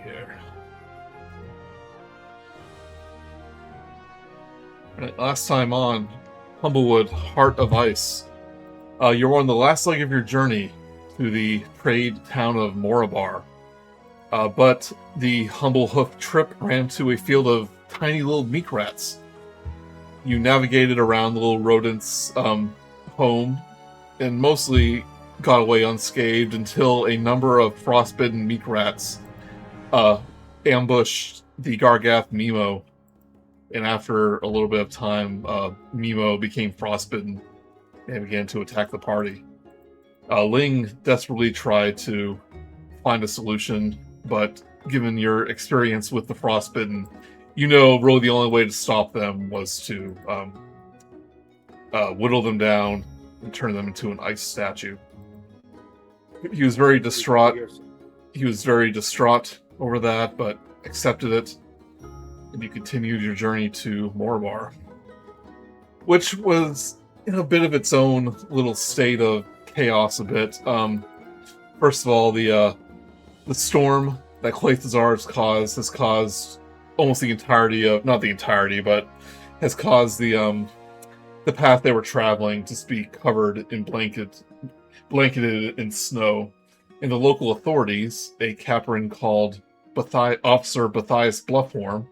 here. Right, last time on Humblewood, Heart of Ice, you're on the last leg of your journey to the trade town of Morabar. But the Humble Hoof trip ran to a field of tiny little meat rats. You navigated around the little rodents' home and mostly got away unscathed until a number of frostbitten meat rats ambushed the Gargath Mimo. And after a little bit of time, Mimo became frostbitten and began to attack the party. Ling desperately tried to find a solution, but given your experience with the frostbitten, you know really the only way to stop them was to whittle them down and turn them into an ice statue. He was very distraught. He was very distraught over that, but accepted it. And you continued your journey to Morabar, which was in a bit of its own little state of chaos a bit. First of all, the storm that Fizzar has caused almost the entirety of, not the entirety, but has caused the path they were traveling to be covered in blanketed in snow. And the local authorities, a Captain called Officer Bathias Bluffhorn,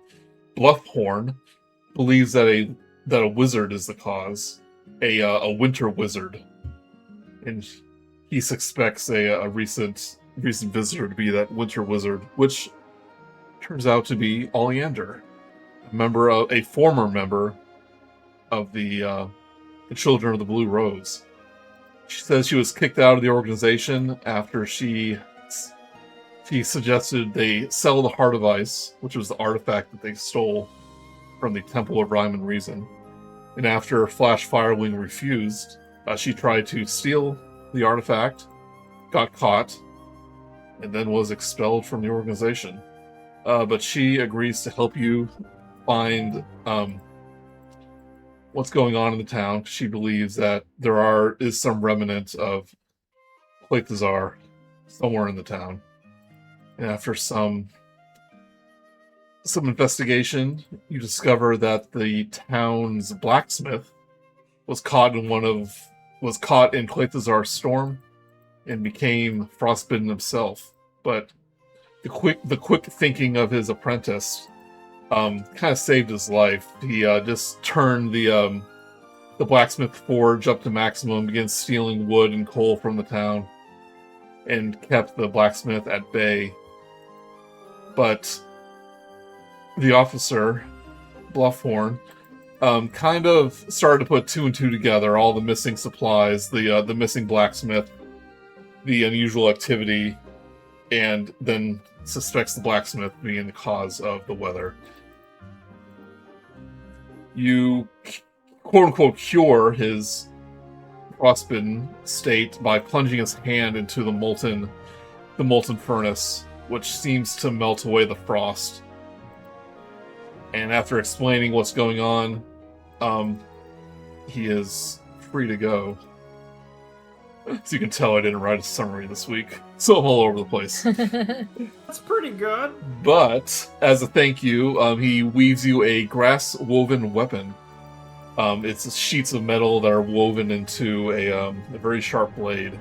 believes that a wizard is the cause, a winter wizard, and he suspects a recent visitor to be that winter wizard, which turns out to be Oleander, a former member of the Children of the Blue Rose. She says she was kicked out of the organization after she suggested they sell the Heart of Ice, which was the artifact that they stole from the Temple of Rhyme and Reason. And after Flash Firewing refused, she tried to steal the artifact, got caught, and then was expelled from the organization. But she agrees to help you find what's going on in the town. She believes that there is some remnant of Fizzar somewhere in the town. And after some investigation, you discover that the town's blacksmith was caught in Fizzar's storm and became frostbitten himself. But the quick thinking of his apprentice kind of saved his life. He just turned the blacksmith forge up to maximum, began stealing wood and coal from the town, and kept the blacksmith at bay. But the officer, Bluffhorn, kind of started to put two and two together, all the missing supplies, the missing blacksmith, the unusual activity, and then suspects the blacksmith being the cause of the weather. You, quote-unquote, cure his frostbitten state by plunging his hand into the molten furnace, which seems to melt away the frost. And after explaining what's going on, he is free to go. As you can tell, I didn't write a summary this week, so I'm all over the place. That's pretty good. But, as a thank you, he weaves you a grass-woven weapon. It's sheets of metal that are woven into a very sharp blade,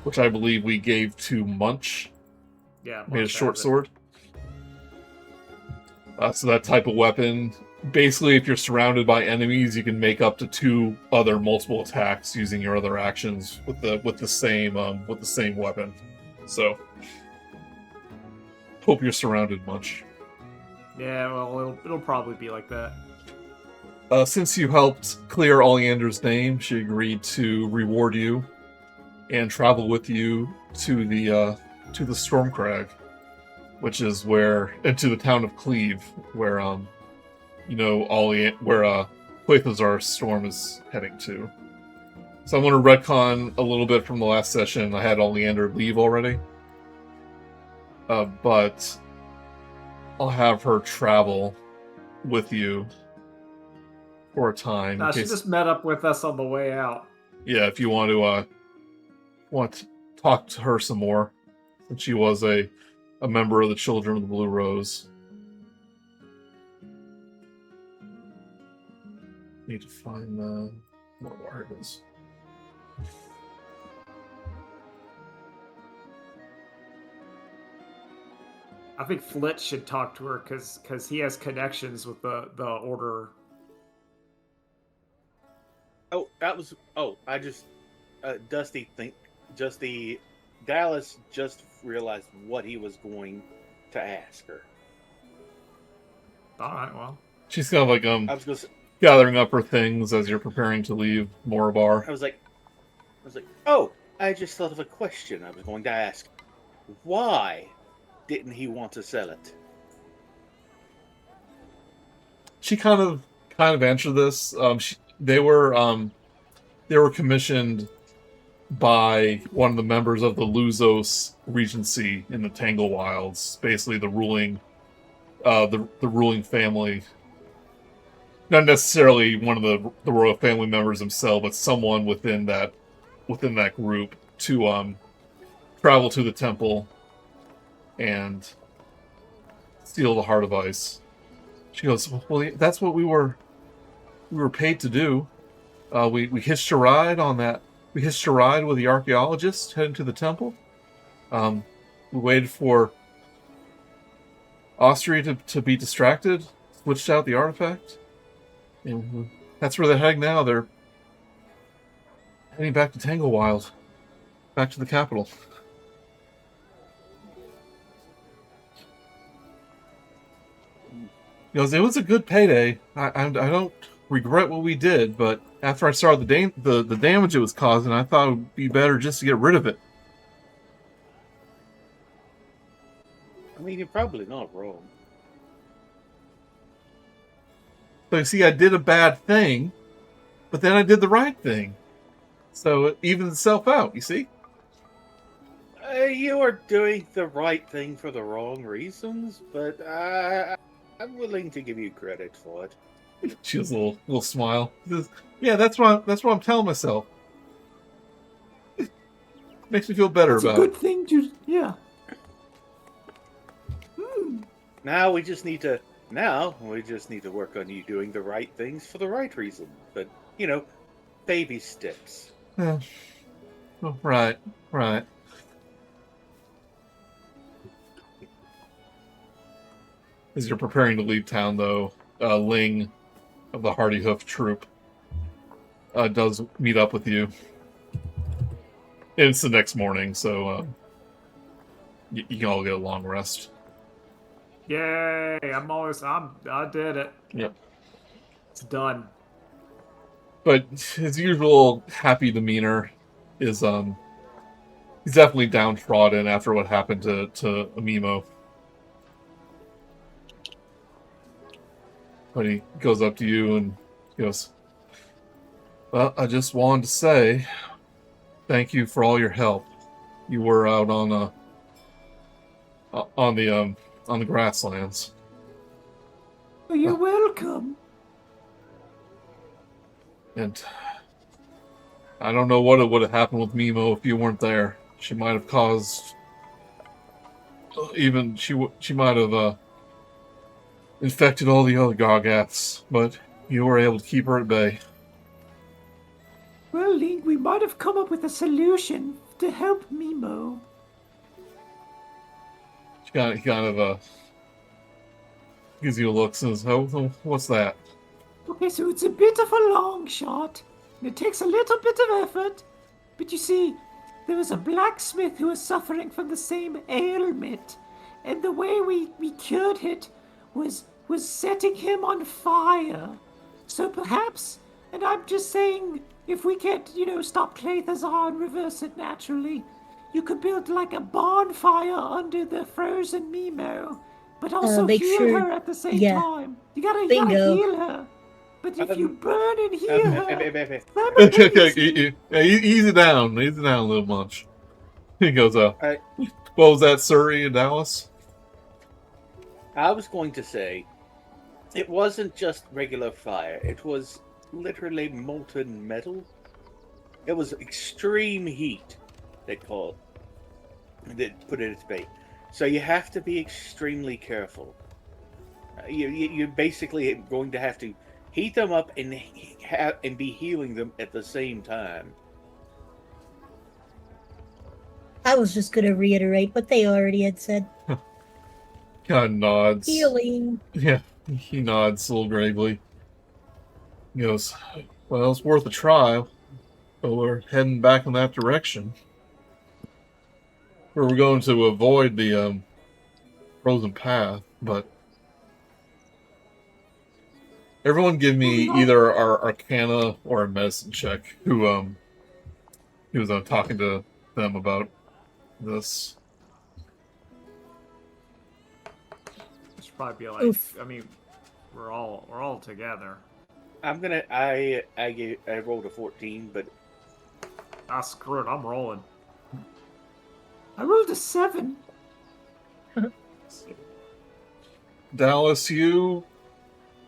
which I believe we gave to Munch. Yeah, made a short sword. So that type of weapon, basically, if you're surrounded by enemies, you can make up to 2 other multiple attacks using your other actions with the same weapon. So, hope you're surrounded, Munch. Yeah, well, it'll probably be like that. Since you helped clear Oleander's name, she agreed to reward you and travel with you to the Stormcrag, which is into the town of Cleve, where Fizzar's storm is heading to. So I want to retcon a little bit from the last session. I had Oleander leave already, but I'll have her travel with you for a time. She just met up with us on the way out. Yeah, if you want to talk to her some more, since she was a a member of the Children of the Blue Rose. Need to find where it is. I think Flit should talk to her because he has connections with the order. Oh, that was. Oh, I just. Dallas just realized what he was going to ask her. All right, well. She's kind of like I was going to. gathering up her things as you're preparing to leave Morabar. I was like, oh, I just thought of a question I was going to ask. Why didn't he want to sell it? She kind of answered this. They were commissioned by one of the members of the Luzos Regency in the Tangle Wilds, basically the ruling family. Not necessarily one of the royal family members himself, but someone within that group to travel to the temple and steal the Heart of Ice. She goes, well, that's what we were paid to do. We hitched a ride on that. We hitched a ride with the archaeologist heading to the temple. We waited for Austria to be distracted, switched out the artifact. And that's where they're heading now. They're heading back to Tanglewild. Back to the capital. He goes, it was a good payday. I don't regret what we did, but after I saw the damage it was causing, I thought it would be better just to get rid of it. I mean, you're probably not wrong. So you see, I did a bad thing, but then I did the right thing. So it evens itself out, you see? You are doing the right thing for the wrong reasons, but I'm willing to give you credit for it. She has a little smile. She says, yeah, that's what I'm telling myself. Makes me feel better about it. It's a good thing to, yeah. Now we just need to work on you doing the right things for the right reason. But, baby steps. Yeah. Oh, right. As you're preparing to leave town, though, Ling of the Hardy Hoof Troop does meet up with you. And it's the next morning, so you can all get a long rest. Yay! I did it. Yep. It's done. But his usual happy demeanor is he's definitely downtrodden after what happened to Amimo. But he goes up to you and goes, well, I just wanted to say thank you for all your help. You were out on the grasslands. You're welcome. And I don't know what would have happened with Mimo if you weren't there. She might have caused she might have infected all the other Gargaths, but you were able to keep her at bay. Well, Link, we might have come up with a solution to help Mimo. He kind of gives you a look and says, oh, what's that? Okay, so it's a bit of a long shot, and it takes a little bit of effort, but you see, there was a blacksmith who was suffering from the same ailment, and the way we cured it was setting him on fire. So perhaps, and I'm just saying, if we can't, stop Clethazar and reverse it naturally, you could build like a bonfire under the frozen Mimo, but also heal her at the same time. You gotta heal her. But if you burn and heal her, okay, easy down, little Munch. He goes, what was that, Suri and Dallas? I was going to say, it wasn't just regular fire. It was literally molten metal. It was extreme heat that put it at bay. So you have to be extremely careful. You're basically going to have to heat them up and be healing them at the same time. I was just going to reiterate what they already had said. Kind of nods. Healing. Yeah, he nods a little gravely. He goes, well, it's worth a try, but we're heading back in that direction. We're going to avoid the frozen path, but everyone give me either our Arcana or a medicine check. Who was talking to them about this. It should probably be like, Oof. I mean, we're all together. I rolled a 14, but Screw it, I'm rolling. I rolled a 7. Dallas, you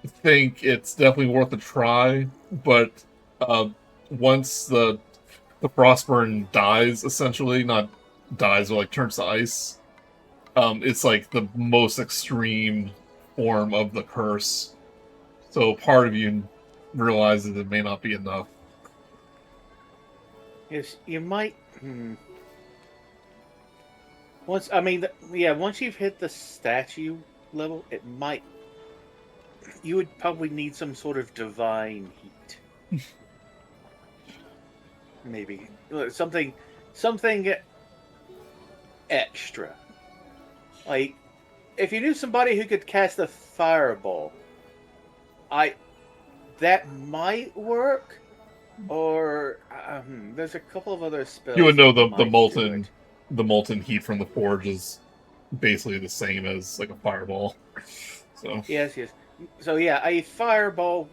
think it's definitely worth a try, but once the Frostburn dies, essentially, not dies, but like turns to ice, it's like the most extreme form of the curse. So part of you realizes it may not be enough. yes, you might. Once you've hit the statue level, it might. You would probably need some sort of divine heat. Maybe something extra. Like, if you knew somebody who could cast a fireball, that might work. Or there's a couple of other spells. You would know that the might molten heat from the forge is basically the same as like a fireball. So yes. So yeah, a fireball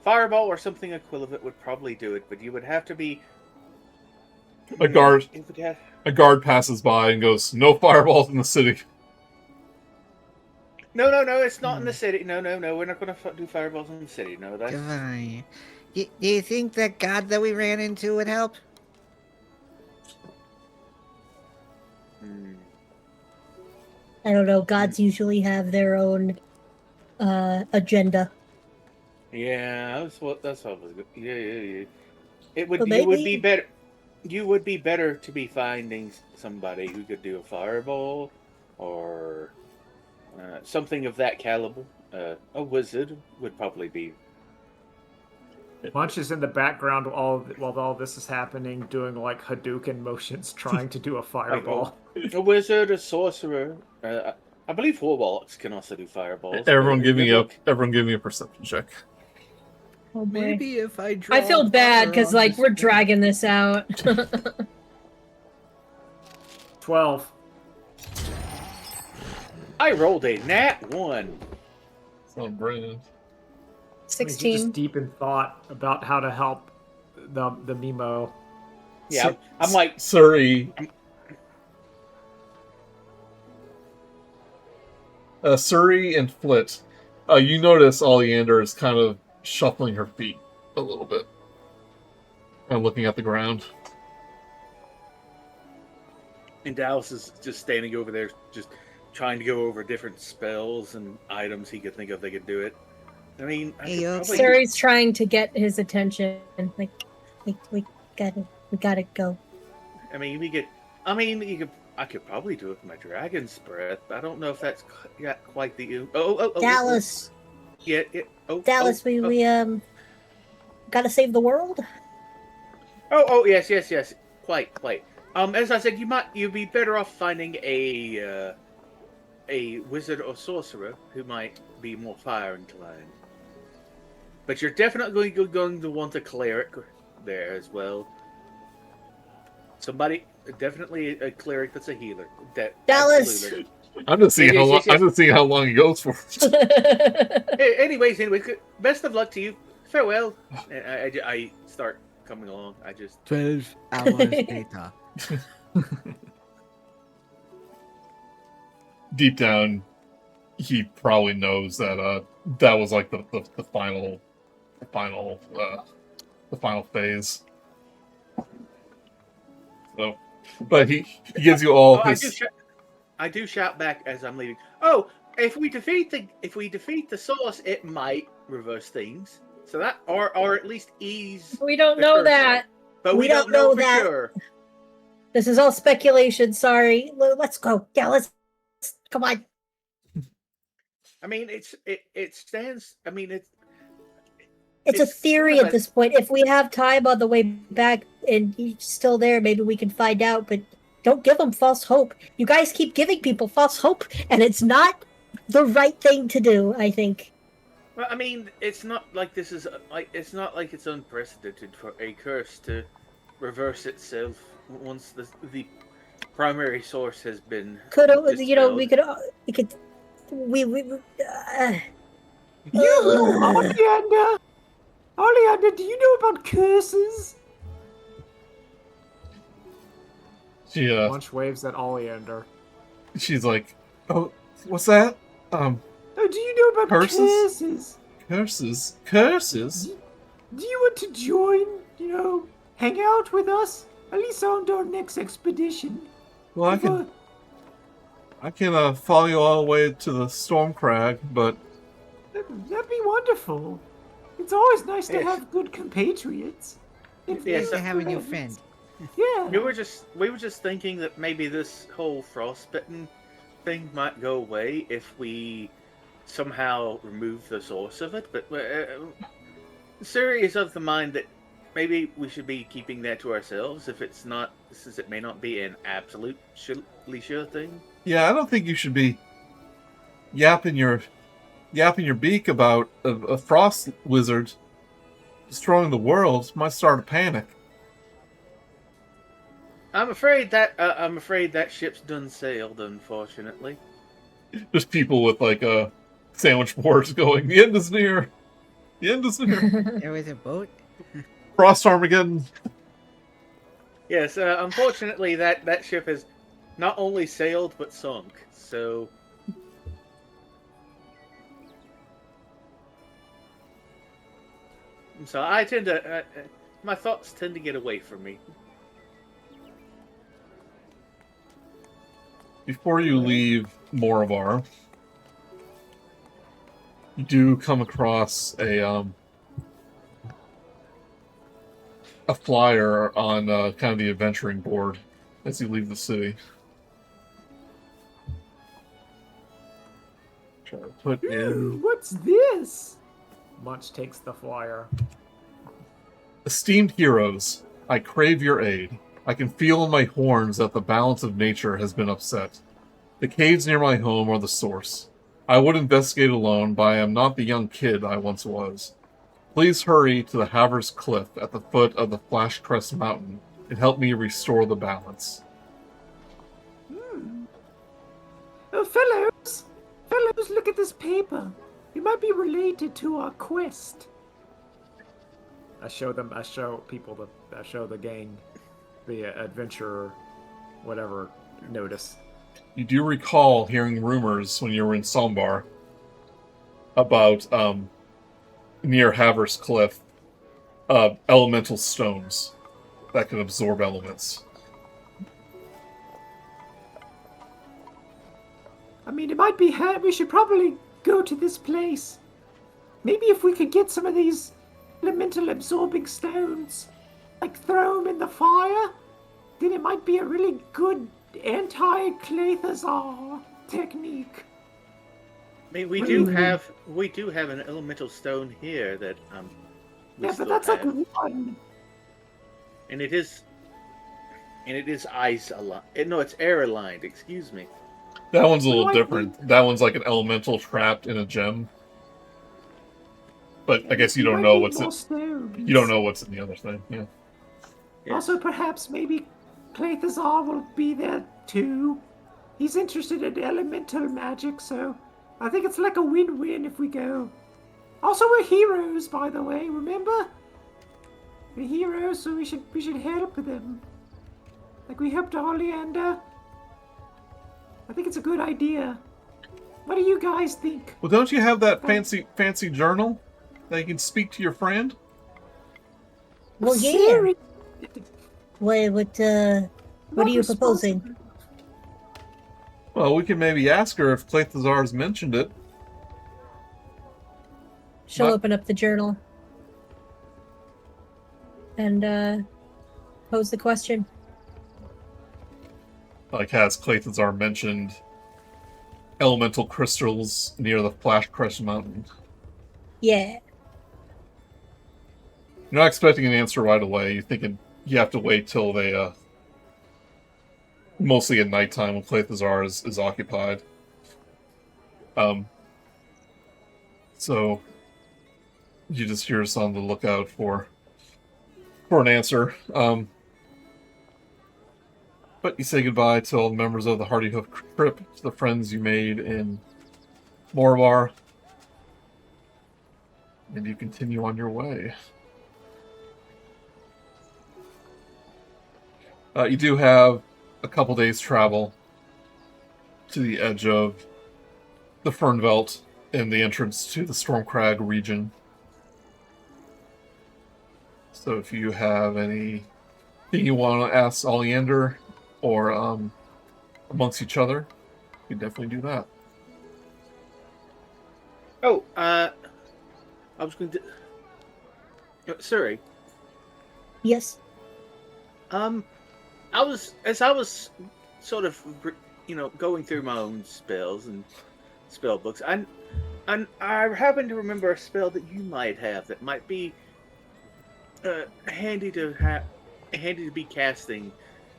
or something equivalent would probably do it, but you would have to be a guard passes by and goes, "No fireballs in the city." No, it's not in the city. No, we're not going to do fireballs in the city. No, that's... Divine. Do you think that god that we ran into would help? I don't know. Gods usually have their own agenda. Yeah, that's what I was good. Yeah. It would Well, you would maybe- be better. You would be better to be finding somebody who could do a fireball or something of that caliber. A wizard would probably be. Munch is in the background while all this is happening, doing like Hadouken motions, trying to do a fireball. A wizard, a sorcerer. I believe warlocks can also do fireballs. Everyone but give me look- a perception check. Oh boy. Maybe if I draw I feel bad because fire, I'll like just- we're dragging this out. 12. I rolled a nat 1. So brilliant. I mean, he's 16. just deep in thought about how to help the Mimo. Yeah, I'm like, Suri. Suri and Flit. You notice Oleander is kind of shuffling her feet a little bit and looking at the ground. and Dallas is just standing over there, just trying to go over different spells and items he could think of they could do it. I mean, I could probably- Suri's trying to get his attention. Like, we gotta go. I mean, I could probably do it with my dragon's breath. But I don't know if that's quite the. Dallas, Yeah. Dallas, we gotta save the world. Yes. Quite. As I said, you'd be better off finding a wizard or sorcerer who might be more fire inclined. But you're definitely going to want a cleric there as well. Definitely a cleric that's a healer. Dallas. Absolutely. I'm just seeing Yes. I'm just seeing how long he goes for. Anyways, best of luck to you. Farewell. And I start coming along. 12 hours later. Deep down, he probably knows that that was like the final phase. So, but he gives you all his. I do shout back as I'm leaving. Oh, if we defeat the source, it might reverse things. So that, or at least ease. We don't the know cursor. that. But We we don't don't know know for that. sure. This is all speculation. Sorry. Let's go. Yeah, let's. Come on. I mean, it stands. I mean, It's a It's theory sort of at this point. If we have time on the way back and he's still there, maybe we can find out. But don't give him false hope. You guys keep giving people false hope, and it's not the right thing to do, I think. Well, I mean, it's not like this is like it's not like it's unprecedented for a curse to reverse itself once the primary source has been. We could. Oleander, do you know about curses? She Munch waves at Oleander. she's like, "Oh, what's that? Oh, do you know about Curses? curses? Curses? Do you want to join, hang out with us? At least on our next expedition. Well, I can follow you all the way to the Stormcrag, but That'd be wonderful. It's always nice to Yes. have good compatriots. Yes, Nice to have a new friend. Yeah. We were just thinking that maybe this whole frostbitten thing might go away if we somehow remove the source of it. But Suri is of the mind that maybe we should be keeping that to ourselves if it's not, since it may not be an absolutely sure thing. yeah, I don't think you should be yapping your beak about a frost wizard destroying the world. Might start a panic. I'm afraid that ship's done sailed, unfortunately. Just people with like sandwich boards going, "The end is near. The end is near." There was a boat. Frost Armageddon. Yes, unfortunately that ship has not only sailed but sunk. So I tend to my thoughts tend to get away from me. Before you leave Moravar, you do come across a flyer on kind of the adventuring board as you leave the city. Try to put in What's this? Munch takes the flyer. Esteemed heroes, I crave your aid. I can feel in my horns that the balance of nature has been upset. The caves near my home are the source. I would investigate alone, but I am not the young kid I once was. Please hurry to the Havers Cliff at the foot of the Flashcrest Mountain and help me restore the balance. Oh, fellows, look at this paper. It might be related to our quest. I show the gang, the adventurer, whatever, notice. You do recall hearing rumors when you were in Sombar about, near Havers Cliff, elemental stones that can absorb elements. I mean, it might be we should probably go to this place. Maybe if we could get some of these elemental absorbing stones, like throw them in the fire, then it might be a really good anti-Clethazar technique. I mean, we What do do you have an elemental stone here that we Yeah, but still that's have. like one. And it is ice aligned. No, it's air aligned. Excuse me. That one's a little Why- different. That one's like an elemental trapped in a gem. But I guess you There don't might know be what's more in, stones. you don't know what's in the other thing. Yeah. Yeah. Also, perhaps maybe Clethazar will be there too. He's interested in elemental magic, so I think it's like a win-win if we go. Also, we're heroes, by the way. Remember, we're heroes, so we should help them. Like we helped Oleander. I think it's a good idea. What do you guys think? Well, don't you have that fancy journal that you can speak to your friend? Well, yeah. Siri- What are you proposing? Well, we can maybe ask her if Claythazar's mentioned it. She'll What? open up the journal and pose the question. Like, has Claythazar mentioned elemental crystals near the Flash Crest Mountain? Yeah. You're not expecting an answer right away. You're thinking you have to wait till they, mostly at nighttime when Claythazar is occupied. So you just hear us on the lookout for an answer. But you say goodbye to all the members of the Hardy Hoof trip, to the friends you made in Morvar, and you continue on your way. You do have a couple days travel to the edge of the Fernveld and the entrance to the Stormcrag region. So if you have anything you want to ask Oleander or amongst each other, you can definitely do that. Oh, I was going to... Suri. Yes. I was sort of, going through my own spells and spell books, and I happen to remember a spell that you might have that might be handy to be casting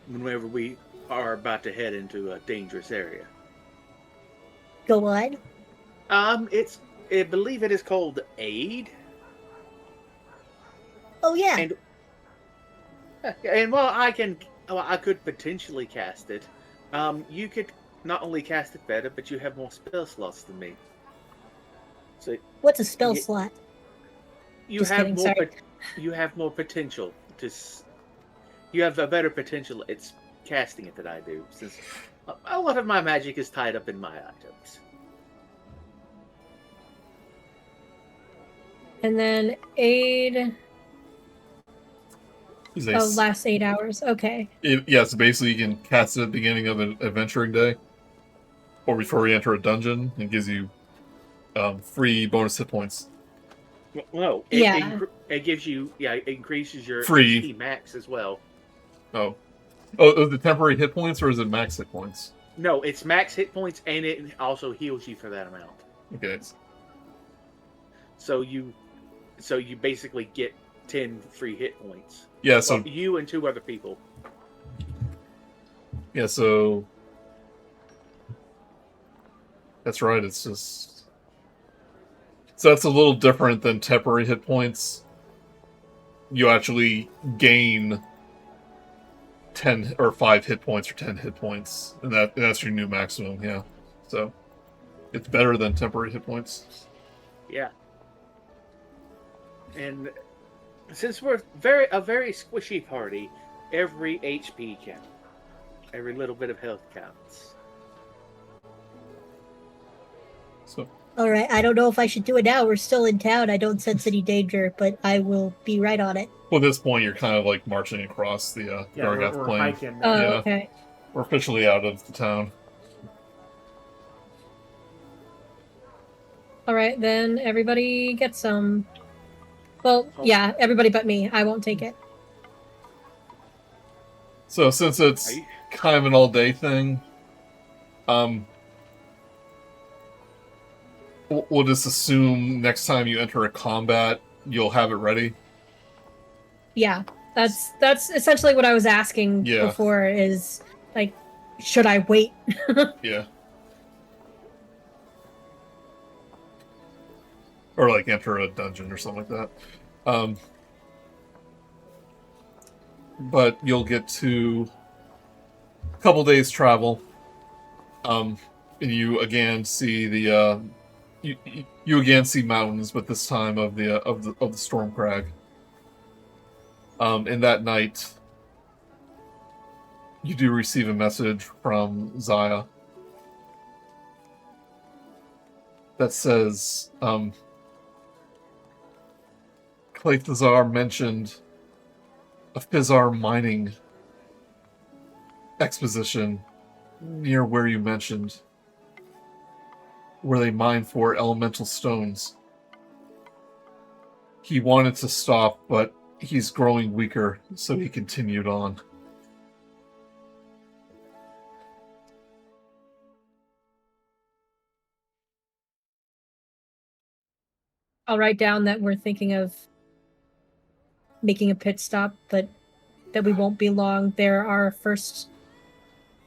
whenever we are about to head into a dangerous area. Go on. I believe it is called Aid. Oh yeah. And I could potentially cast it. You could not only cast it better, but you have more spell slots than me. So What's a spell slot? you Just have kidding, more. sorry. You have more potential you have a better potential at casting it than I do, since a lot of my magic is tied up in my items. And then aid. Is Oh, last 8 hours. Okay. so basically you can cast it at the beginning of an adventuring day, or before you enter a dungeon. It gives you free bonus hit points. No, it gives you, it increases your Free. HP max as well. Oh, is it temporary hit points or is it max hit points? No, it's max hit points, and it also heals you for that amount. Okay. So you basically get 10 free hit points. Yeah, so Well, you and 2 other people. yeah, so that's right. It's just so that's a little different than temporary hit points. You actually gain 10 or 5 hit points or 10 hit points, and that's your new maximum. Yeah, so it's better than temporary hit points. Yeah. And since we're a very squishy party, every HP counts. Every little bit of health counts. So All right. I don't know if I should do it now. We're still in town. I don't sense any danger, but I will be right on it. well, at this point, you're kind of like marching across the Gargath we're plain. hiking. Oh, Yeah. okay. We're officially out of the town. All right, then everybody gets some. Well, yeah, everybody but me. I won't take it. So since it's kind of an all-day thing, we'll just assume next time you enter a combat, you'll have it ready. Yeah, that's essentially what I was asking Yeah. before. Is like, should I wait? Yeah. Or like enter a dungeon or something like that. But you'll get to a couple days travel. And you again see the you again see mountains, but this time of the Stormcrag. And that night, you do receive a message from Zaya that says, Claythazar mentioned a Fizzar mining exposition near where you mentioned, where they mine for elemental stones. He wanted to stop, but he's growing weaker, so he continued on. I'll write down that we're thinking of making a pit stop, but that we won't be long. They're our first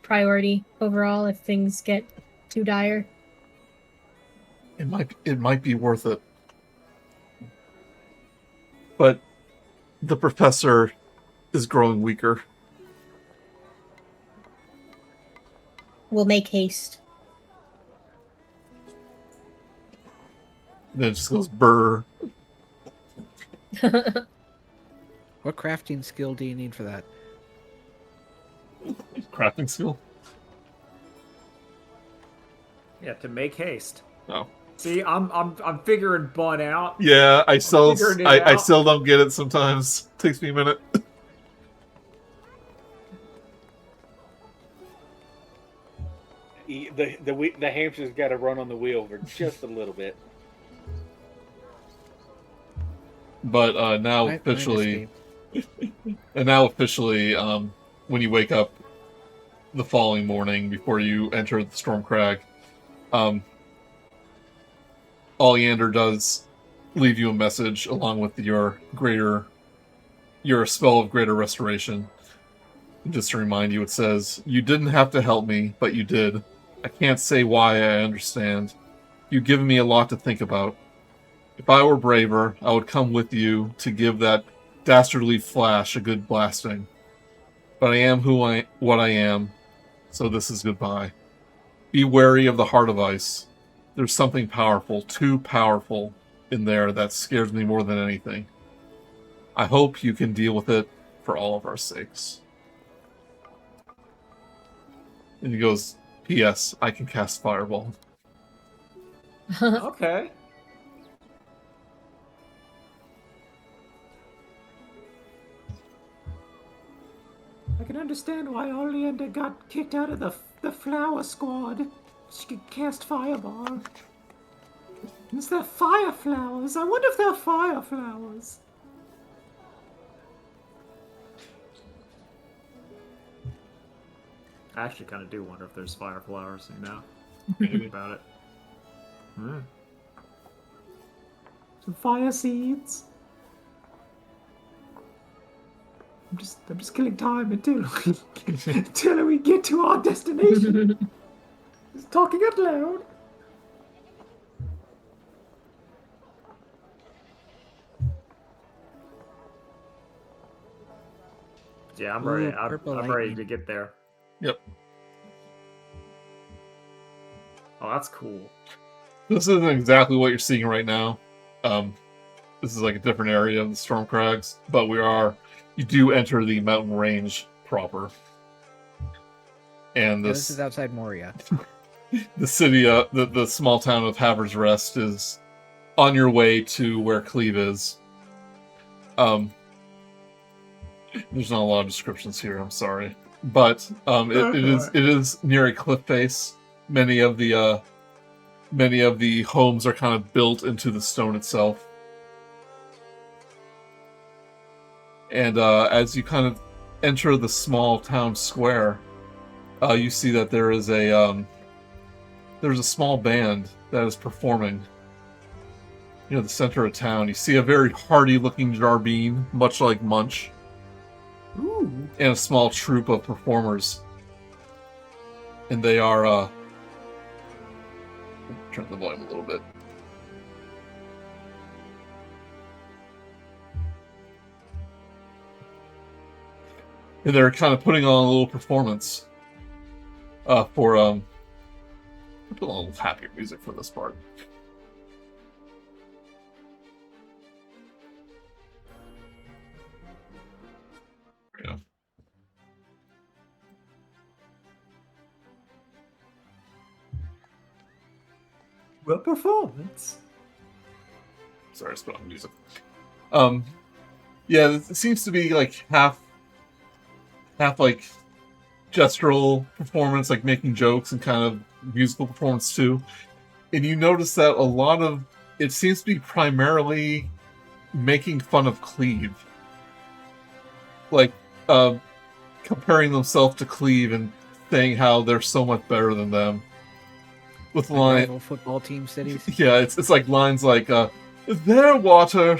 priority overall if things get too dire. It might be worth it. But the professor is growing weaker. We'll make haste. Then it just goes brr. What crafting skill do you need for that? Crafting skill? Yeah, to make haste. Oh. See, I'm figuring Bun out. Yeah, I still don't get it sometimes. Takes me a minute. The hamster's got to run on the wheel for just a little bit. But now officially, when you wake up the following morning before you enter the Stormcrag, Oleander does leave you a message along with your spell of greater restoration. Just to remind you, it says, "You didn't have to help me, but you did. I can't say why, I understand. You've given me a lot to think about. If I were braver, I would come with you to give that dastardly flash a good blasting. But I am what I am, so this is goodbye. Be wary of the Heart of Ice. There's something powerful, too powerful, in there that scares me more than anything. I hope you can deal with it for all of our sakes." And he goes, "P.S. I can cast Fireball." Okay. I can understand why Oleander got kicked out of the flower squad. She could cast Fireball. Is there fire flowers? I wonder if there are fire flowers. I actually kind of do wonder if there's fire flowers, thinking about it. Some fire seeds. I'm just killing time until we get to our destination. Just talking out loud. Yeah, I'm ready. Ooh, purple I'm ready lightning. to get there. Yep. Oh, that's cool. This isn't exactly what you're seeing right now. This is like a different area of the Stormcrags, but you do enter the mountain range proper. And This is outside Moria. the city, the small town of Haver's Rest is on your way to where Cleve is. There's not a lot of descriptions here, I'm sorry. But it is near a cliff face. Many of the homes are kind of built into the stone itself. And as you kind of enter the small town square, you see that there's a small band that is performing near the center of town. You see a very hardy-looking Jerbeen, much like Munch. Ooh. And a small troupe of performers. And they are, turn the volume a little bit. And they're kind of putting on a little performance for put a little happier music for this part. Yeah. Well, performance. Sorry, I spit on music. Yeah, it seems to be like half like gestural performance, like making jokes and kind of musical performance too. And you notice that a lot of it seems to be primarily making fun of Cleve. Like, comparing themselves to Cleve and saying how they're so much better than them. With Rival football team cities. yeah, it's like lines like, their water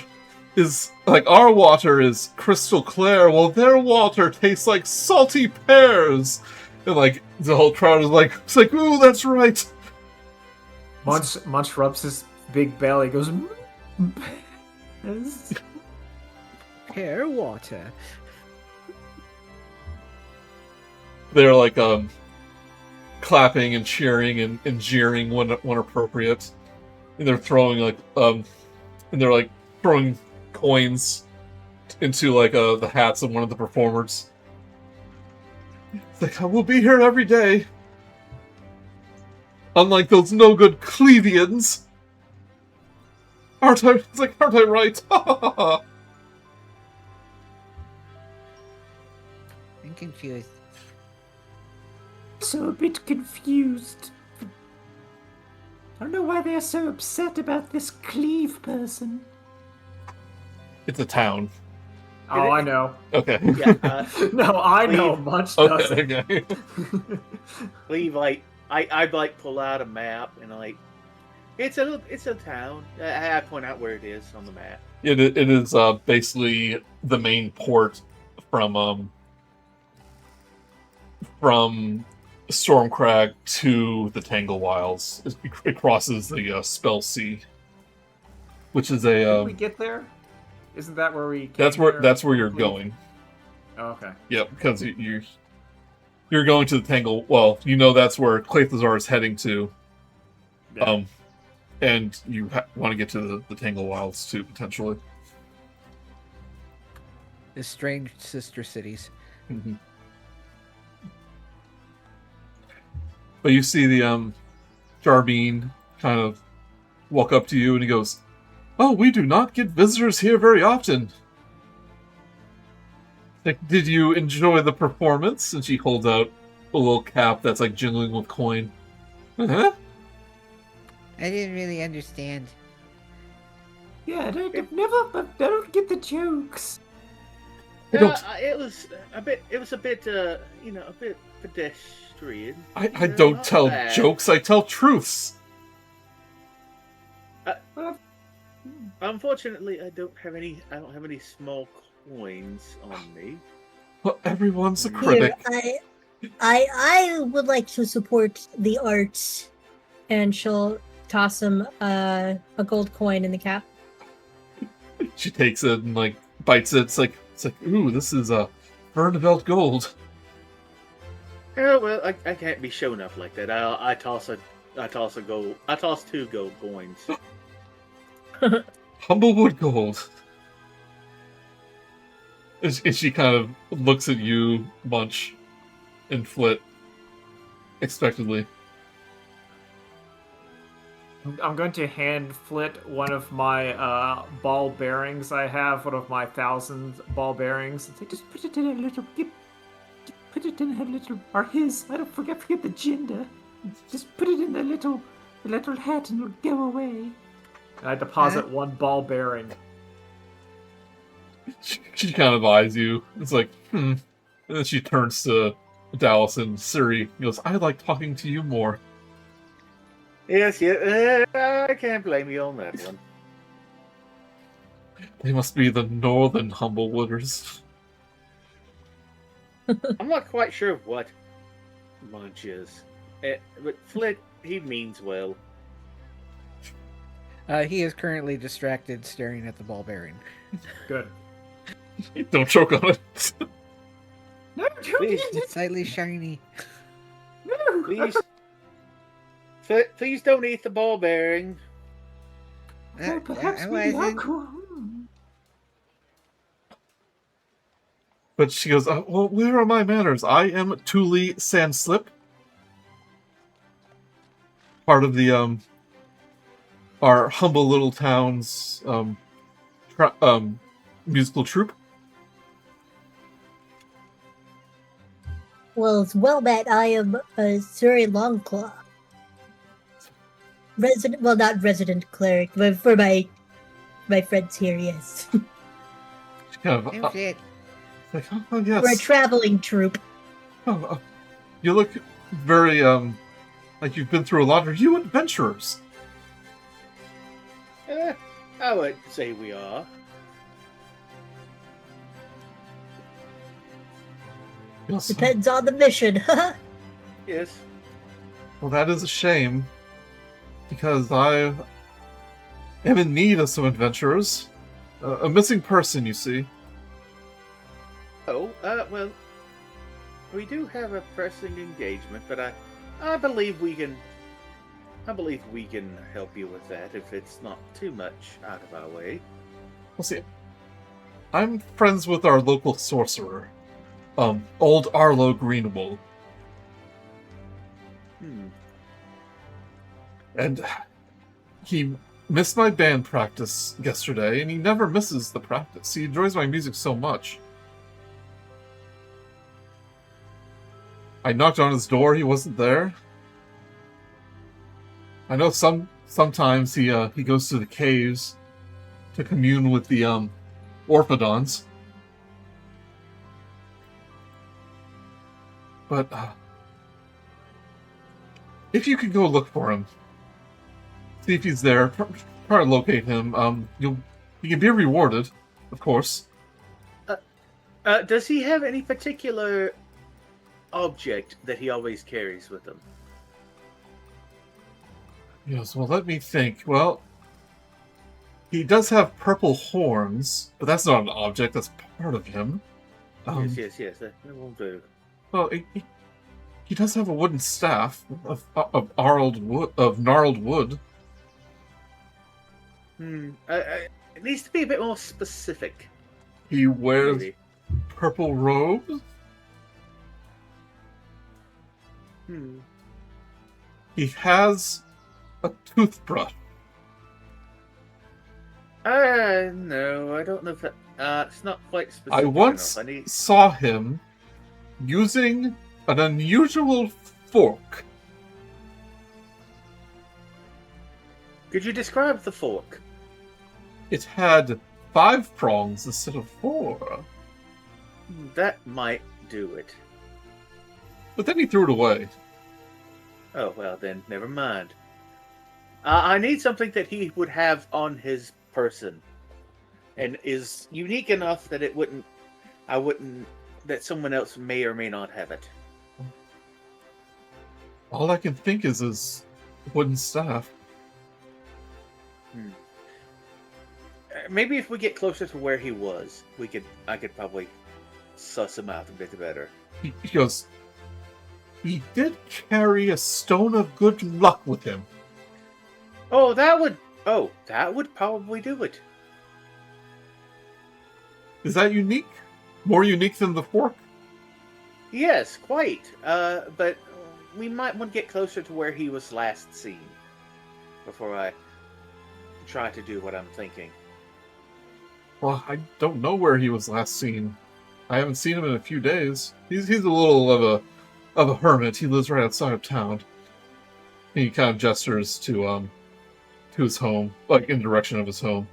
is like our water is crystal clear, while their water tastes like salty pears. And like the whole crowd is like, it's like, ooh, that's right. Munch rubs his big belly, goes. Pear water. They're like clapping and cheering and jeering when appropriate. And they're throwing throwing coins into like the hats of one of the performers. It's like, we'll be here every day. Unlike those no good Clevians. Aren't I? It's like, aren't I right? I'm confused. So a bit confused. I don't know why they're so upset about this Cleve person. It's a town. Oh, I know. Okay. Yeah. No, I know. Cleve. Munch does. Okay. Leave like I'd like pull out a map and like it's a town. I point out where it is on the map. It is basically the main port from Stormcrag to the Tangle Wilds. It crosses the Spell Sea, which is a. Did we get there? Isn't that where we? That's where you're going. Oh, okay. Yep, because you're going to the Tangle. Well, you know that's where Fizzar is heading to. Yeah. And you want to get to the Tangle Wilds too, potentially. The strange sister cities. Mm-hmm. But you see the Jerbeen kind of walk up to you, and he goes, "Oh, we do not get visitors here very often. Like, did you enjoy the performance?" And she holds out a little cap that's like jingling with coin. Uh-huh. I didn't really understand. Yeah, I don't get the jokes. It was a bit a bit pedestrian. I don't Not tell bad. jokes, I tell truths. Unfortunately, I don't have any small coins on me. Well, everyone's a Here, critic. I would like to support the arts, and she'll toss him a gold coin in the cap. She takes it and like bites it. It's like, ooh, this is a Vernevelt gold. Oh well, I can't be shown up like that. I toss two gold coins. Humblewood gold. And she kind of looks at you, Munch, and Flit, expectantly. I'm going to hand Flit one of my ball bearings I have, one of my 1,000 ball bearings. And say, Just put it in a little. Put it in her little, or his. I don't forget the gender. Just put it in the little hat, and it'll go away. and I deposit one ball bearing. She kind of eyes you. It's like, And then she turns to Dallas and Suri. He goes, I like talking to you more. Yes, yeah. I can't blame you on that one. They must be the northern Humblewooders. I'm not quite sure what Munch is. But Flit, he means well. He is currently distracted staring at the ball bearing. Good. Don't choke on it. No, Please, It's slightly shiny. no. please. Please don't eat the ball bearing. Oh, perhaps I we are wasn't. cool. But she goes, well, where are my manners? I am Thule Sandslip. Part of the, our humble little town's, musical troupe. Well, it's well met. I am a Suri Longclaw. Resident, well, not resident cleric, but for my friends here, yes. Kind of, Oh shit. like, oh, yes. We're a traveling troupe. Oh, you look very, like you've been through a lot. Are you adventurers? I would say we are. Yes. Depends on the mission. Yes. Well, that is a shame, because I am in need of some adventurers. A missing person, you see. Oh, well, we do have a pressing engagement, but I believe we can help you with that if it's not too much out of our way. We'll see. I'm friends with our local sorcerer, old Arlo Greenwool. And he missed my band practice yesterday, and he never misses the practice. He enjoys my music so much. I knocked on his door, he wasn't there. I know sometimes he goes to the caves to commune with the Orphodons. But if you could go look for him, see if he's there, try to locate him. You can be rewarded, of course. Does he have any particular object that he always carries with him? Yes, well, let me think. Well, he does have purple horns, but that's not an object, that's part of him. Yes, that will do. Well, he does have a wooden staff of gnarled wood. It needs to be a bit more specific. He wears Maybe. purple robes. He has a toothbrush. No, I don't know if that. It's not quite specific. I once saw him using an unusual fork. Could you describe the fork? It had 5 prongs instead of 4. That might do it. But then he threw it away. Oh, well, then, never mind. I need something that he would have on his person. And is unique enough that that someone else may or may not have it. All I can think is his wooden staff. Maybe if we get closer to where he was, I could probably suss him out a bit better. He goes, he did carry a stone of good luck with him. That would probably do it. Is that unique? More unique than the fork? Yes, quite. But we might want to get closer to where he was last seen before I try to do what I'm thinking. Well, I don't know where he was last seen. I haven't seen him in a few days. He's a little of a hermit. He lives right outside of town. He kind of gestures to his home, like in the direction of his home.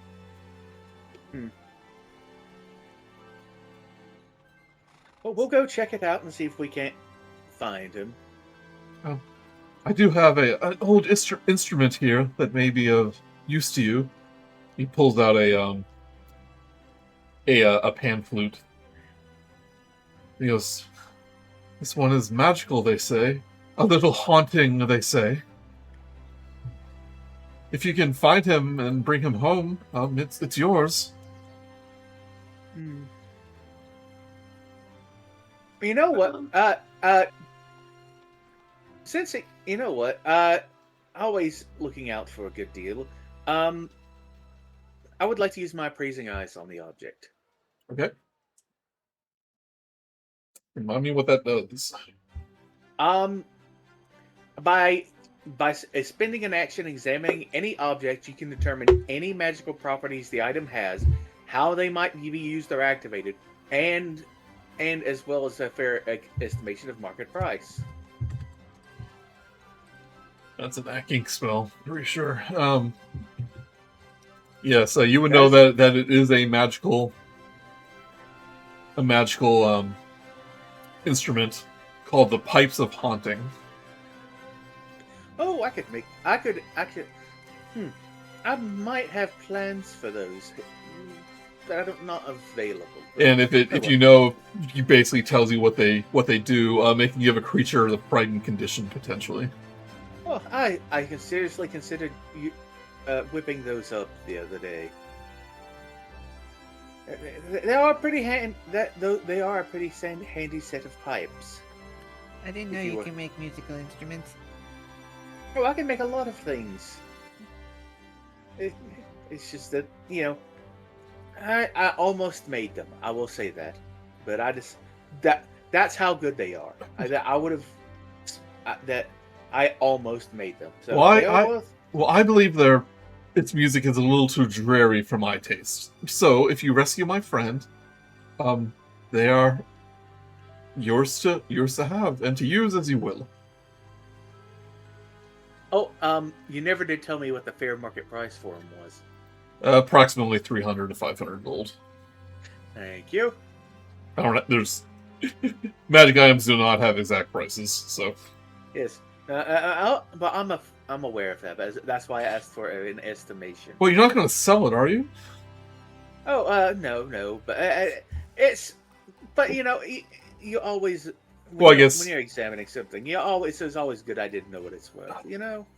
Well, we'll go check it out and see if we can't find him. I do have an old instrument here that may be of use to you. He pulls out a pan flute. He goes, "This one is magical, they say. A little haunting, they say. If you can find him and bring him home, it's yours." You know what? Always looking out for a good deal. I would like to use my appraising eyes on the object. Okay. Remind me what that does. By spending an action examining any object, you can determine any magical properties the item has, how they might be used or activated, and and as well as a fair estimation of market price. That's an hacking spell, pretty sure. Yeah, so you would know that it is a magical instrument called the Pipes of Haunting. Oh, I could. I might have plans for those that are not available. And if you know, he basically tells you what they do, making you have a creature of the frightened condition potentially. Well, I seriously considered whipping those up the other day. They are pretty they are a pretty handy set of pipes. I didn't know you can make musical instruments. Oh, I can make a lot of things. It's just that, I almost made them. I will say that, but that's how good they are. I would have I almost made them. So I believe its music is a little too dreary for my taste. So if you rescue my friend, they are yours to have and to use as you will. Oh, you never did tell me what the fair market price for them was. Approximately 300 to 500 gold. Thank you. I don't know. There's magic items do not have exact prices, so. Yes, but I'm aware of that. That's why I asked for an estimation. Well, you're not going to sell it, are you? Oh, no, but you always. Well, I guess when you're examining something, it's always good. I didn't know what it's worth.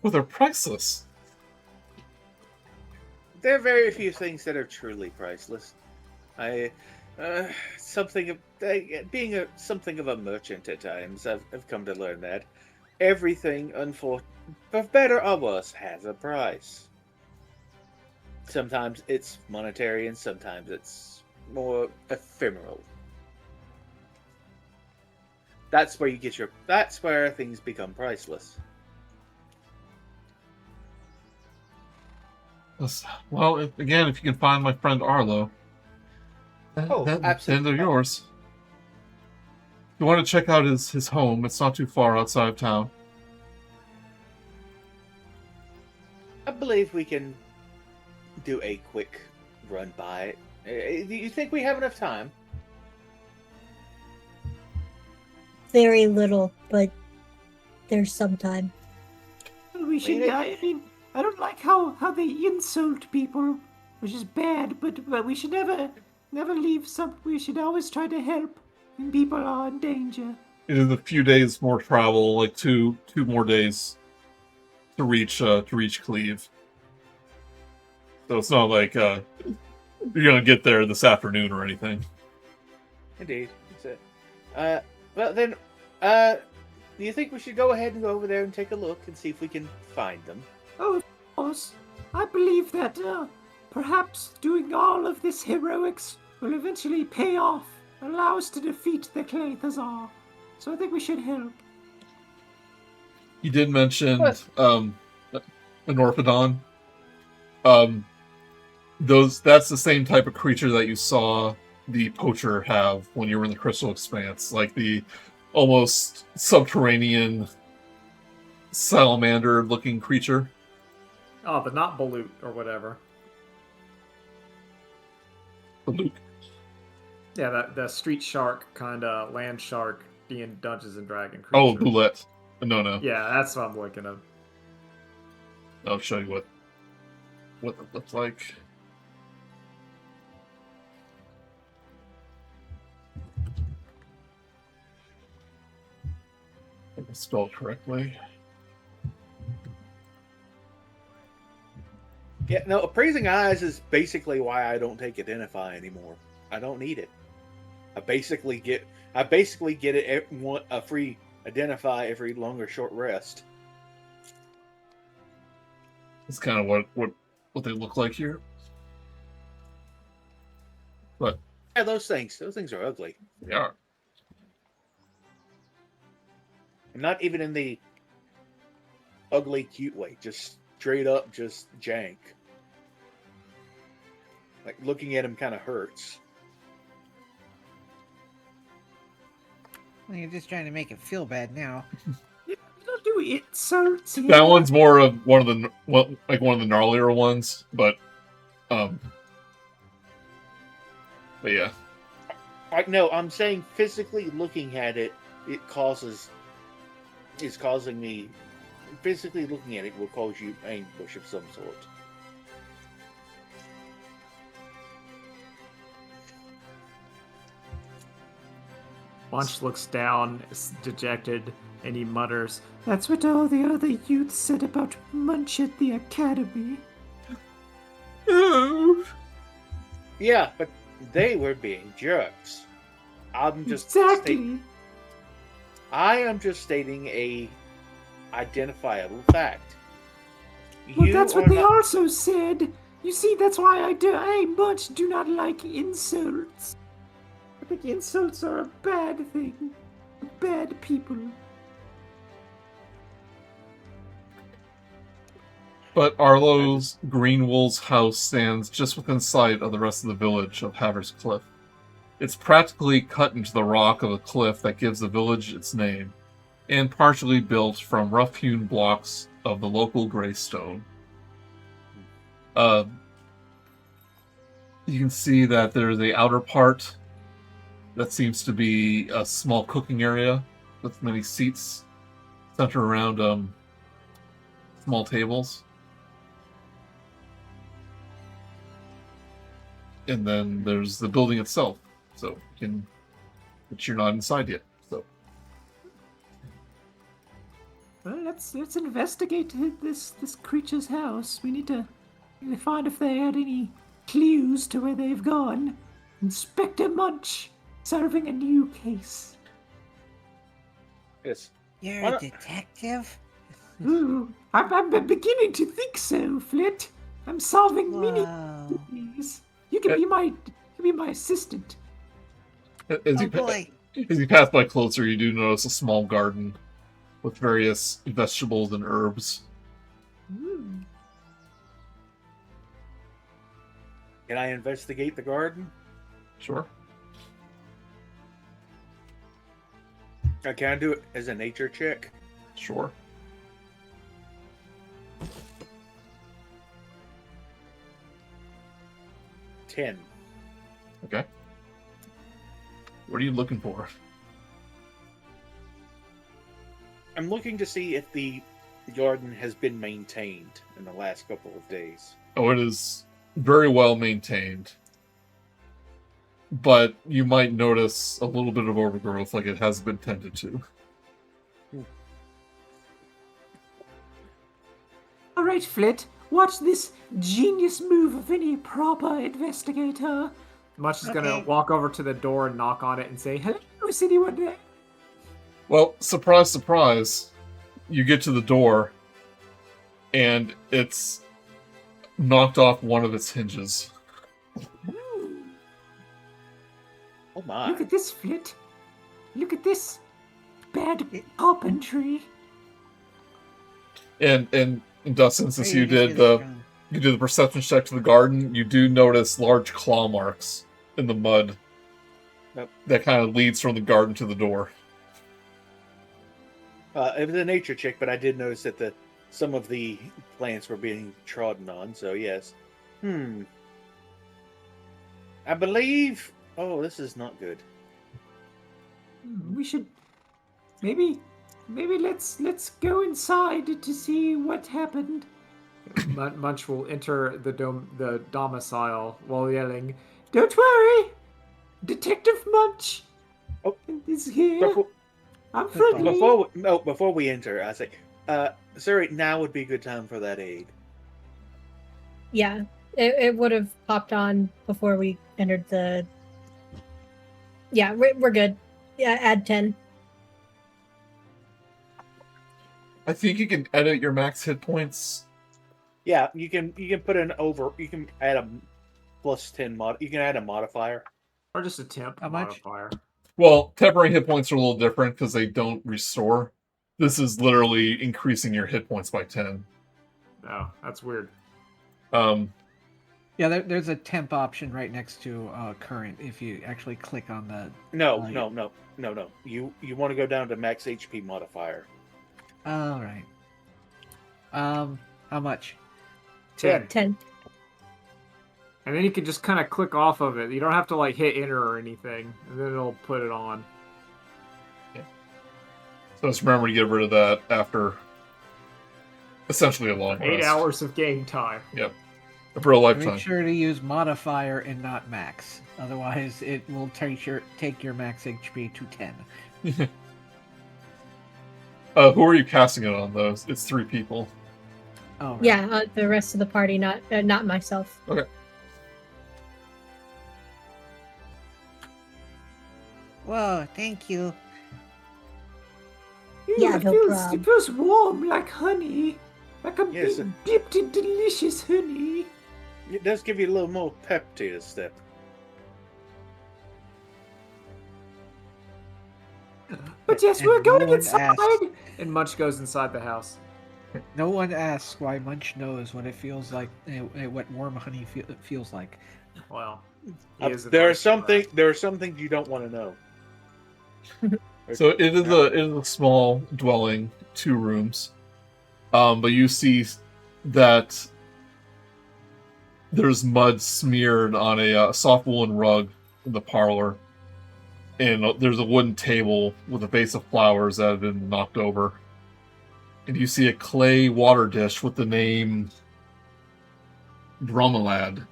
Well, they're priceless. There are very few things that are truly priceless. Something of a merchant at times, I've come to learn that everything, for better or worse, has a price. Sometimes it's monetary, and sometimes it's more ephemeral. That's where things become priceless. Well, again, if you can find my friend Arlo, absolutely. then they're yours. You want to check out his home? It's not too far outside of town. I believe we can do a quick run by it. Do you think we have enough time? Very little, but there's some time. We should. I don't like how they insult people, which is bad. But we should never leave some. We should always try to help when people are in danger. It is a few days more travel, like two more days to reach Cleve. So it's not like you're gonna get there this afternoon or anything. Indeed. Well then, do you think we should go ahead and go over there and take a look and see if we can find them? Oh, of course. I believe that perhaps doing all of this heroics will eventually pay off, allow us to defeat the Fizzar. So I think we should help. You did mention an Orphodon. That's the same type of creature that you saw the poacher have when you were in the Crystal Expanse, like the almost subterranean salamander-looking creature. Oh, but not Balut or whatever. Balut. Yeah, the street shark kind of land shark in Dungeons and Dragons creature. Oh, Boulette. No. Yeah, that's what I'm looking at. I'll show you what it looks like. If it's spelled correctly. Yeah, no, Appraising Eyes is basically why I don't take Identify anymore. I don't need it. I basically get it a free Identify every long or short rest. It's kind of what they look like here. But yeah, those things are ugly. They are. And not even in the ugly, cute way. Just straight up, just jank. Like, looking at him kind of hurts. Well, you're just trying to make it feel bad now. We don't do insults here. That one's more of one of the gnarlier ones, but yeah. No, I'm saying physically looking at it, physically looking at it will cause you ambush of some sort. Munch looks down, dejected, and he mutters, That's what all the other youth said about Munch at the academy. Yeah, but they were being jerks. I'm just Exactly. I am just stating a identifiable fact. Well, that's what they not- also said. You see, that's why I much do not like insults. I think insults are a bad thing. Bad people. But Arlo's Greenwool's house stands just within sight of the rest of the village of Haver's Cliff. It's practically cut into the rock of a cliff that gives the village its name, and partially built from rough-hewn blocks of the local gray stone. You can see that there's the outer part that seems to be a small cooking area with many seats centered around small tables. And then there's the building itself, but you're not inside yet. So Well, let's investigate this creature's house. We need to find if they had any clues to where they've gone. Inspector Munch, solving a new case. Yes. You're Why a not- detective? Ooh, I'm beginning to think so, Flit. I'm solving many Wow. mysteries. You can be my assistant. as Oh you boy. as you pass by closer, you do notice a small garden with various vegetables and herbs. Ooh. Can I investigate the garden? Sure. Can I do it as a nature check? Sure. $10. Okay. What are you looking for? I'm looking to see if the garden has been maintained in the last couple of days. Oh, it is very well maintained. But you might notice a little bit of overgrowth, like it has been tended to. All right, Flit. Watch this genius move of any proper investigator. Munch is gonna Okay. walk over to the door and knock on it and say, "Hello." Is anyone there? Well, surprise, surprise. You get to the door, and it's knocked off one of its hinges. Ooh, Oh my. look at this, Flit. Look at this. Bad carpentry. And Dustin, since you Hey, did this the is strong. you did the perception check to the garden, you do notice large claw marks in the mud. Yep. That kind of leads from the garden to the door. It was a nature check, but I did notice that some of the plants were being trodden on, so yes. I believe... Oh, this is not good. We should maybe let's go inside to see what happened. Munch will enter the domicile while yelling, Don't worry, Detective Munch Oh. is here. Before, I'm friendly. before we enter, I say, Suri, now would be a good time for that aid. Yeah, it would have popped on before we entered the. Yeah, we're good. Yeah, add 10. I think you can edit your max hit points. Yeah, you can put an over. You can add a plus 10 mod. You can add a modifier. or just a temp How much? modifier. Well, temporary hit points are a little different because they don't restore. This is literally increasing your hit points by 10. Oh, that's weird. Yeah, there's a temp option right next to current if you actually click on the... No. yeah. No. You want to go down to max HP modifier. All right. How much? 10. 10. And then you can just kind of click off of it. You don't have to like hit enter or anything, and then it'll put it on. So just remember to get rid of that after essentially a long 8 rest. hours of game time. Yep. For a lifetime. Make sure to use modifier and not max. Otherwise, it will take your max HP to 10. Who are you casting it on, though? It's 3 people. Oh, right. Yeah, the rest of the party, not myself. Okay. Whoa, thank you. Yeah, it no feels, problem. It feels warm like honey. Like I'm Yes, being dipped in delicious honey. It does give you a little more pep to your step. But yes, And we're no going one inside. asked- And Munch goes inside the house. No one asks why Munch knows what it feels like, what warm honey feels like. Well, he is an There are aristocrat. some things you don't want to know. So it is a small dwelling, 2 rooms. But you see that there's mud smeared on a soft woolen rug in the parlor. And there's a wooden table with a vase of flowers that have been knocked over. And you see a clay water dish with the name MacLeod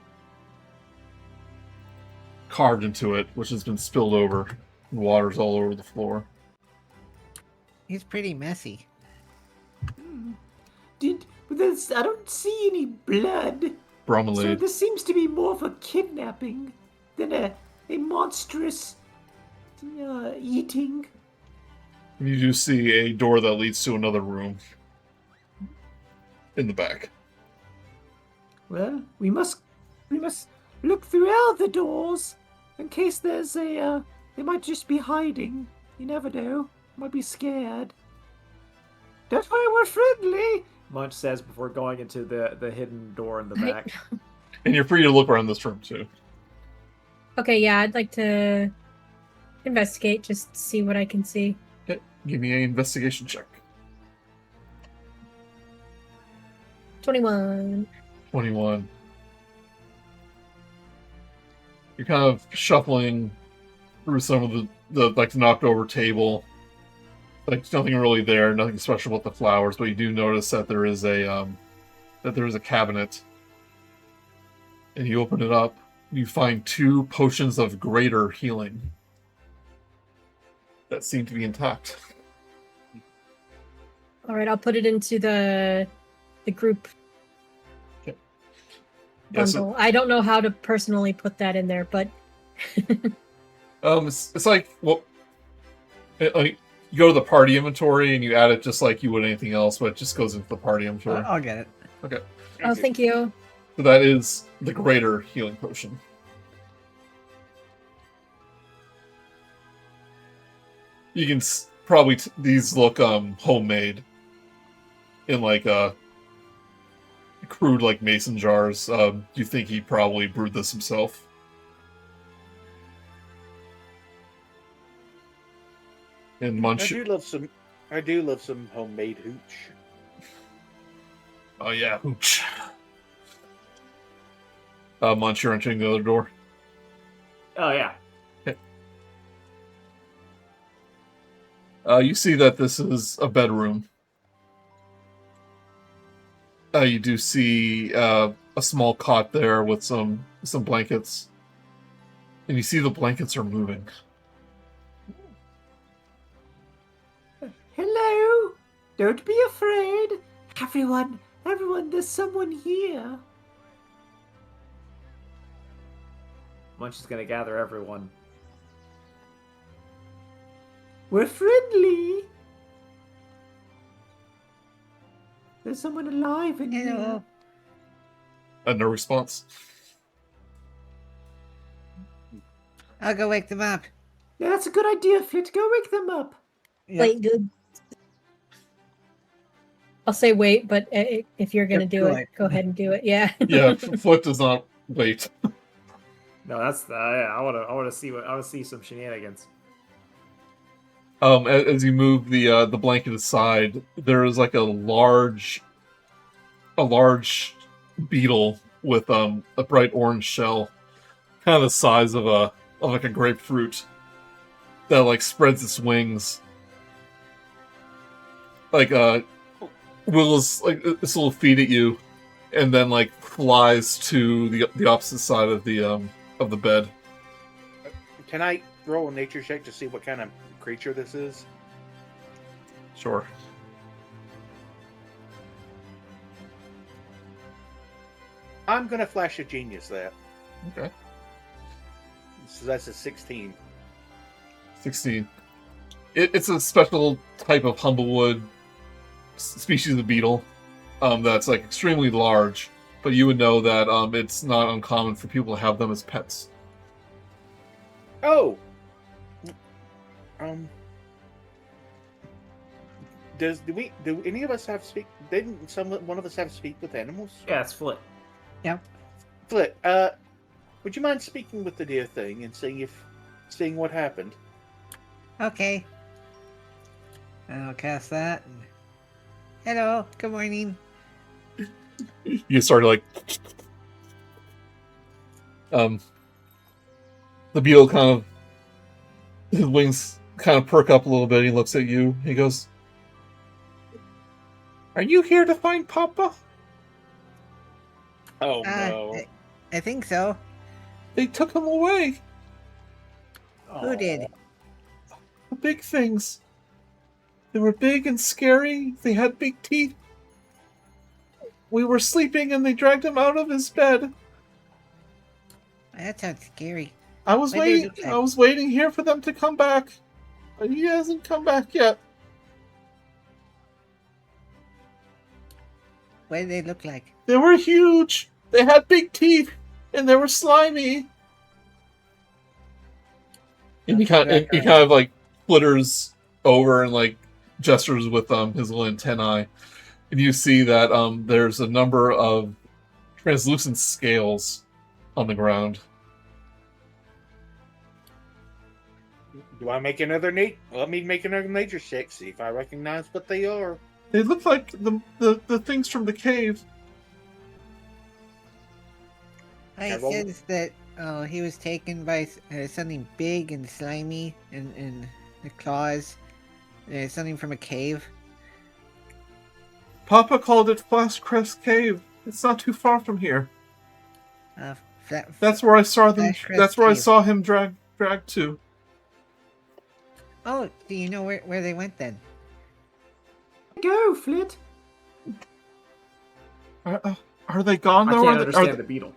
carved into it, which has been spilled over. And water's all over the floor. He's pretty messy. I don't see any blood. So Bromelaid. this seems to be more of a kidnapping than a monstrous eating. You do see a door that leads to another room in the back. Well, we must look through all the doors in case there's a they might just be hiding. You never know. Might be scared. That's why we're friendly. Munch says before going into the hidden door in the back. And you're free to look around this room too. Okay, yeah, I'd like to investigate, just see what I can see. Okay, give me an investigation check. 21. 21. You're kind of shuffling through some of the like knocked over table. Like nothing really there, nothing special about the flowers, but you do notice that there is a cabinet. And you open it up, you find 2 potions of greater healing that seem to be intact. All right, I'll put it into the group Okay. Yeah, bundle. I don't know how to personally put that in there, but it's like, well, like you go to the party inventory and you add it just like you would anything else, but it just goes into the party inventory. I'll get it. Okay. oh, thank you. So that is the greater healing potion. You can probably these look homemade in like crude like mason jars. You think he probably brewed this himself? And Munch. I do love some homemade hooch. Oh yeah, hooch. Munch, you're entering the other door. Oh yeah. You see that this is a bedroom. You do see a small cot there with some blankets. And you see the blankets are moving. Hello. Don't be afraid. Everyone, there's someone here. Munch is gonna gather everyone. We're friendly. There's someone alive in here. Hello. No response. I'll go wake them up. Yeah, that's a good idea, Flit. Go wake them up. Yeah. Wait, good. I'll say wait, but if you're gonna Yep, do go it, ahead. go ahead and do it. Yeah. Yeah, Flit does not wait. No, that's yeah. I want to see some shenanigans. As you move the blanket aside, there is like a large beetle with a bright orange shell, kind of the size of like a grapefruit, that like spreads its wings, like wiggles like its little feet at you, and then like flies to the opposite side of the bed. Can I roll a nature check to see what kind of creature this is? Sure. I'm gonna flash a genius there. Okay. So that's a 16. 16. It's a special type of Humblewood species of beetle that's like extremely large, but you would know that it's not uncommon for people to have them as pets. Oh. Do any of us have speak? Didn't one of us have speak with animals? Yeah, it's Flit. Yep. Flit, would you mind speaking with the dear thing and seeing what happened? Okay. I'll cast that. Hello. Good morning. You start like the beetle kind of, his wings kind of perk up a little bit. He looks at you. He goes, "Are you here to find Papa?" Oh no! I think so. They took him away. Who did? The big things. They were big and scary. They had big teeth. We were sleeping and they dragged him out of his bed. That sounds scary. I was What did waiting. it look like? I was waiting here for them to come back, but he hasn't come back yet. What did they look like? They were huge. They had big teeth, and they were slimy. And he kind of like flitters over and like gestures with his little antennae, and you see that there's a number of translucent scales on the ground. Do I make another Let me make another nature check. See if I recognize what they are. They look like the things from the cave. He says that he was taken by something big and slimy and the claws. Something from a cave. Papa called it Flash Crest Cave. It's not too far from here. That's where I saw them. Flash Crest That's where I Cave. saw him dragged to. Oh, do you know where they went then? Go, Flit. Are they gone I though? can't Are understand the beetle.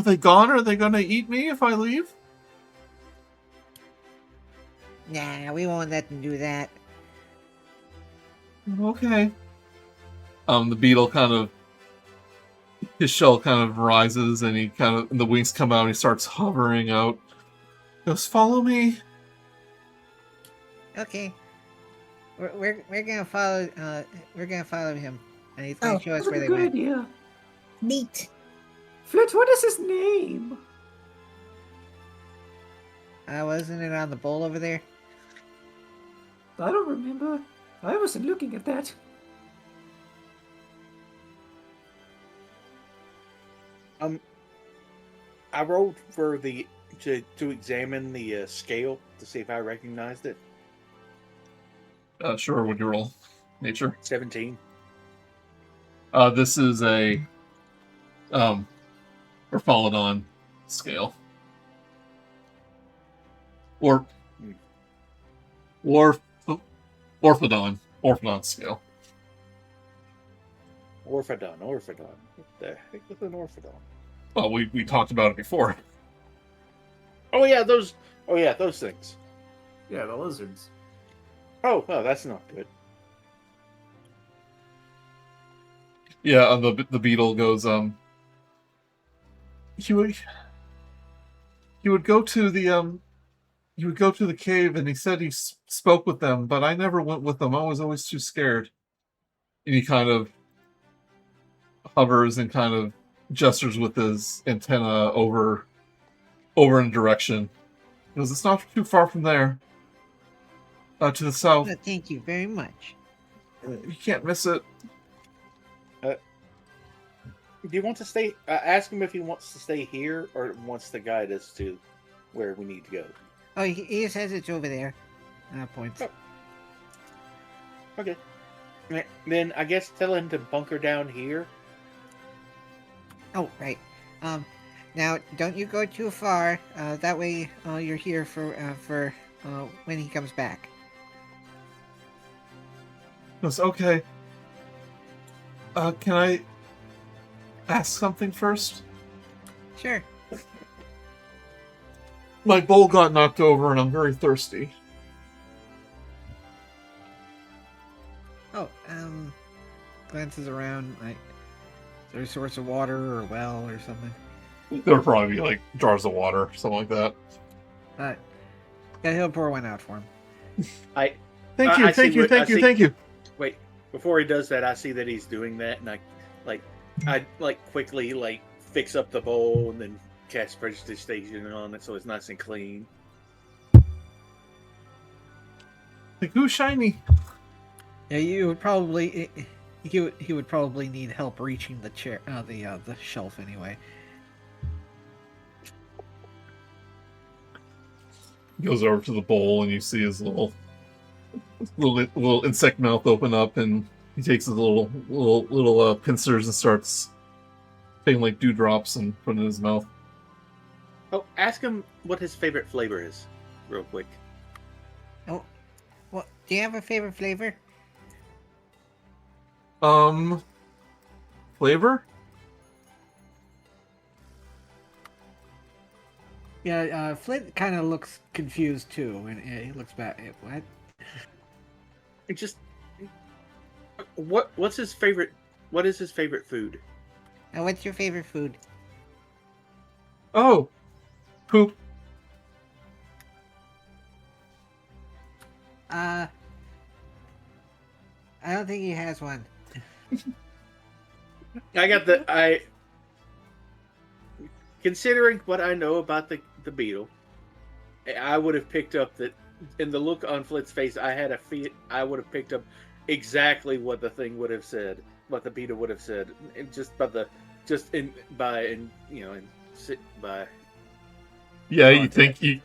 they gone? Are they gonna eat me if I leave? Nah, we won't let them do that. Okay. The beetle kind of, his shell kind of rises, and the wings come out, and he starts hovering out. Goes, follow me. Okay. We're gonna follow. We're gonna follow him, and he's gonna show us That's where a they good went. idea. Neat. Flit, what is his name? Wasn't it on the bowl over there? I don't remember. I wasn't looking at that. I rolled for to examine the scale to see if I recognized it. Sure, would you roll? Nature. 17. This is a Orphalodon scale. Orphodon scale. Orphodon. What the heck is an Orphodon? Well, we talked about it before. Oh yeah, those things. Yeah, the lizards. Oh, well, that's not good. Yeah, the beetle goes. He would go to the cave, and he said he spoke with them, but I never went with them. I was always too scared. And he kind of hovers and kind of gestures with his antenna over in a direction. He goes, it's not too far from there. To the south. Thank you very much. You can't miss it. Do you want to stay? Ask him if he wants to stay here or wants to guide us to where we need to go. Oh, he says it's over there. Points. Oh. Okay. Then I guess tell him to bunker down here. Oh, right. Now don't you go too far. That way, you're here for when he comes back. Goes, okay. Can I ask something first? Sure. My bowl got knocked over and I'm very thirsty. Oh, glances around, like, is there a source of water or a well or something? There would probably be, like, jars of water, something like that. Yeah, he'll pour one out for him. Thank you. Wait, before he does that, I see that he's doing that, and I quickly fix up the bowl and then cast prestidigitation on it so it's nice and clean. Like, ooh, shiny. Yeah, you would probably he would probably need help reaching the chair, the shelf anyway. He goes over to the bowl and you see his little insect mouth open up, and he takes his little pincers and starts taking like dewdrops and putting it in his mouth. Oh, ask him what his favorite flavor is, real quick. Oh, well, do you have a favorite flavor? Flavor? Yeah, Flit kind of looks confused too, and he looks back. What? It just what's his favorite? What is his favorite food? And what's your favorite food? Oh, poop. I don't think he has one. Considering what I know about the beetle, I would have picked up that in the look on Flit's face. I would have picked up exactly what the thing would have said, what the beetle would have said, and by. Yeah, you think you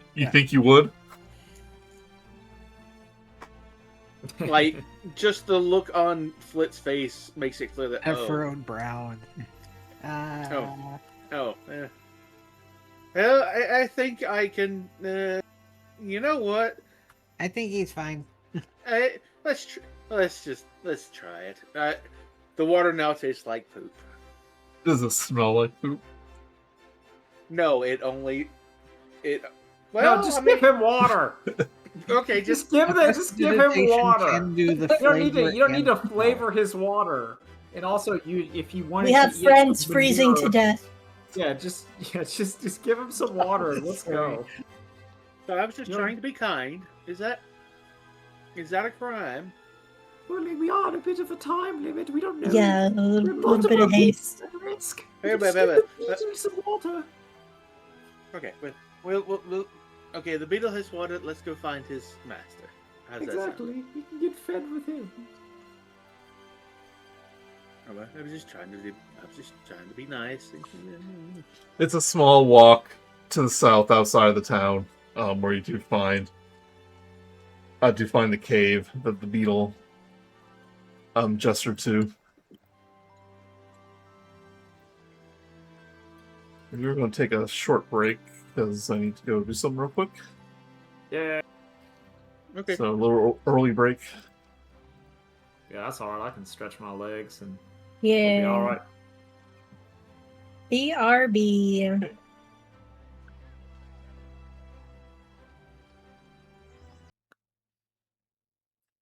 would? Like, just the look on Flit's face makes it clear that Have furrowed brow. Well, I think I can. You know what? I think he's fine. Let's try it. The water now tastes like poop. Does it smell like poop? No, it. Well, no, just give him water. Okay, just give him water. You don't need to flavor water. His water. And also, if you want, we have friends freezing to death. Yeah, just give him some water. Let's go. So I was just trying to be kind. Is that a crime? Well, we are on a bit of a time limit. We don't know. Yeah, a little bit of haste. Risk. Some water. Okay, we'll. Okay, the beetle has water. Let's go find his master. How's exactly. That we can get fed with him. I was just trying to be nice. It's a small walk to the south outside of the town, where you do find the cave that the beetle gestured to. We're going to take a short break because I need to go do something real quick. Yeah. Okay. So a little early break. Yeah, that's alright. I can stretch my legs and yeah. I'll be alright. BRB.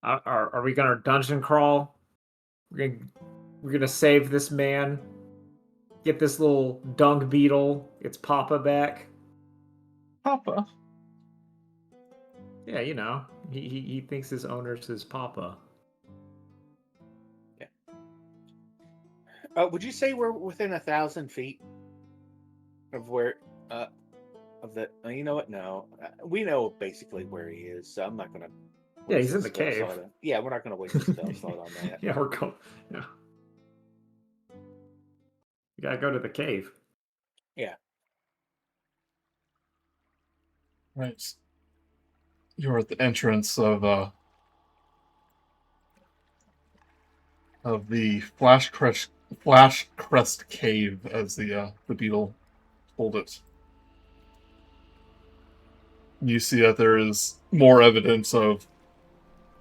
Are we gonna dungeon crawl? We're gonna save this man. Get this little dung beetle, its Papa back. Papa? Yeah, you know, he thinks his owner's his Papa. Yeah. Would you say we're within 1,000 feet of where of the? You know what? No, we know basically where he is, so I'm not gonna. Yeah, he's in the cave. Yeah, we're not gonna waste a spell slot on that. Yeah, we're going. Yeah, you gotta go to the cave. Yeah. Right. You're at the entrance of the Flash Crest Cave, as the beetle told it. You see that there is more evidence of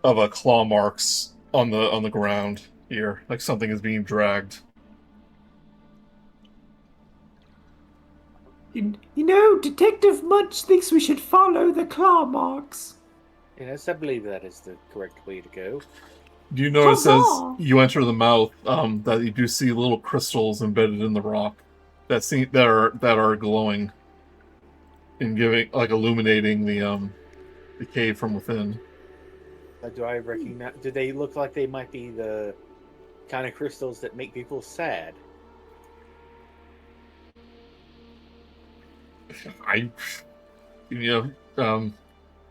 claw marks on the ground here, like something is being dragged. You know, Detective Munch thinks we should follow the claw marks. Yes, I believe that is the correct way to go. Do you notice as Huzzah! you enter the mouth that you do see little crystals embedded in the rock that are glowing and giving, like, illuminating the cave from within. Do I recognize? Do they look like they might be the kind of crystals that make people sad? You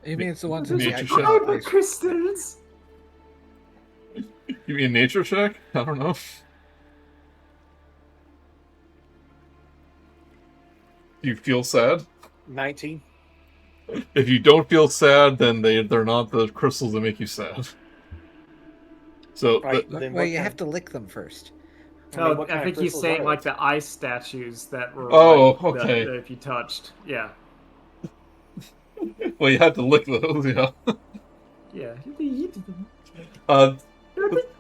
Maybe it's the ones in in nature the check. Oh, the crystals! Give me a nature check? I don't know. Do you feel sad? 19. If you don't feel sad, then they're not the crystals that make you sad. So, Right, Well, then you what have to lick them first. No, what I kind of think he's crystals saying are like it? the ice statues that were. Oh, like, okay. that if you touched, yeah, well, you had to lick those, yeah. yeah.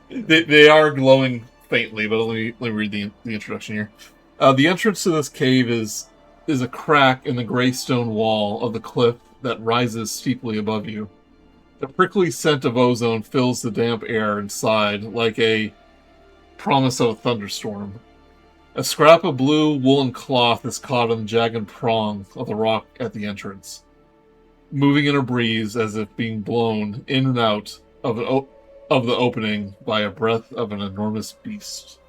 They are glowing faintly, but let me read the introduction here. The entrance to this cave is a crack in the gray stone wall of the cliff that rises steeply above you. The prickly scent of ozone fills the damp air inside like a promise of a thunderstorm. A scrap of blue woolen cloth is caught on the jagged prong of the rock at the entrance, moving in a breeze as if being blown in and out of the opening by a breath of an enormous beast.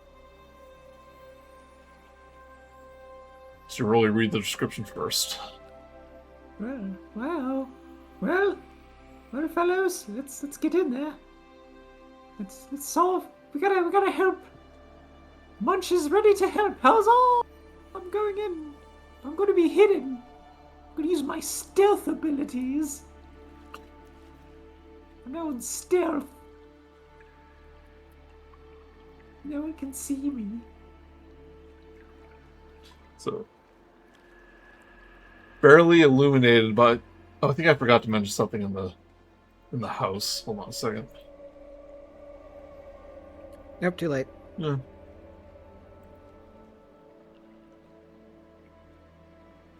So really read the description first. Well, fellows, let's get in there. Let's solve. We gotta help. Munch is ready to help. Huzzah! I'm going in. I'm gonna be hidden. I'm gonna use my stealth abilities. I'm now in stealth. No one can see me. So, barely illuminated by. Oh, I think I forgot to mention something in the house. Hold on a second. Nope, too late. Yeah.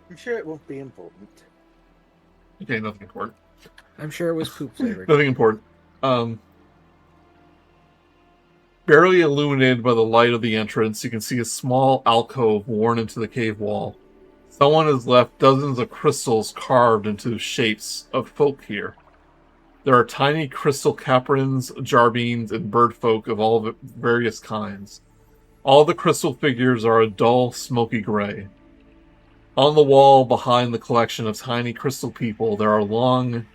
I'm sure it won't be important. Okay, nothing important. I'm sure it was poop flavored. Nothing important. Barely illuminated by the light of the entrance, you can see a small alcove worn into the cave wall. Someone has left dozens of crystals carved into shapes of folk here. There are tiny crystal caprins, jarbeens, and birdfolk of all various kinds. All the crystal figures are a dull, smoky gray. On the wall behind the collection of tiny crystal people, there are long,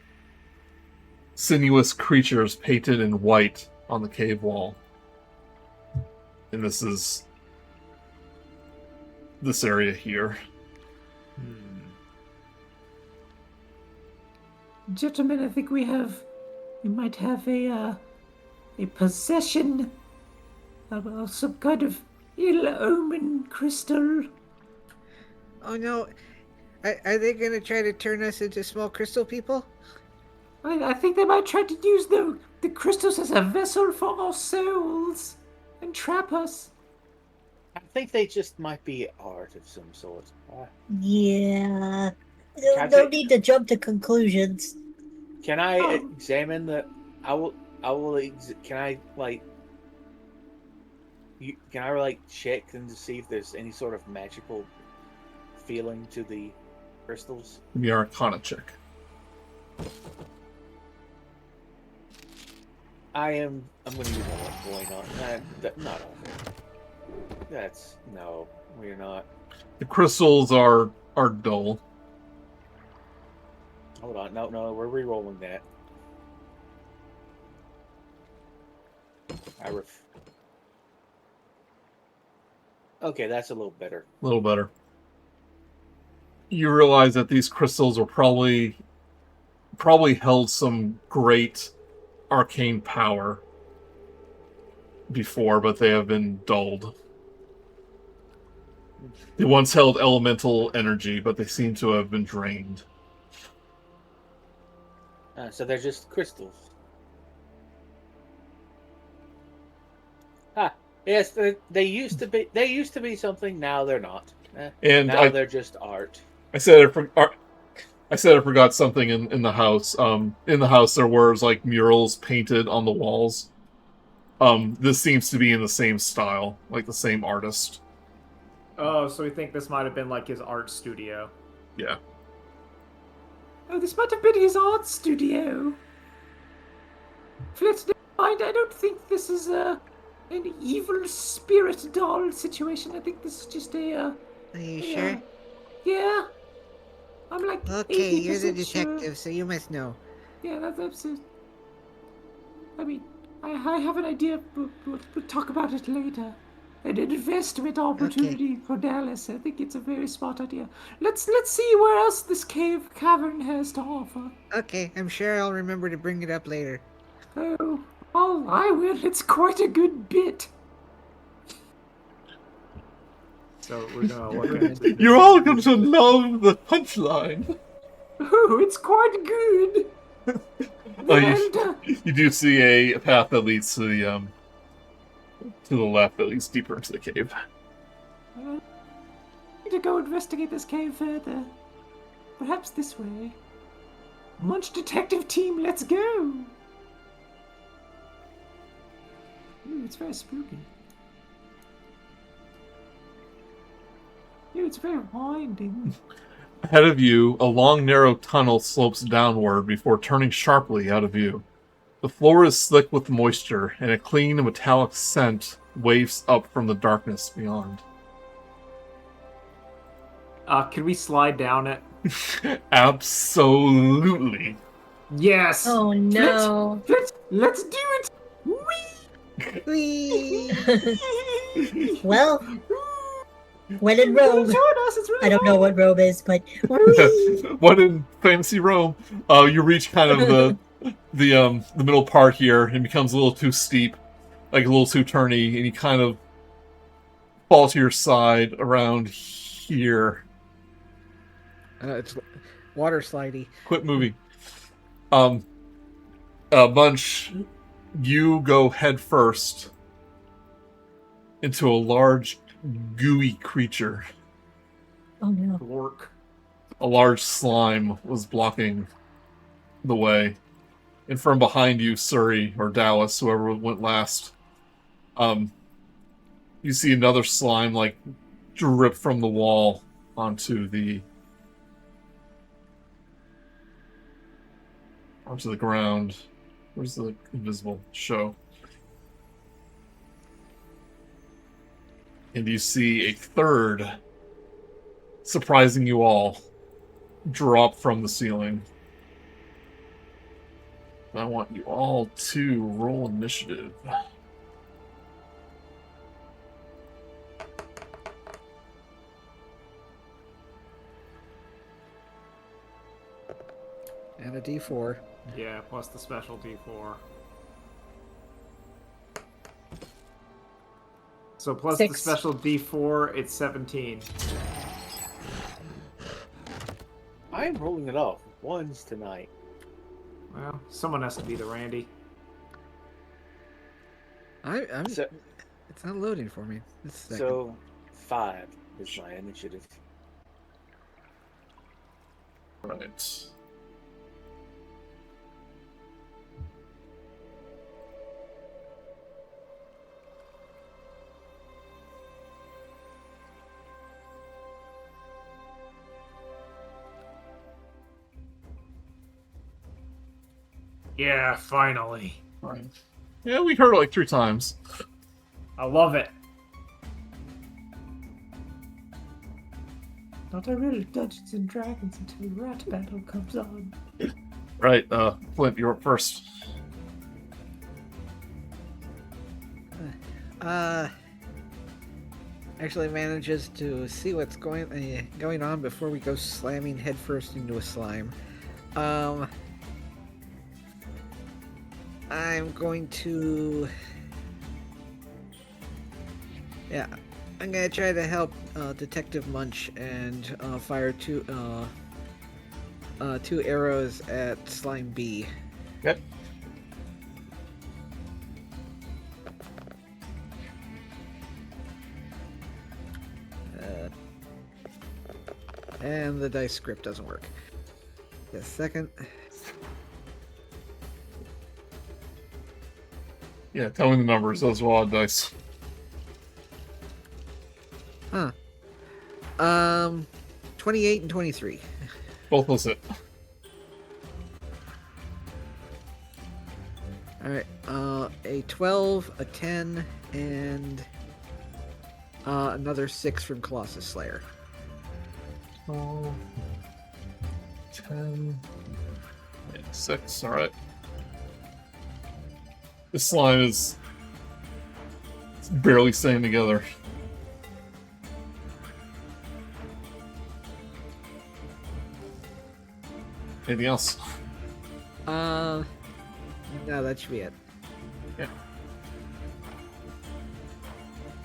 sinuous creatures painted in white on the cave wall. And this is this area here. Gentlemen, I think we might have a possession of some kind of ill-omen crystal. Oh no. Are they gonna try to turn us into small crystal people? I think they might try to use the crystals as a vessel for our souls and trap us. I think they just might be art of some sort. Yeah. Can I No take- need to jump to conclusions. Can I examine the? Can I check and to see if there's any sort of magical feeling to the crystals? Give me an Arcana check. I'm going to use that one. Why not? Not all. No, we're not. The crystals are dull. Hold on, no, we're re-rolling that. Okay, that's a little better. A little better. You realize that these crystals are probably held some great arcane power before, but they have been dulled. They once held elemental energy, but they seem to have been drained. So they're just crystals. Yes, they used to be. They used to be something. Now they're not. And now they're just art. I said I forgot something in the house. In the house there were like murals painted on the walls. This seems to be in the same style, like the same artist. Oh, so we think this might have been like his art studio. Yeah. Oh, this might have been his art studio. Flit, never mind. I don't think this is an evil spirit doll situation. I think this is just a. Are you sure? Yeah. I'm like. Okay, you're the 80% detective, sure. so you must know. Yeah, that's it. I mean, I have an idea, but we'll talk about it later. An investment opportunity for Dallas. I think it's a very smart idea. Let's see where else this cavern has to offer. Okay, I'm sure I'll remember to bring it up later. Oh, I will. It's quite a good bit. So we're gonna look into. You're all going to love the punchline. Oh, it's quite good. You do see a path that leads to the left, that leads deeper into the cave. I need to go investigate this cave further. Perhaps this way. Munch detective team, let's go! Ooh, it's very spooky. Ooh, it's very winding. Ahead of you, a long, narrow tunnel slopes downward before turning sharply out of view. The floor is slick with moisture, and a clean metallic scent waves up from the darkness beyond. Can we slide down it? Absolutely. Yes. Oh no. Let's do it! Whee! Well, when in Rome. I don't know what Rome is, but What in fantasy Rome? You reach kind of the middle part here, and it becomes a little too steep, like a little too turny, and you kind of fall to your side around here. It's water slidey. Quit moving. Munch, you go head first into a large, gooey creature. oh no. Lork. A large slime was blocking the way. And from behind you, Suri, or Dallas, whoever went last, you see another slime, like, drip from the wall onto the ground. Where's the invisible show? And you see a third, surprising you all, drop from the ceiling. I want you all to roll initiative. And a D4. Yeah, plus the special D4. So plus 6. the special D4, it's 17. I'm rolling it off. Ones tonight. Well, someone has to be the Randy. I'm. So, It's not loading for me. This second. so 5 is my initiative. Right. Yeah, finally. Right. Yeah, we heard it like 3 times. I love it. Not a real Dungeons and Dragons until Rat Battle comes on. Right, Flint, you're up first. Actually manages to see what's going on before we go slamming headfirst into a slime. I'm going to... Yeah, I'm gonna try to help Detective Munch and fire two arrows at Slime B. Yep. And the dice script doesn't work. Just a second. Yeah, tell me the numbers. Those are all dice. Huh. 28 and 23. Both will hit. Alright, a 12, a 10, and another 6 from Colossus Slayer. 12, 10, and 6. Alright. This slime is barely staying together. Anything else? No, that should be it. Yeah.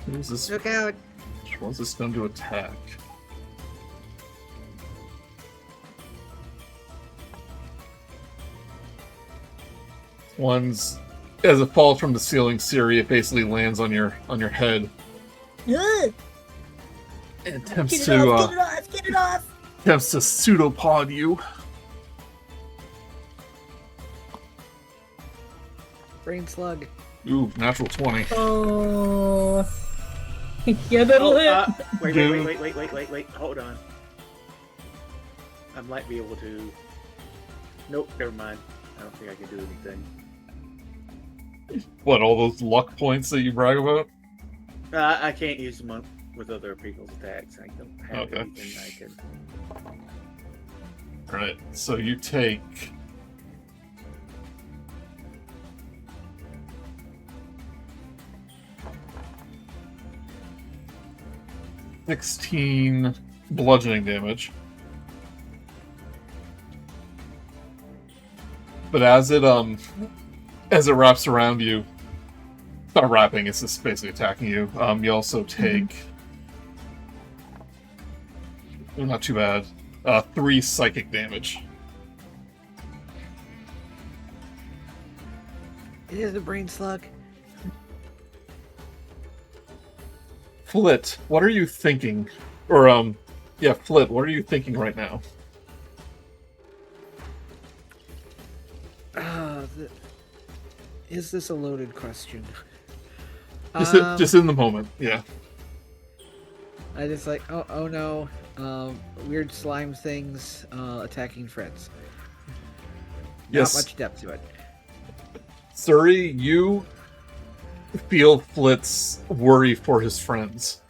Who's this? Look out! Which one's this going to attack? One's, as it falls from the ceiling, Suri, it basically lands on your head. Ugh. And attempts Get it to off, get it off, get it off! attempts to pseudopod you. Brain slug. Ooh, natural 20. Oh. Yeah, that'll hit. Wait. Hold on. I might be able to... Nope, never mind. I don't think I can do anything. What, all those luck points that you brag about? I can't use them with other people's attacks. I don't have Okay. anything I can... Alright, so you take... ...16 bludgeoning damage. But as it wraps around you, it's not wrapping, it's just basically attacking you. You also take, not too bad, 3 psychic damage. It is a brain slug. Flit, what are you thinking? Or, yeah, Flit, what are you thinking right now? Is this a loaded question? Just in the moment, yeah. I just like, oh no, weird slime things attacking friends. Yes. Not much depth to it. Suri, you feel Flit's worry for his friends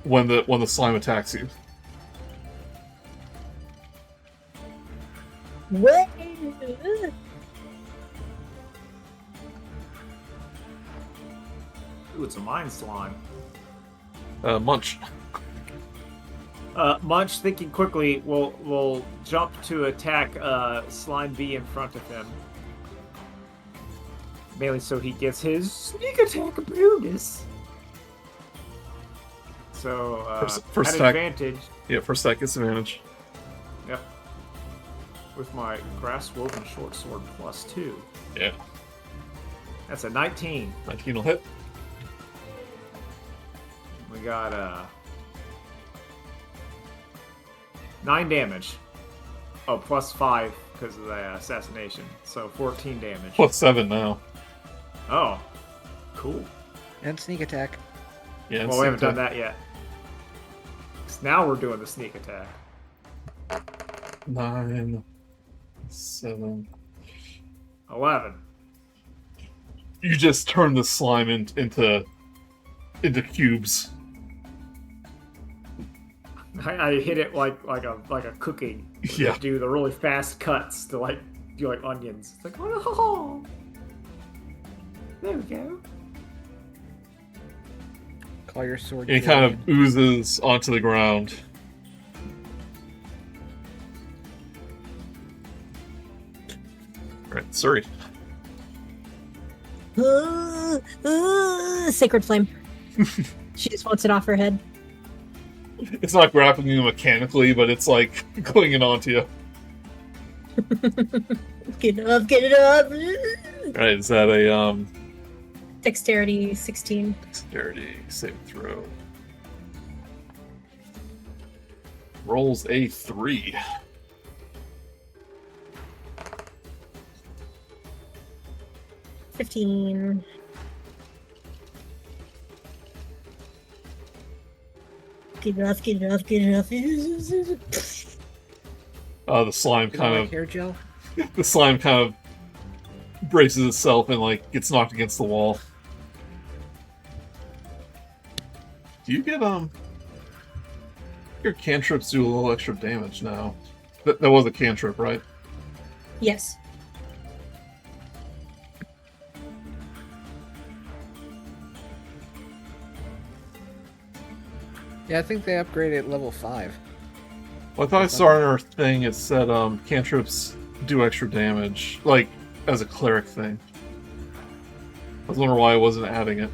when the slime attacks you. What? Ooh, it's a mind slime. Munch. Munch, thinking quickly, will jump to attack Slime B in front of him. Mainly so he gets his sneak attack bonus. So, First at attack. advantage. Yeah, first attack gets advantage. Yep. With my Grass Woven Short Sword +2. Yeah. That's a 19. 19 will hit. We got 9 damage. Oh, +5 because of the assassination. So 14 damage. Plus 7 now. Oh, cool. And sneak attack. Yeah, Well, we haven't done that yet. 'Cause now we're doing the sneak attack. 9, 7. 11. You just turn the slime into cubes. I hit it like a cooking. Yeah. Do the really fast cuts to do like onions. It's like, oh, there we go. Call your sword. It kind of oozes onto the ground. Alright, Suri. Sacred flame. She just wants it off her head. It's not grappling you mechanically, but it's like clinging onto you. Get it up, get it up. Alright, is that a Dexterity 16. dexterity saving throw? Rolls a 3. $15. Get it off, get it off, get it off. The slime kind of hair gel. the slime kind of braces itself and like gets knocked against the wall. Do you get your cantrips do a little extra damage now? That was a cantrip, right? Yes. Yeah, I think they upgraded at level 5. Well, I thought I saw in our thing it said cantrips do extra damage, like as a cleric thing. I was wondering why I wasn't adding it.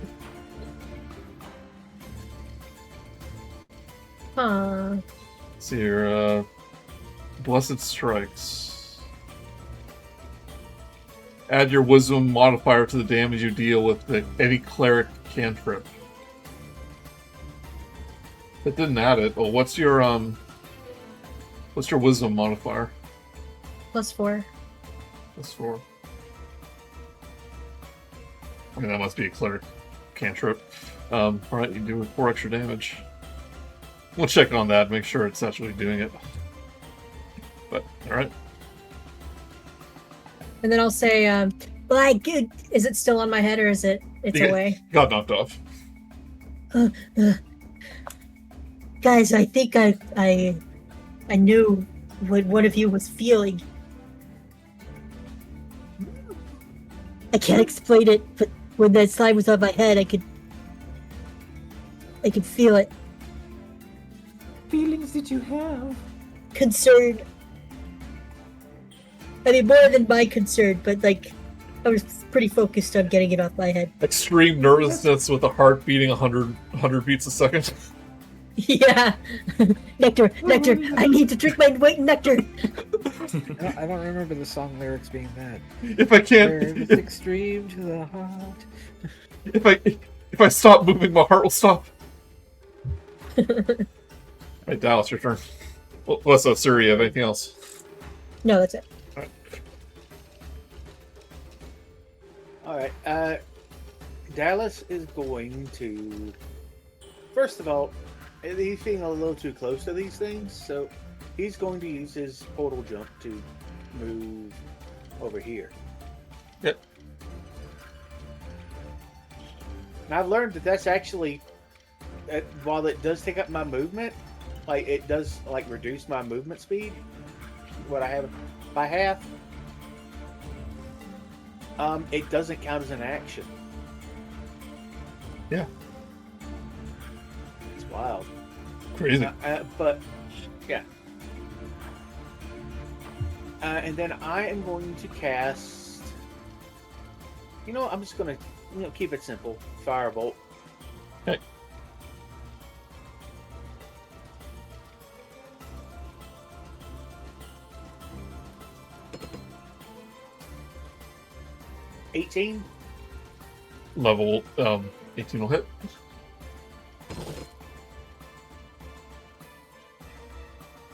Huh. Let's see here, Blessed Strikes. Add your wisdom modifier to the damage you deal with any cleric cantrip. It didn't add it. Well, what's your wisdom modifier? +4. +4. I mean, that must be a cleric cantrip. Alright, you do 4 extra damage. We'll check on that, make sure it's actually doing it. But, alright. And then I'll say, is it still on my head or is it's away? Got knocked off. Guys, I think I knew what one of you was feeling. I can't explain it, but when that slime was on my head, I could feel it. Feelings did you have? Concern. I mean, more than my concern, but I was pretty focused on getting it off my head. Extreme nervousness with a heart beating 100 beats a second. Yeah. Nectar, I need to drink my weight in nectar. I don't remember the song lyrics being that. If I can't, It's extreme to the heart. if I stop moving, my heart will stop. Alright, Dallas, your turn. What's up, Suri? You have anything else? No, that's it. Alright, Dallas is going to... First of all, he's feeling a little too close to these things, so he's going to use his portal jump to move over here. Yep. And I've learned that that's actually, while it does take up my movement, it does reduce my movement speed, what I have by half. It doesn't count as an action. Yeah. It's wild. Crazy. But, yeah. And then I am going to cast... I'm just going to keep it simple. Firebolt. Okay. $18. Level 18 will hit.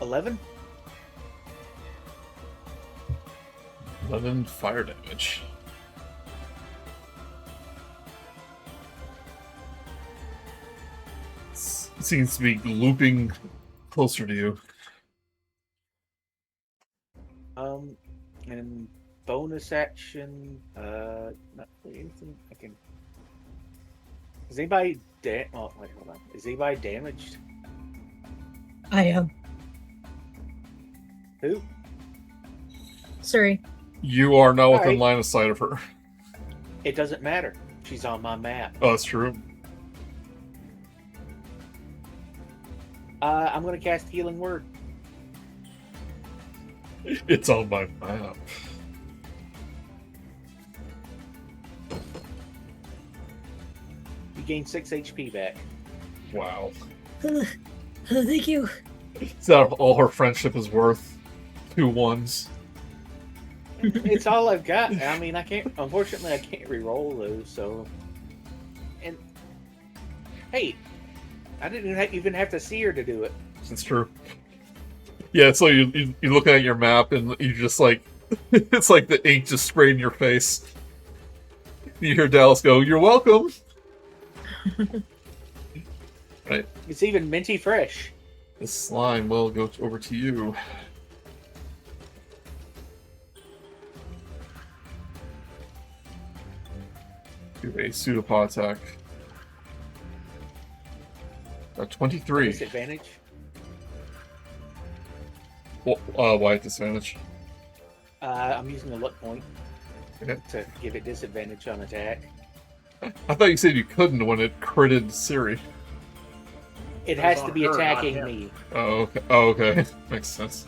$11. 11 fire damage. Seems to be looping closer to you. And bonus action, not really anything I can... Is anybody hold on. Is anybody damaged? I am. Who? Suri. You are not within Alright. line of sight of her. It doesn't matter. She's on my map. Oh, that's true. I'm gonna cast Healing Word. It's on my map. You gain 6 HP back. Wow. Thank you. Is that all her friendship is worth? 2 1s. It's all I've got. I mean, unfortunately, I can't re-roll those, so... And... Hey! I didn't even have to see her to do it. It's true. Yeah, so you're looking at your map and you just like... it's like the ink just sprayed in your face. You hear Dallas go, "You're welcome!" Right. It's even minty fresh. This slime will go over to you. Do a pseudopod attack. 23. Disadvantage. Well, why at disadvantage? I'm using a luck point Okay. to give it disadvantage on attack. I thought you said you couldn't when it critted Siri. It It has was to on be her, not attacking him. me. Oh, okay. Oh, okay. Makes sense.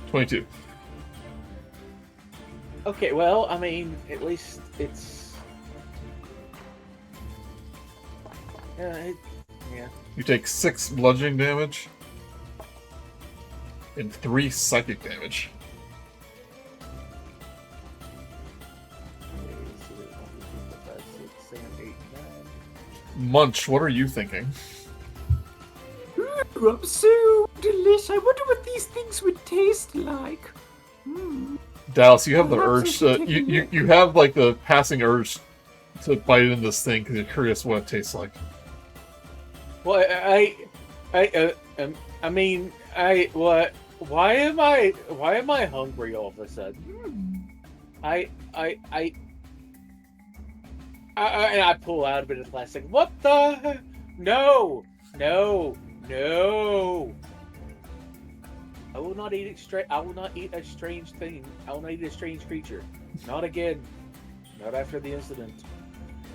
22. Okay, well, I mean, at least it's... yeah. You take 6 bludgeoning damage and 3 psychic damage. Munch, what are you thinking? Ooh, I'm so delicious. I wonder what these things would taste like. Dallas, you have the Perhaps I urge should to... take a You look. have, like, the passing urge to bite into this thing because you're curious what it tastes like. Well, I mean, what? Why am I hungry all of a sudden? I pull out a bit of plastic. What the? No! I will not eat I will not eat a strange thing. I will not eat a strange creature. Not again. Not after the incident.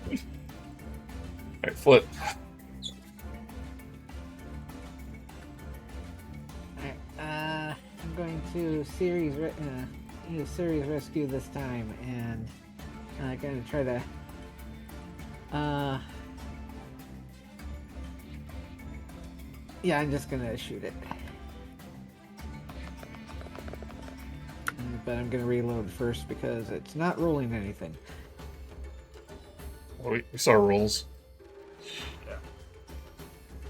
Alright, Flit. Alright, I'm going to series rescue this time, and I'm going to try to yeah, I'm just gonna shoot it. But I'm gonna reload first because it's not rolling anything. Oh, we saw rolls. Yeah.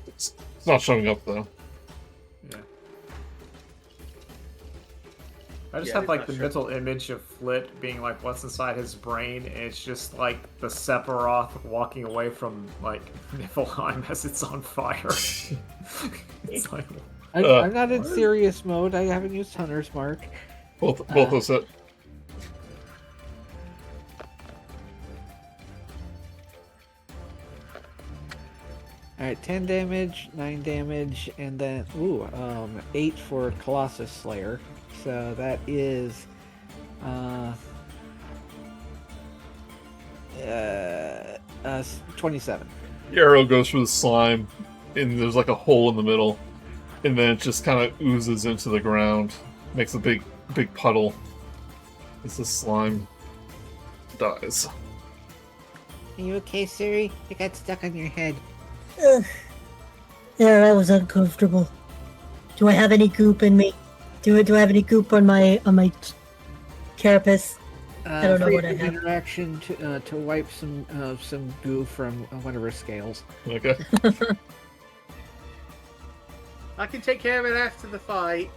It's not showing up, though. Yeah. I just Yeah, have it's like not the sure. mental image of Flit being like what's inside his brain, and it's just like the Sephiroth walking away from like Niflheim as it's on fire. It's like I'm not in serious mode. I haven't used Hunter's Mark. Both those hit. Alright, 10 damage, 9 damage, and then 8 for Colossus Slayer. So that is 27. The arrow goes through the slime, and there's like a hole in the middle, and then it just kind of oozes into the ground, makes a big puddle as the slime dies. Are you okay, Suri? I got stuck on your head. Ugh. Yeah, that was uncomfortable. Do I have any goop in me? Do I have any goop on my carapace? I don't know Free what I have. interaction to wipe some goo from one of her scales. Okay. I can take care of it after the fight.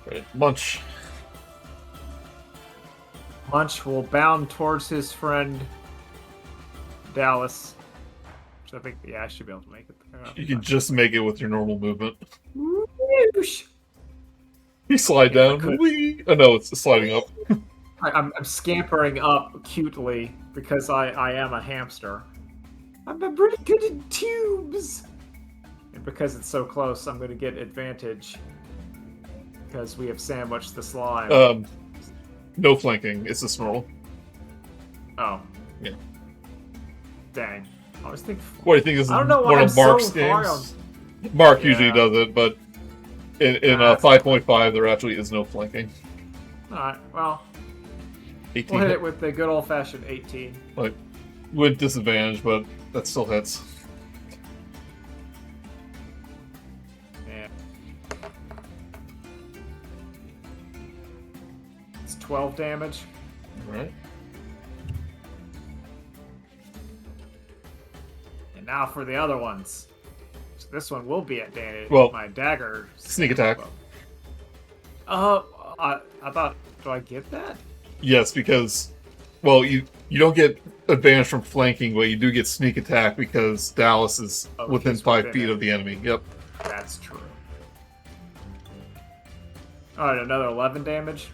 Right. Munch. Munch will bound towards his friend Dallas. Which I think, yeah, I should be able to make it there. You can just make it with your normal movement. Whoosh! You slide Yeah, I down. could. Whee! Oh no, it's sliding up. I'm scampering up cutely because I am a hamster. I'm really good at tubes. And because it's so close, I'm going to get advantage. Because we have sandwiched the slime. No flanking. It's just normal. Oh. Yeah. Dang. I was thinking... What do you think is I don't know why one I'm of Mark's so far games? Mark Yeah. usually does it, but in Nah, 5.5 there actually is no flanking. Alright, well, 18 we'll hit it with the good old-fashioned 18. like with disadvantage, but that still hits. Yeah. It's 12 damage. Alright. And now for the other ones. So this one will be advantage. Well, my dagger. sneak attack. I thought, do I get that? Yes, because well, you don't get advantage from flanking, but you do get sneak attack because Dallas is Oh, within he's 5 within feet it. of the enemy. Yep. That's true. Alright, another 11 damage.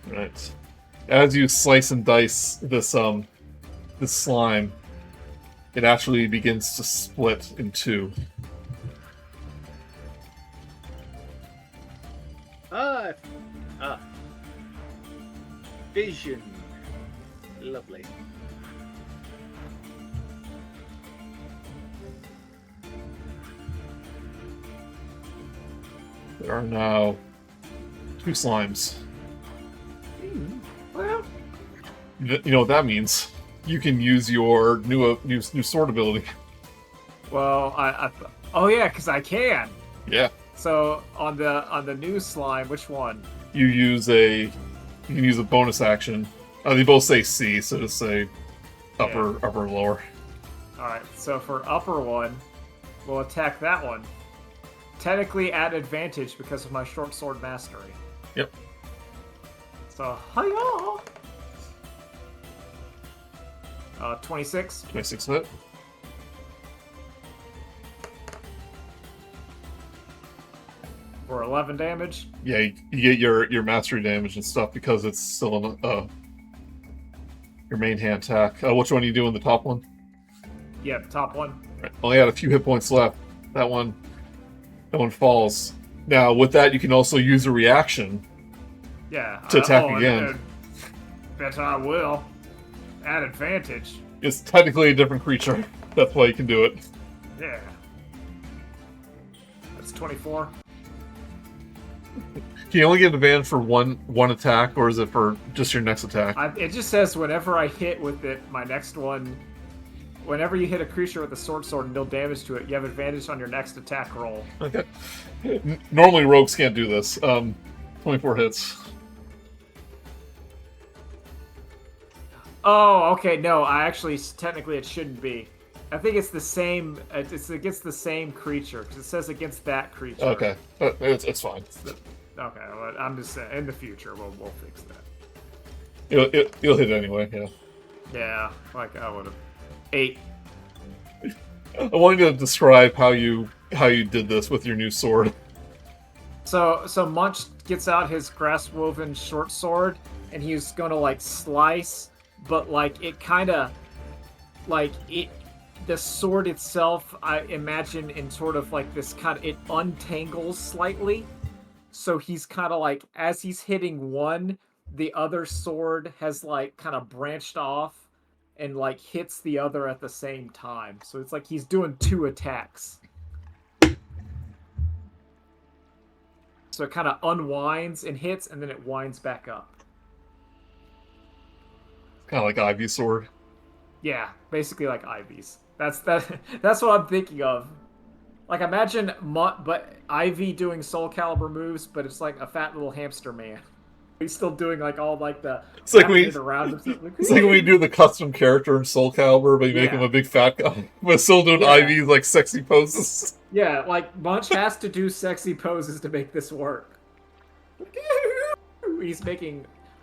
Right. As you slice and dice this slime, it actually begins to split in two. Vision. Lovely. There are now 2 slimes. Well, You know what that means? You can use your new sword ability. Well, oh yeah, because I can. Yeah. So on the new slime, which one? You can use a bonus action. They both say C, so just say upper, lower. Alright, so for upper one, we'll attack that one. Technically at advantage because of my short sword mastery. Yep. So, hiya! 26. 26 hit. For 11 damage. Yeah, you get your mastery damage and stuff because it's still in your main hand attack. Which one are you doing? The top one? Yeah, top one. Right. Only had a few hit points left. That one falls. Now, with that, you can also use a reaction Yeah. to attack again. Bet I will. At advantage. It's technically a different creature. That's why you can do it. Yeah. That's 24. Can you only get advantage for one attack, or is it for just your next attack? It just says whenever I hit with it, my next one. Whenever you hit a creature with a sword and deal damage to it, you have advantage on your next attack roll. Okay. Normally rogues can't do this. 24 hits. Oh, okay. No, technically it shouldn't be. I think it's the same. It's against the same creature because it says against that creature. Okay, it's fine. Okay, well, I'm just saying. In the future, we'll fix that. You'll hit anyway. Yeah. Yeah, like I would have. 8. I wanted to describe how you did this with your new sword. So Munch gets out his grass-woven short sword, and he's gonna like slice, but like it kind of, like it, the sword itself, I imagine in sort of like this kind of, it untangles slightly. So he's kind of like, as he's hitting one, the other sword has like kind of branched off and like hits the other at the same time. So it's like he's doing 2 attacks. So it kind of unwinds and hits, and then it winds back up. Kind of like Ivy's sword. Yeah, basically like Ivy's. That's what I'm thinking of. Like imagine but Ivy doing Soul Calibur moves, but it's like a fat little hamster man. He's still doing like all like the It's like we around himself. it's like we do the custom character in Soul Calibur, but you make Yeah. him a big fat guy, but still doing Yeah. Ivy's like sexy poses. Yeah, like Munch has to do sexy poses to make this work.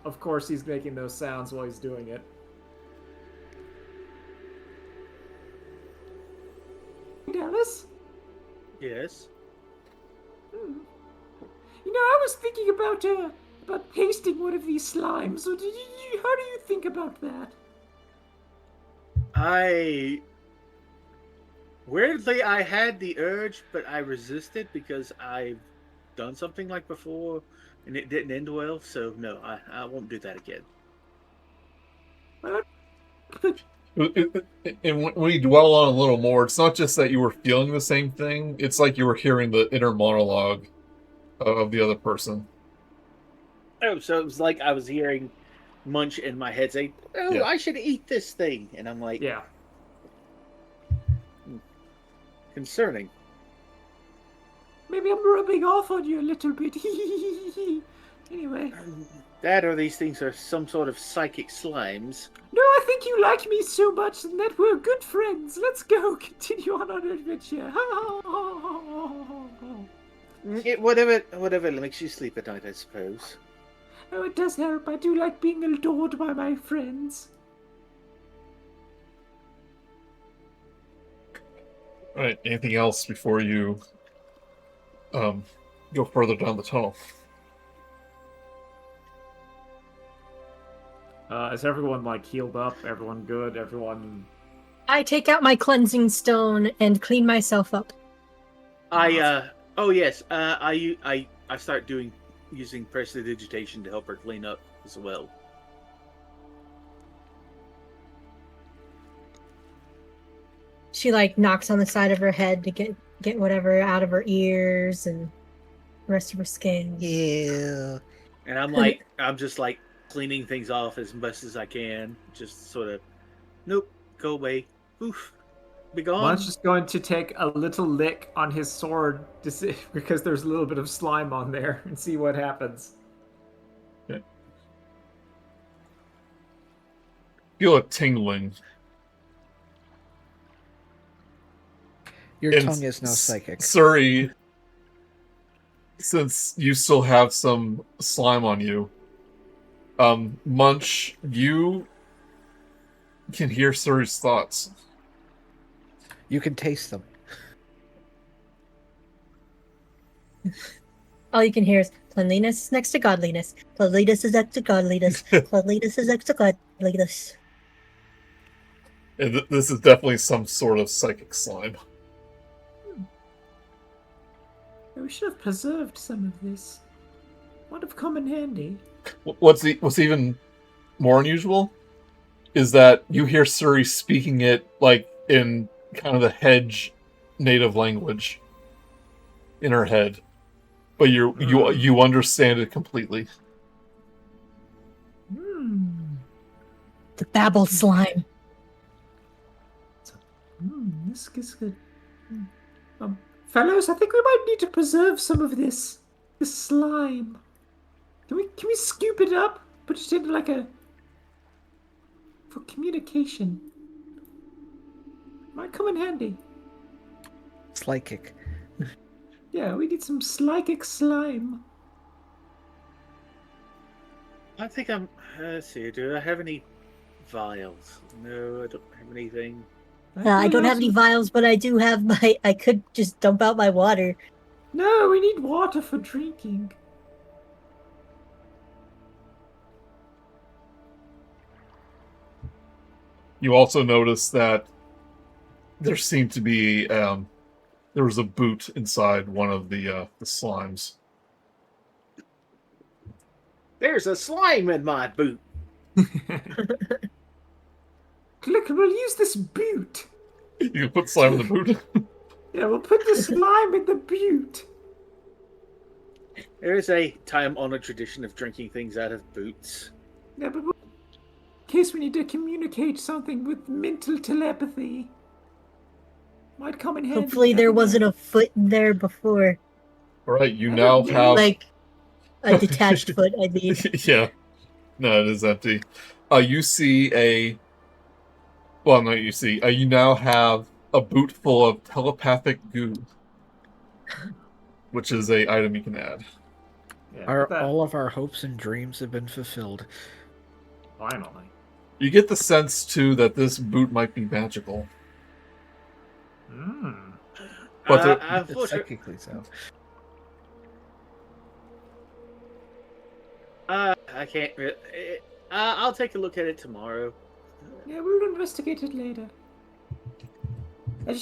Of course he's making those sounds while he's doing it. Dallas? Yes. You know, I was thinking about pasting one of these slimes. How do you think about that? Weirdly, I had the urge, but I resisted because I've done something like before, and it didn't end well. So no, I won't do that again. And when you dwell on it a little more, it's not just that you were feeling the same thing. It's like you were hearing the inner monologue of the other person. Oh, so it was like I was hearing Munch in my head say, "Oh, Yeah. I should eat this thing," and I'm like, Yeah. concerning. Maybe I'm rubbing off on you a little bit. Anyway. That or these things are some sort of psychic slimes. No, I think you like me so much and that we're good friends. Let's go continue on our adventure. Whatever makes you sleep at night, I suppose. Oh, it does help. I do like being adored by my friends. Alright, anything else before you go further down the tunnel? Is everyone like healed up? Everyone good? Everyone? I take out my cleansing stone and clean myself up. I start using prestidigitation to help her clean up as well. She like knocks on the side of her head to get whatever out of her ears and the rest of her skin. Ew. And I'm just like cleaning things off as best as I can. Just sort of, nope, go away. Oof, be gone. Munch is going to take a little lick on his sword to see, because there's a little bit of slime on there, and see what happens. Okay. Feel a tingling. Your And tongue is now psychic. Suri, since you still have some slime on you, Munch, you can hear Suri's thoughts. You can taste them. All you can hear is cleanliness is next to godliness. Cleanliness is next to godliness. Cleanliness is next to godliness. And this is definitely some sort of psychic slime. We should have preserved some of this. Might have come in handy. What's even more unusual is that you hear Suri speaking it like in kind of the Hedge native language in her head, but you understand it completely. The babble slime. This is good. Fellows, I think we might need to preserve some of this slime. Can we scoop it up? Put it in like for communication. Might come in handy. Psychic. Yeah, we need some psychic slime. I think let's see, do I have any vials? No, I don't have anything. I don't have any vials, but I do have I could just dump out my water. No, we need water for drinking. You also notice that there seemed to be there was a boot inside one of the slimes. There's a slime in my boot. Look, we'll use this boot. You can put slime in the boot. Yeah, we'll put the slime in the boot. There is a time-honored tradition of drinking things out of boots. Yeah, but in case we need to communicate something with mental telepathy, might come in handy. Hopefully there wasn't a foot in there before. Alright, you now have... Like, a detached foot, I mean. Yeah. No, it is empty. You see a... Well, no, you see. You now have a boot full of telepathic goo. Which is a item you can add. Yeah, All of our hopes and dreams have been fulfilled. finally. You get the sense, too, that this boot might be magical. But It's psychically so. I can't. I'll take a look at it tomorrow. Yeah, we'll investigate it later. I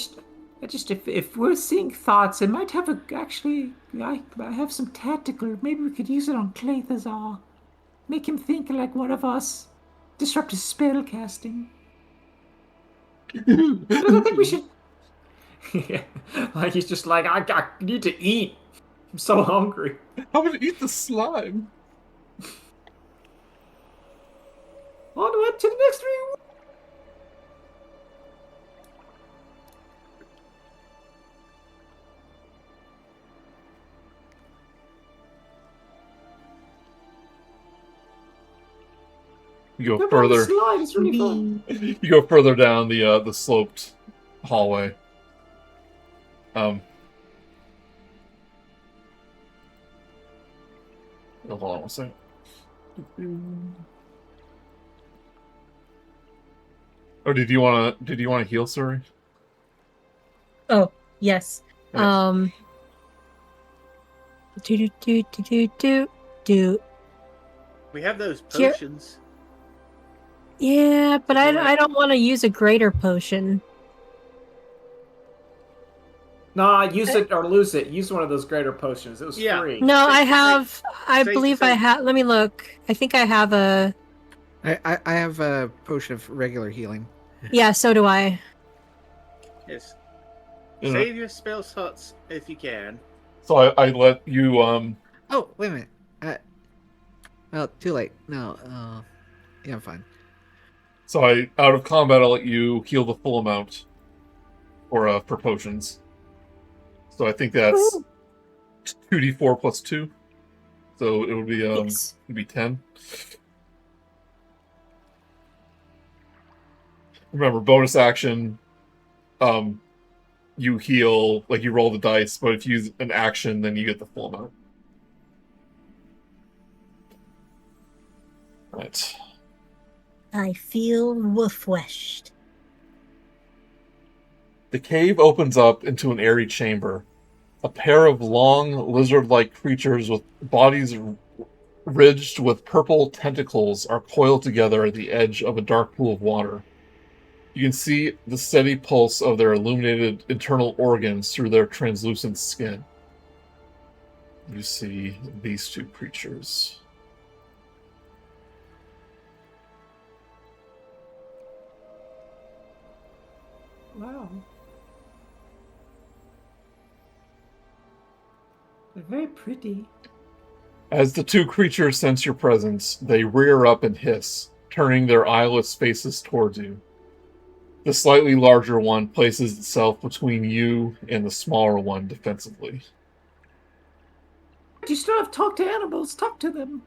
just, if we're seeing thoughts, it might have I have some tactical. Maybe we could use it on Clethazar. Make him think like one of us. Disrupt his spell casting. But I don't think we should. Yeah, like he's just like, I need to eat. I'm so hungry. How would you eat the slime? Onward to the next room. You go Come down the further. slide. It's really fun. You go further down the sloped hallway. Hold on one second. Or did you wanna heal, Suri? Oh, yes. Yes. Do. We have those Here- potions. Yeah, but Okay, right. I don't want to use a greater potion. Nah, use it or lose it. Use one of those greater potions. It was Yeah. free. No, Say- I have. I say- believe I say- have. Let me look. I think I have a. I have a potion of regular healing. Yeah, so do I. Yes. Yeah. Save your spell slots if you can. So I let you Oh, wait a minute. Well, too late. No. Yeah, I'm fine. so out of combat I'll let you heal the full amount for potions. So I think that's Ooh. 2d4 plus 2. So it would be Yes. it'd be 10. Remember, bonus action, you heal, like you roll the dice, but if you use an action, then you get the full amount. Right. I feel refreshed. The cave opens up into an airy chamber. A pair of long, lizard-like creatures with bodies ridged with purple tentacles are coiled together at the edge of a dark pool of water. You can see the steady pulse of their illuminated internal organs through their translucent skin. You see these two creatures. Wow. They're very pretty. As the two creatures sense your presence, they rear up and hiss, turning their eyeless faces towards you. The slightly larger one places itself between you and the smaller one defensively. But you still have to talk to animals. Talk to them.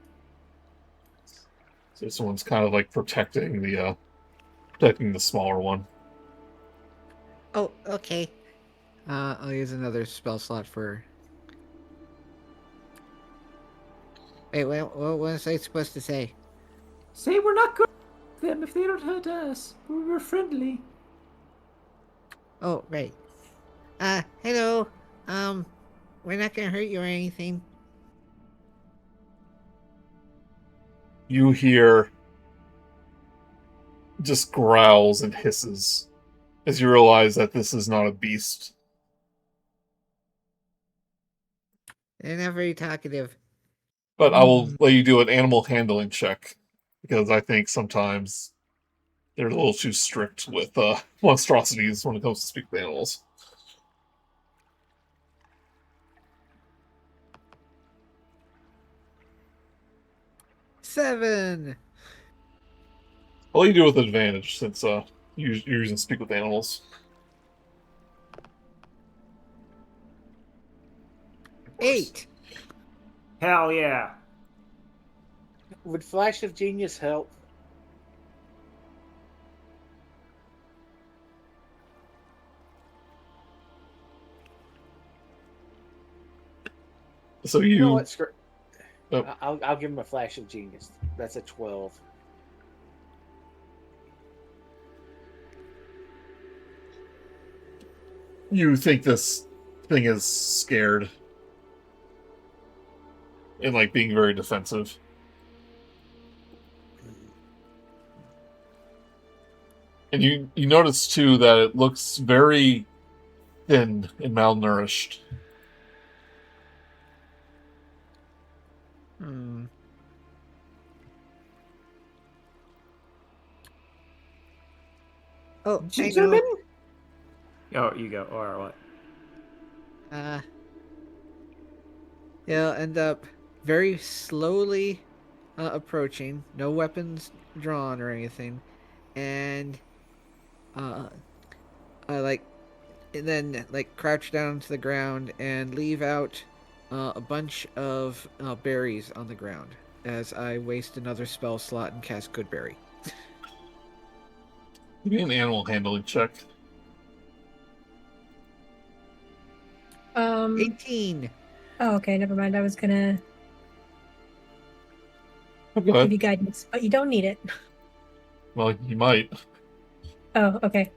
So this one's kind of like protecting the smaller one. Oh, okay. I'll use another spell slot for. Wait, what was I supposed to say? Say we're not good with them if they don't hurt us. We're friendly. Oh, right. Hello. We're not gonna hurt you or anything. You hear just growls and hisses as you realize that this is not a beast. They're not very talkative. But I will let you do an animal handling check, because I think sometimes they're a little too strict with monstrosities when it comes to speak with animals. Seven. I'll let you do it with advantage, since you're using speak with animals. 8. Hell yeah. Would Flash of Genius help? So You know you what? Oh. I'll give him a Flash of Genius. That's a 12. you think this thing is scared and like being very defensive. And you notice too that it looks very thin and malnourished. Hmm. Oh, I know. Gentlemen? Oh, you go. Or what? He'll end up very slowly approaching, no weapons drawn or anything, and and then crouch down to the ground and leave out a bunch of berries on the ground as I waste another spell slot and cast Goodberry. Give me an animal handling check. 18. Oh, okay, never mind. I was gonna Go give ahead. you guidance, but you don't need it. Well, you might. Oh, okay.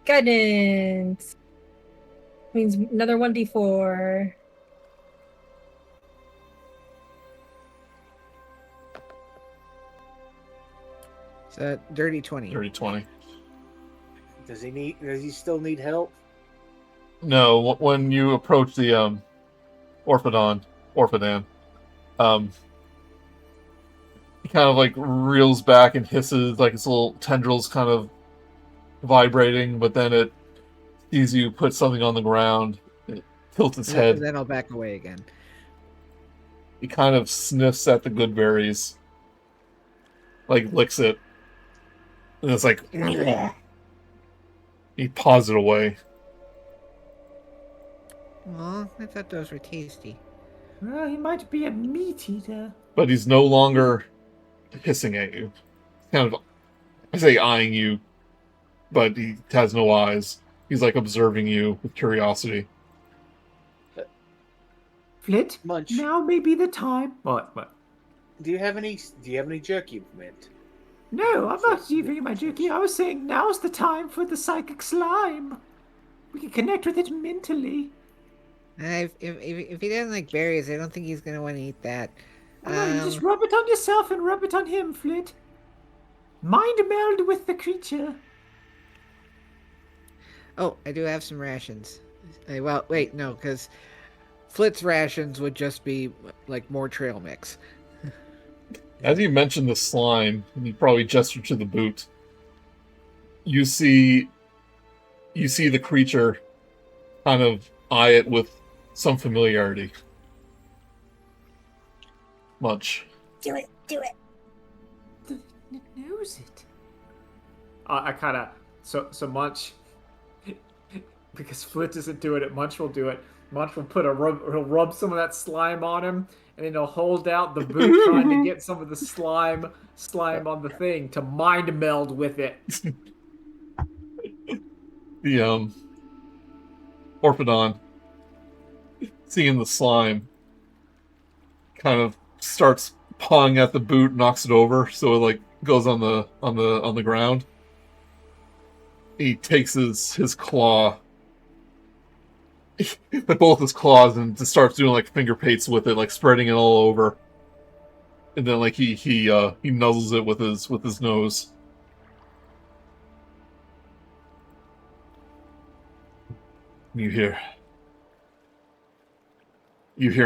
Guidance means another 1d4. So dirty 20. Dirty 20. Does he still need help? No, when you approach the Orphadan, he kind of reels back and hisses, like his little tendrils kind of vibrating, but then it sees you put something on the ground, it tilts its head. And then I'll back away again. He kind of sniffs at the good berries, licks it, and it's like he paws it away. Aw, I thought those were tasty. Well, he might be a meat eater. But he's no longer hissing at you. Kind of, I say eyeing you, but he has no eyes. He's observing you with curiosity. Flit, Munch. now may be the time. What? Do you have any jerky mint? No, I'm not giving my jerky. I was saying now's the time for the psychic slime. We can connect with it mentally. If he doesn't like berries, I don't think he's gonna want to eat that. You just rub it on yourself and rub it on him, Flit. Mind meld with the creature. Oh, I do have some rations. Well, wait, no, because Flit's rations would just be more trail mix. As you mentioned the slime, and you probably gesture to the boot, you see the creature kind of eye it with some familiarity. Munch. Do it. It knows it. I kind of so Munch, because Flit isn't doing it. Munch will do it. Munch will he'll rub some of that slime on him, and then he'll hold out the boot trying to get some of the slime on the thing to mind meld with it. The Orphadan, seeing the slime, kind of starts pawing at the boot, knocks it over, so it goes on the ground. He takes his claw, both his claws, and just starts doing finger paints with it, spreading it all over. And then he nuzzles it with his nose. You hear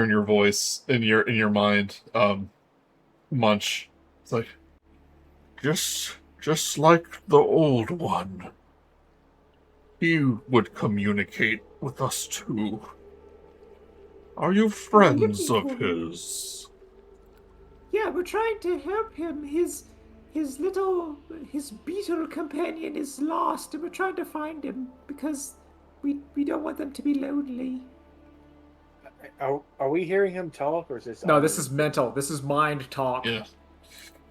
in your voice, in your mind, Munch. It's like, just like the old one. He would communicate with us too. Are you friends of his? Yeah, we're trying to help him. His beetle companion is lost, and we're trying to find him because we don't want them to be lonely. Are we hearing him talk, or is this? No, this is mental. This is mind talk. Yeah.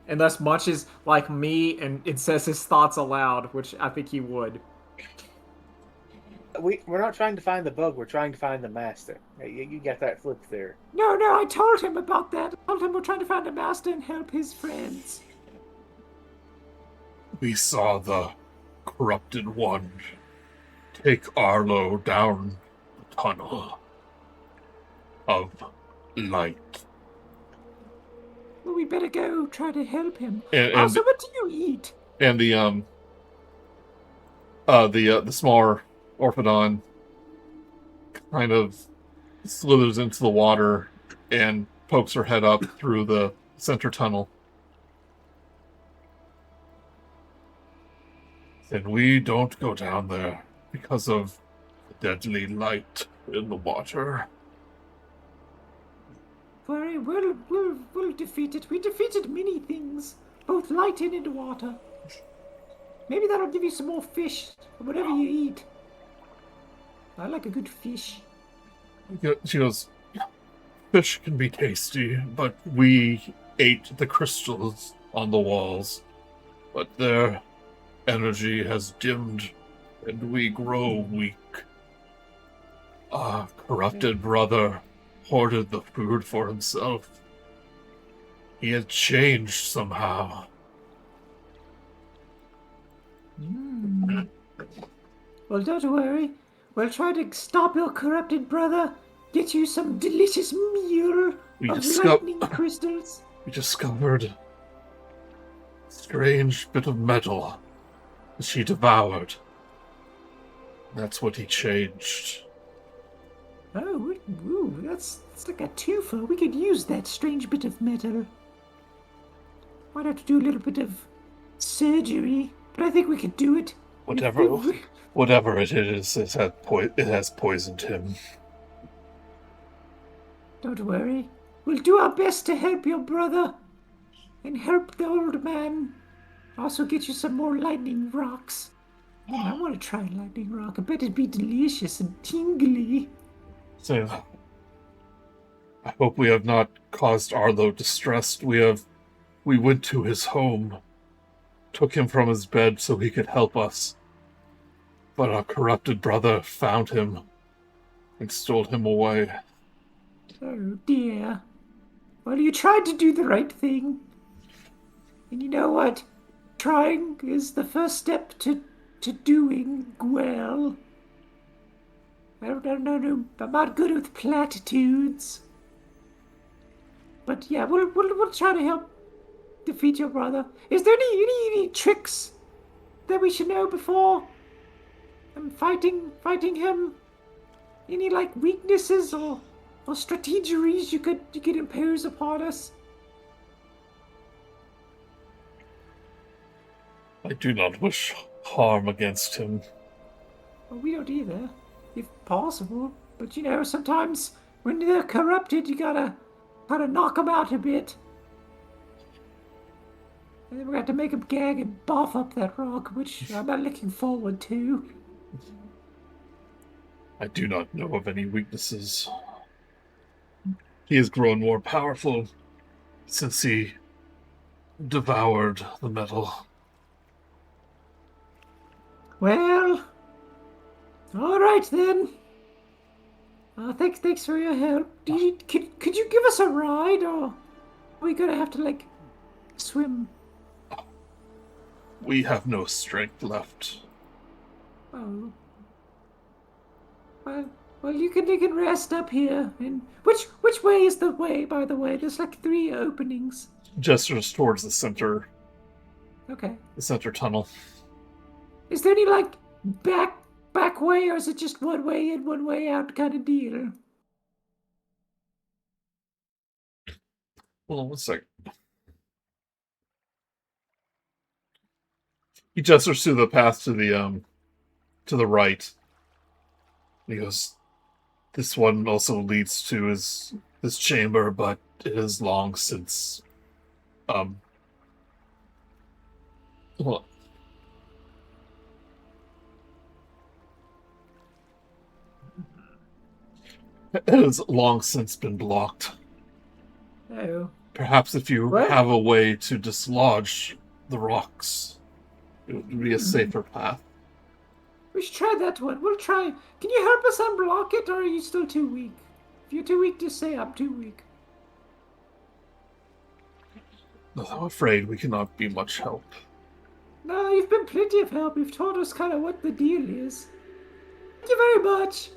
Unless Munch is like me and it says his thoughts aloud, which I think he would. We're not trying to find the bug. We're trying to find the master. You got that flipped there. No, I told him about that. I told him we're trying to find a master and help his friends. We saw the corrupted one take Arlo down the tunnel of light. Well, we better go try to help him. And Also, what do you eat? the The smaller Orphodon kind of slithers into the water and pokes her head up through the center tunnel. And we don't go down there because of the deadly light in the water. Very well, we'll defeat it. We defeated many things, both light and in water. Maybe that'll give you some more fish, or whatever you eat. I like a good fish. She goes, fish can be tasty, but we ate the crystals on the walls. But their energy has dimmed, and we grow weak. Our corrupted brother hoarded the food for himself. He had changed somehow. Well, don't worry. We'll try to stop your corrupted brother. Get you some delicious meal of lightning crystals. We discovered a strange bit of metal that she devoured. That's what he changed. Oh, ooh, that's like a twofer. We could use that strange bit of metal. Might have to do a little bit of surgery, but I think we could do it. Whatever it is, it has poisoned him. Don't worry. We'll do our best to help your brother and help the old man. Also get you some more lightning rocks. Oh, I want to try lightning rock. I bet it'd be delicious and tingly. So, I hope we have not caused Arlo distress. We went to his home, took him from his bed so he could help us. But our corrupted brother found him and stole him away. Oh dear. Well, you tried to do the right thing. And you know what? Trying is the first step to doing well. I don't know. I'm not good with platitudes. But yeah, we'll try to help defeat your brother. Is there any tricks that we should know before fighting him? Any like weaknesses or strategeries you could impose upon us? I do not wish harm against him. Well, we don't either, if possible. But you know, sometimes when they're corrupted, you gotta knock them out a bit. And then we got to make them gag and buff up that rock, which I'm not looking forward to. I do not know of any weaknesses. He has grown more powerful since he devoured the metal. Well, all right then. Thanks for your help. Could you give us a ride, or are we gonna have to like swim? We have no strength left. Oh. Well, you can rest up here. And which way is the way? By the way, there's like 3 openings. Gestures towards the center. Okay. The center tunnel. Is there any like back way, or is it just one way in, one way out kind of deal? Hold on 1 second. He gestures to the path to the right. He goes, this one also leads to his chamber, but it is long since well, it has long since been blocked. Oh. Perhaps if you have a way to dislodge the rocks, it would be a safer path. We should try that one. We'll try. Can you help us unblock it, or are you still too weak? If you're too weak, just say I'm too weak. I'm afraid we cannot be much help. No, you've been plenty of help. You've told us kind of what the deal is. Thank you very much.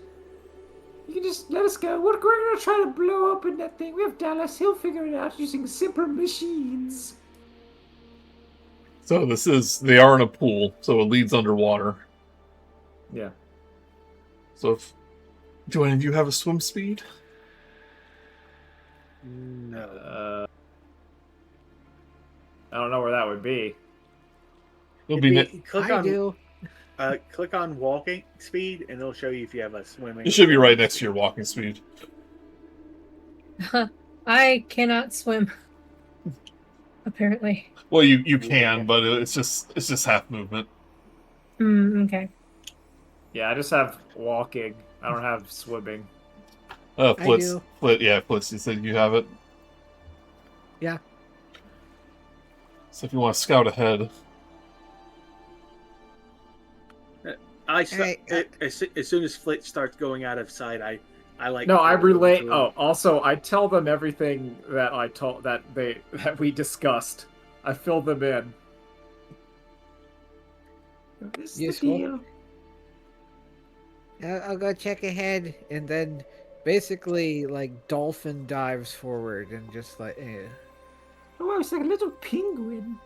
You can just let us go. We're going to try to blow open that thing. We have Dallas. He'll figure it out using simple machines. So they are in a pool, so it leads underwater. Yeah. So do any of you have a swim speed? No. I don't know where that would be. It'll be click I on do. click on walking speed, and it'll show you if you have a swimming. it should be right next to your walking speed. I cannot swim. Apparently. Well, you can, but it's just half movement. Okay. Yeah, I just have walking. I don't have swimming. Flit's, do. Flitz, you said you have it. Yeah. So if you want to scout ahead, As soon as Flit starts going out of sight, I like. No, I relay. to- Oh, also, I tell them everything that that we discussed. I fill them in. This is the Useful. deal. I'll go check ahead, and then basically like dolphin dives forward and just like. Oh, it's like a little penguin.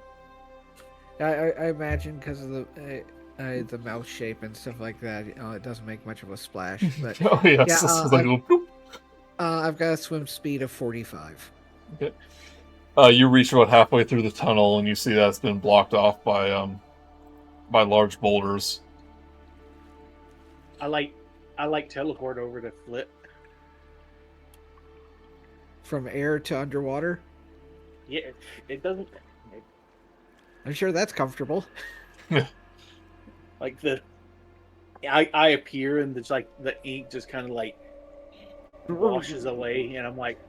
I imagine because of the mouth shape and stuff like that, it doesn't make much of a splash. But oh yes, Yeah, this is like a little boop. I've got a swim speed of 45. You reach about halfway through the tunnel, and you see that it's been blocked off by large boulders. I like teleport over to Flit. From air to underwater. Yeah, it doesn't. I'm sure that's comfortable. Like I appear and there's like the ink just kind of like washes away, and I'm like.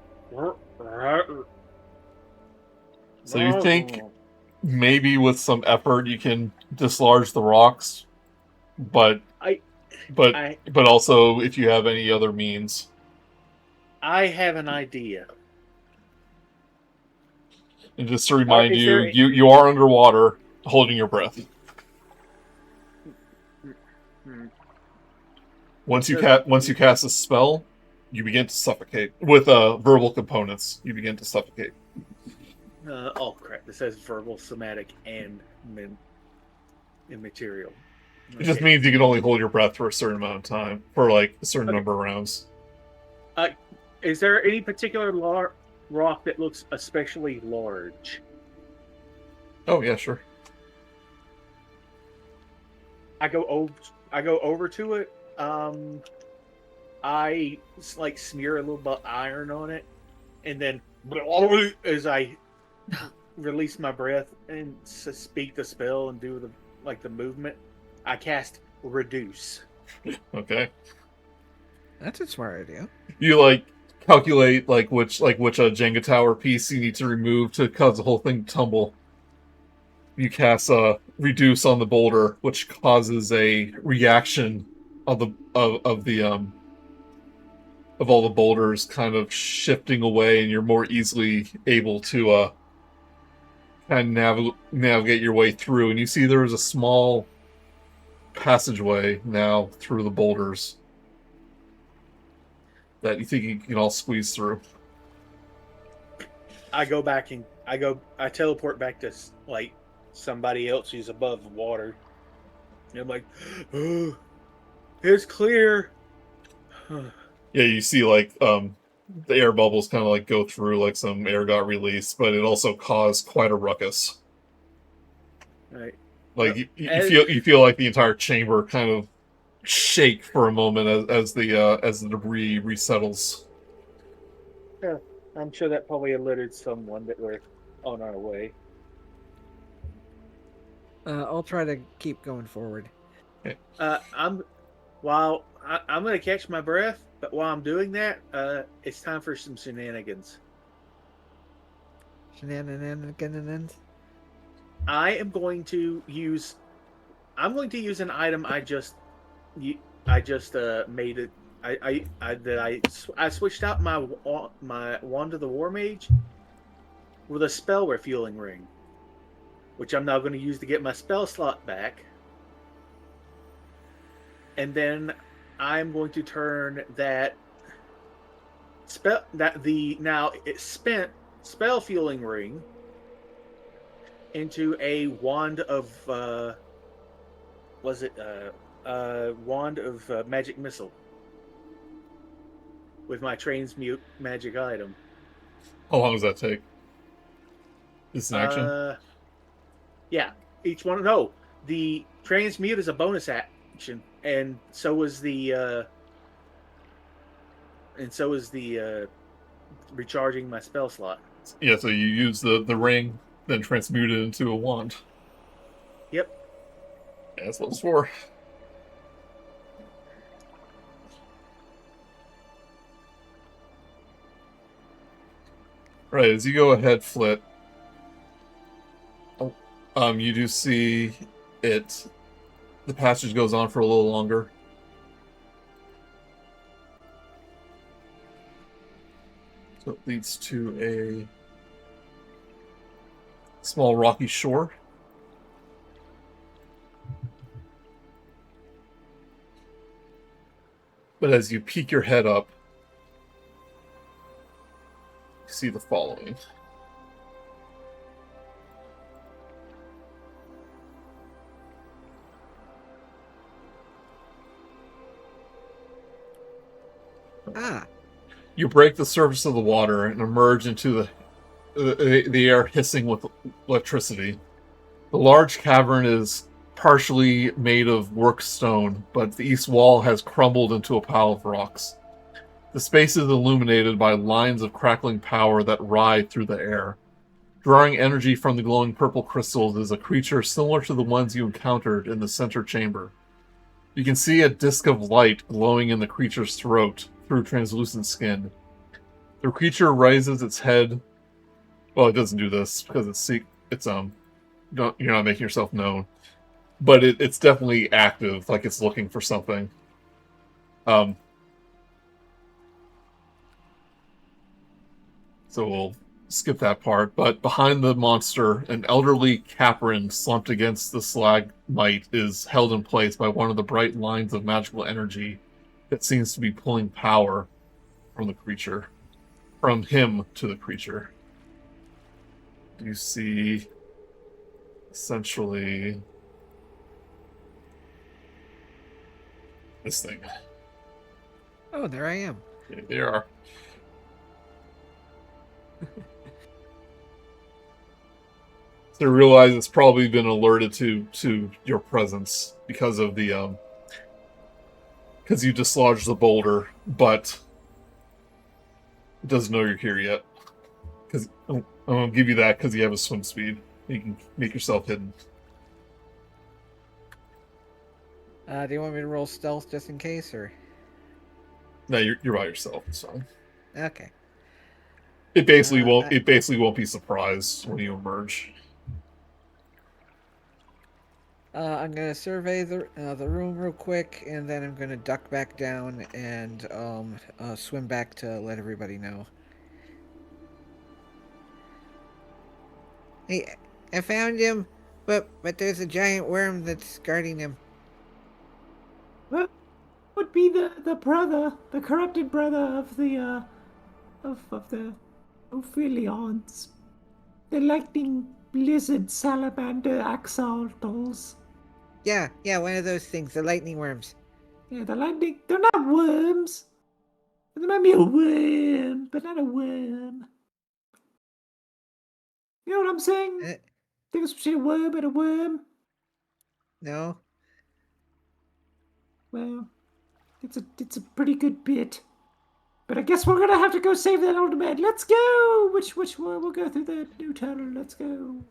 So you think maybe with some effort you can dislodge the rocks, but also if you have any other means. I have an idea. And just to remind Is you, there you are underwater, holding your breath. Once you cast a spell, you begin to suffocate with verbal components. You begin to suffocate. Oh crap! It says verbal, somatic, and immaterial. It just means you can only hold your breath for a certain amount of time, for like a certain number of rounds. Is there any particular rock that looks especially large? Oh yeah, sure. I go over to it. I like smear a little bit of iron on it, and then as I release my breath and speak the spell and do the movement, I cast reduce. Okay. That's a smart idea. You like calculate which Jenga tower piece you need to remove to cause the whole thing to tumble. You cast reduce on the boulder, which causes a reaction of all the boulders kind of shifting away, and you're more easily able to kind of navigate your way through. And you see there is a small passageway now through the boulders that you think you can all squeeze through. I go back and I teleport back to like somebody else who's above the water. And I'm like, oh, it's clear. Yeah, you see like the air bubbles kind of like go through, like some air got released, but it also caused quite a ruckus. Right. Like you feel like the entire chamber kind of shake for a moment as the debris resettles. Yeah, I'm sure that probably alerted someone that we're on our way. I'll try to keep going forward. I'm going to catch my breath, but while I'm doing that, it's time for some shenanigans. Shenanigans. I'm going to use an item I made it. I switched out my wand of the War Mage with a spell refueling ring, which I'm now going to use to get my spell slot back. And then I'm going to turn that spent spell fueling ring into a wand of wand of magic missile with my transmute magic item. How long does that take? Is an action? Yeah, each one. No, the transmute is a bonus action, and so is the recharging my spell slot. Yeah, so you use the ring, then transmute it into a wand. Yep. Yeah, that's what it's for. Right, as you go ahead, Flit, you do see it. The passage goes on for a little longer. So it leads to a small rocky shore. But as you peek your head up, you see the following. Ah, You break the surface of the water and emerge into the air hissing with electricity. The large cavern is partially made of worked stone, but the east wall has crumbled into a pile of rocks. The space is illuminated by lines of crackling power that ride through the air. Drawing energy from the glowing purple crystals is a creature similar to the ones you encountered in the center chamber. You can see a disk of light glowing in the creature's throat through translucent skin. The creature raises its head. Well, it doesn't do this because you're not making yourself known, but it's definitely active, like it's looking for something. So we'll skip that part. But behind the monster, an elderly Caprin slumped against the stalagmite is held in place by one of the bright lines of magical energy that seems to be pulling power from the creature, from him to the creature. You see, essentially, this thing. oh, there I am. Yeah, there are. So you realize it's probably been alerted to your presence because of the because you dislodged the boulder, but it doesn't know you're here yet. Because I'm gonna give you that because you have a swim speed. You can make yourself hidden. Do you want me to roll stealth just in case, or? No, you're by yourself. It's fine. Okay. It basically won't be surprised when you emerge. I'm gonna survey the room real quick, and then I'm gonna duck back down and swim back to let everybody know. Hey, I found him, but there's a giant worm that's guarding him. Well, would be the brother, the corrupted brother of the Ophelions, the lightning lizard salamander axolotls. Yeah, one of those things, the lightning worms. Yeah, they're not worms. They might be a worm, but not a worm. You know what I'm saying? Difference between a worm and a worm. No. Well, it's a pretty good bit. But I guess we're gonna have to go save that old man. Let's go! Which we'll go through the new tunnel. Let's go.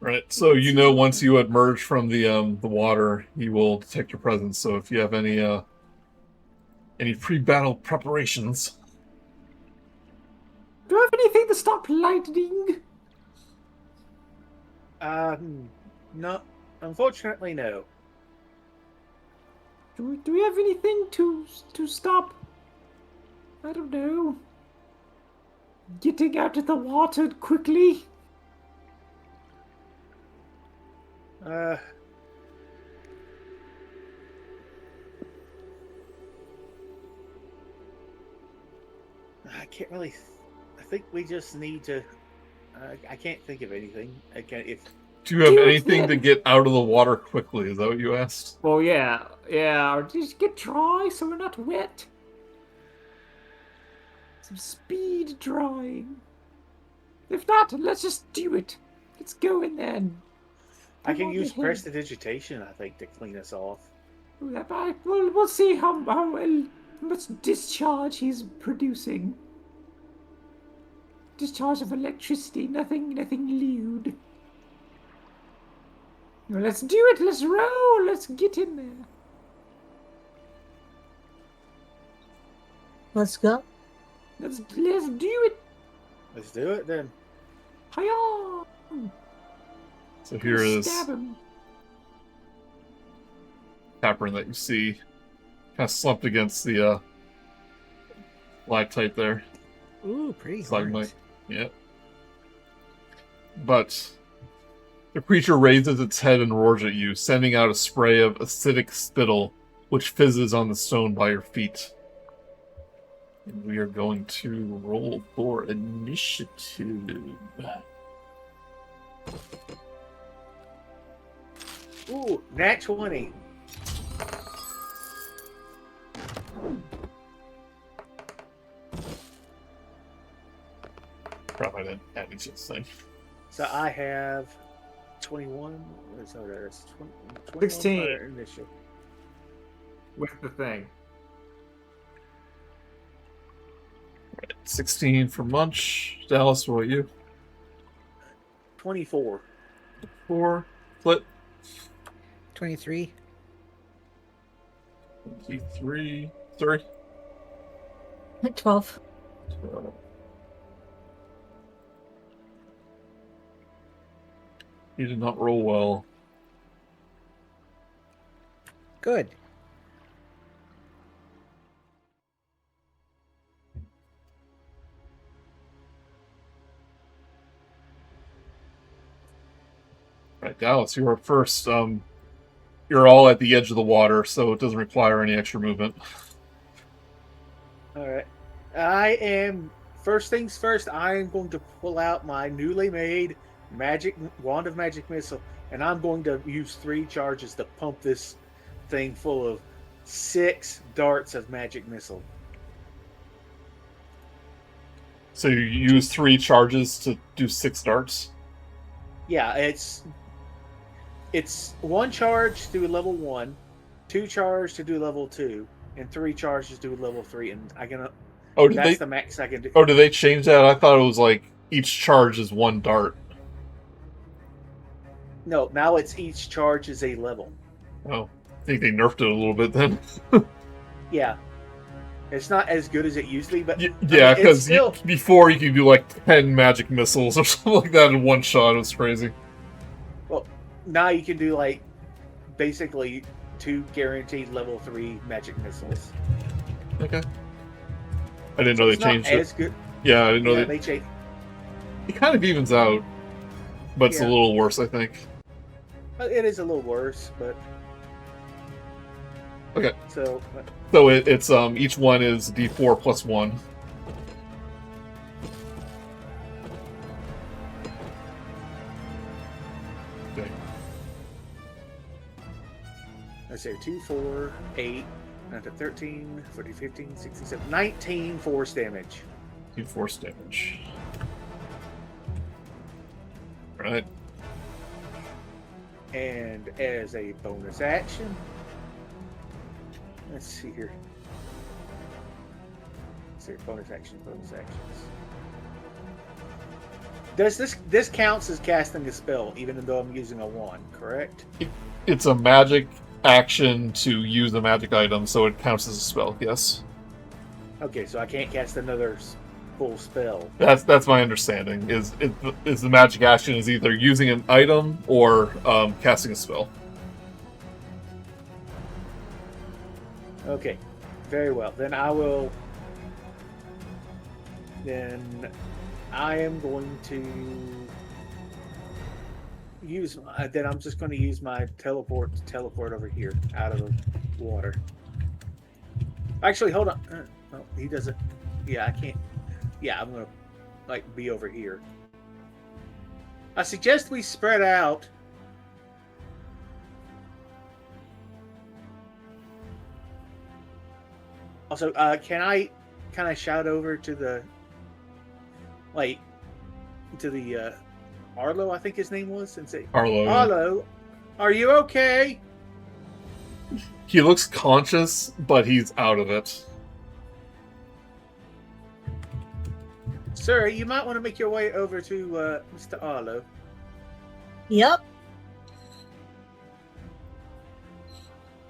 Right. So once you emerge from the water, you will detect your presence. So if you have any pre-battle preparations. Do I have anything to stop lightning? No. Unfortunately, no. Do we have anything to stop? I don't know. Getting out of the water quickly? I can't really. I think we just need to. I can't think of anything. Do you have Do it anything to then. get out of the water quickly? Is that what you asked? Well, yeah. Or just get dry so we're not wet. Some speed drying. If not, let's just do it. Let's go in then. I Come can on use ahead. prestidigitation, I think, to clean us off. We'll see how much discharge he's producing. Discharge of electricity, nothing lewd. Well, let's do it. Let's roll. Let's get in there. Let's go. Let's do it. Let's do it then. Hiya! So here is Stab him. Tapperin that you see kind of slumped against the type there. Ooh, pretty Stalagmite. horns. Yeah. But the creature raises its head and roars at you, sending out a spray of acidic spittle, which fizzes on the stone by your feet. And we are going to roll for initiative. Ooh, nat 20. Probably didn't add each thing. So I have 21. So that's 20, 16. for initiative. With the thing. 16 for Munch. Dallas, what about you? 24. 4. Flit. 23. 23. 3. 12. You did not roll well. Good. Right, Dallas, you're up first. You're all at the edge of the water, so it doesn't require any extra movement. All right. I am, first things first, I am going to pull out my newly made Wand of Magic Missile, and I'm going to use 3 charges to pump this thing full of 6 darts of Magic Missile. So you use 3 charges to do 6 darts? Yeah, it's 1 charge to level 1, 2 charge to do level 2, and 3 charges to do level 3, and I can. That's the max I can do. Oh, did they change that? I thought it was like each charge is 1 dart. No, now it's each charge is a level. Oh, I think they nerfed it a little bit then. Yeah, it's not as good as it used to be, but Yeah, it's because still. before you could do like 10 magic missiles or something like that in one shot. It was crazy. Well, now you can do like basically 2 guaranteed level 3 magic missiles. Okay. I didn't know they It's not changed it. as good. Yeah, I didn't know Yeah, they. they changed. It kind of evens out, but it's a Yeah. little worse, I think. It is a little worse, but Okay. so So it's each one is D4 plus 1. Okay. let's say 2, 4, 8, 9 to 13, 14, 15, 16, 17, 19 force damage. Do force damage. Right. And as a bonus action, let's see here. Let's see, bonus actions. Does this counts as casting a spell, even though I'm using a wand, correct? It's a magic action to use a magic item, so it counts as a spell. Yes. Okay, so I can't cast another full spell. That's my understanding. Is the magic action is either using an item or casting a spell. Okay, very well. Then I will. Then I am going to use. Then I'm just going to use my teleport to teleport over here out of the water. Actually, hold on. No, he doesn't. Yeah, I can't. Yeah, I'm gonna be over here. I suggest we spread out Also, can I shout over to the Arlo, I think his name was, and say, Arlo. Yeah. Arlo, are you okay? He looks conscious, but he's out of it. Sir, you might want to make your way over to Mr. Arlo. Yep.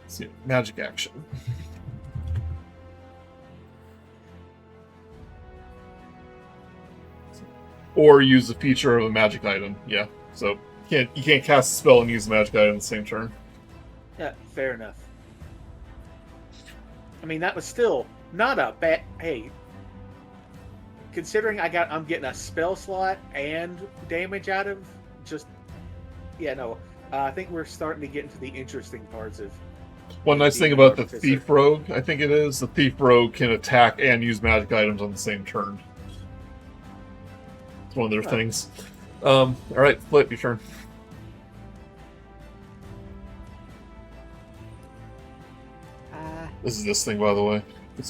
See, magic action. Or use a feature of a magic item. Yeah. So you can't cast a spell and use a magic item in the same turn. Yeah, fair enough. I mean, that was still not a bad. Hey, considering I'm getting a spell slot and damage out of just. Yeah, no. I think we're starting to get into the interesting parts of. One nice thing about the Thief Rogue, I think it is, the Thief Rogue can attack and use magic items on the same turn. It's one of their things. Alright, Flit, your turn. This is this thing, by the way. I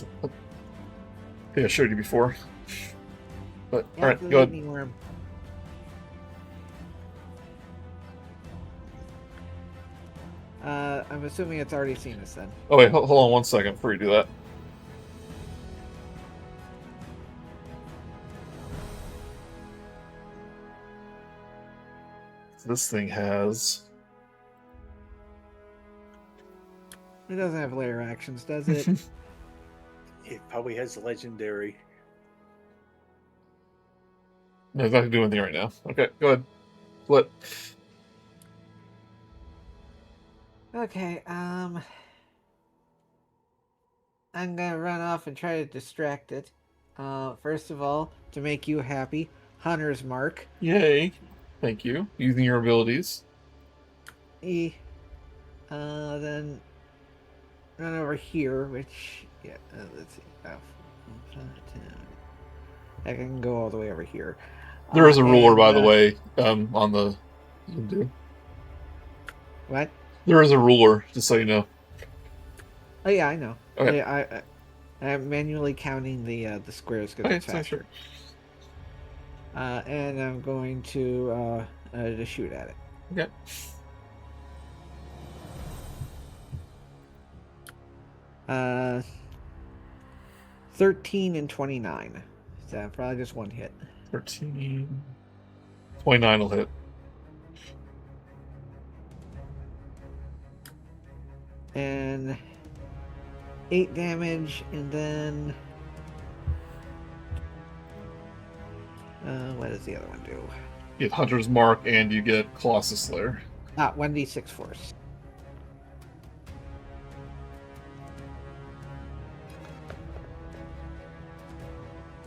think I showed you before. But, Yeah, alright, the go ahead. lightning worm. I'm assuming it's already seen us then. Oh wait, hold on 1 second before you do that. This thing has... It doesn't have layer actions, does it? It probably has legendary. No, it's not going to do anything right now. Okay, go ahead. Flit. Okay, I'm gonna run off and try to distract it. First of all, to make you happy, Hunter's Mark. Yay. Thank you. Using your abilities. Then run over here, which, yeah, let's see. I can go all the way over here. There is a ruler, by the way, on the... What? There is a ruler, just so you know. Oh yeah, I know. Okay. I'm manually counting the squares because Okay, it's faster. And I'm going to shoot at it. Okay. 13 and 29. So probably just one hit. 13... 29 will hit. And 8 damage, and then what does the other one do? You get Hunter's Mark, and you get Colossus Slayer. 1d6 force.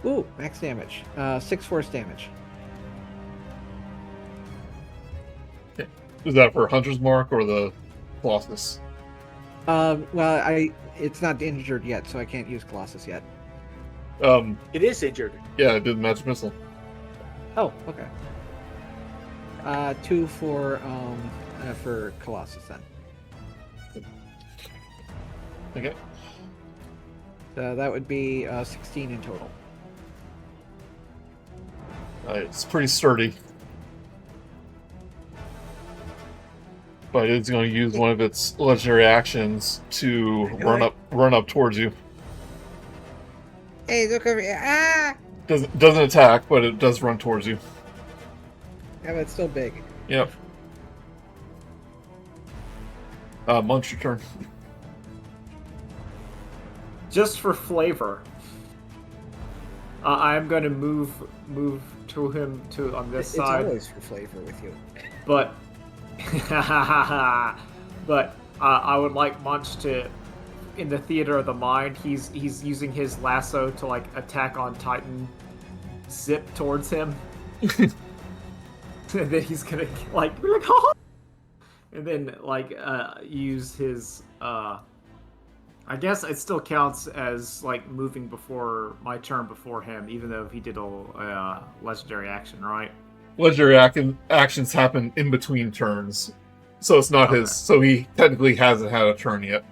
Ooh, max damage. 6 force damage. Okay. Is that for Hunter's Mark or the Colossus? Well, it's not injured yet, so I can't use Colossus yet. It is injured. Yeah, it did magic missile. Oh, okay. 2 for Colossus then. Okay. So that would be 16 in total. It's pretty sturdy. But it's going to use one of its legendary actions to run up towards you. Hey, look over here! Ah! Doesn't attack, but it does run towards you. Yeah, but it's still big. Yep. Munch, your turn. Just for flavor, I'm going to move to him on this side. It's always for flavor with you. But but I would like Munch to, in the theater of the mind, he's using his lasso to like attack on Titan, zip towards him, and then he's gonna like be like, oh! And then like use his I guess it still counts as like moving before my turn before him, even though he did a legendary action, right? Legendary actions happen in between turns, so it's not his. So he technically hasn't had a turn yet.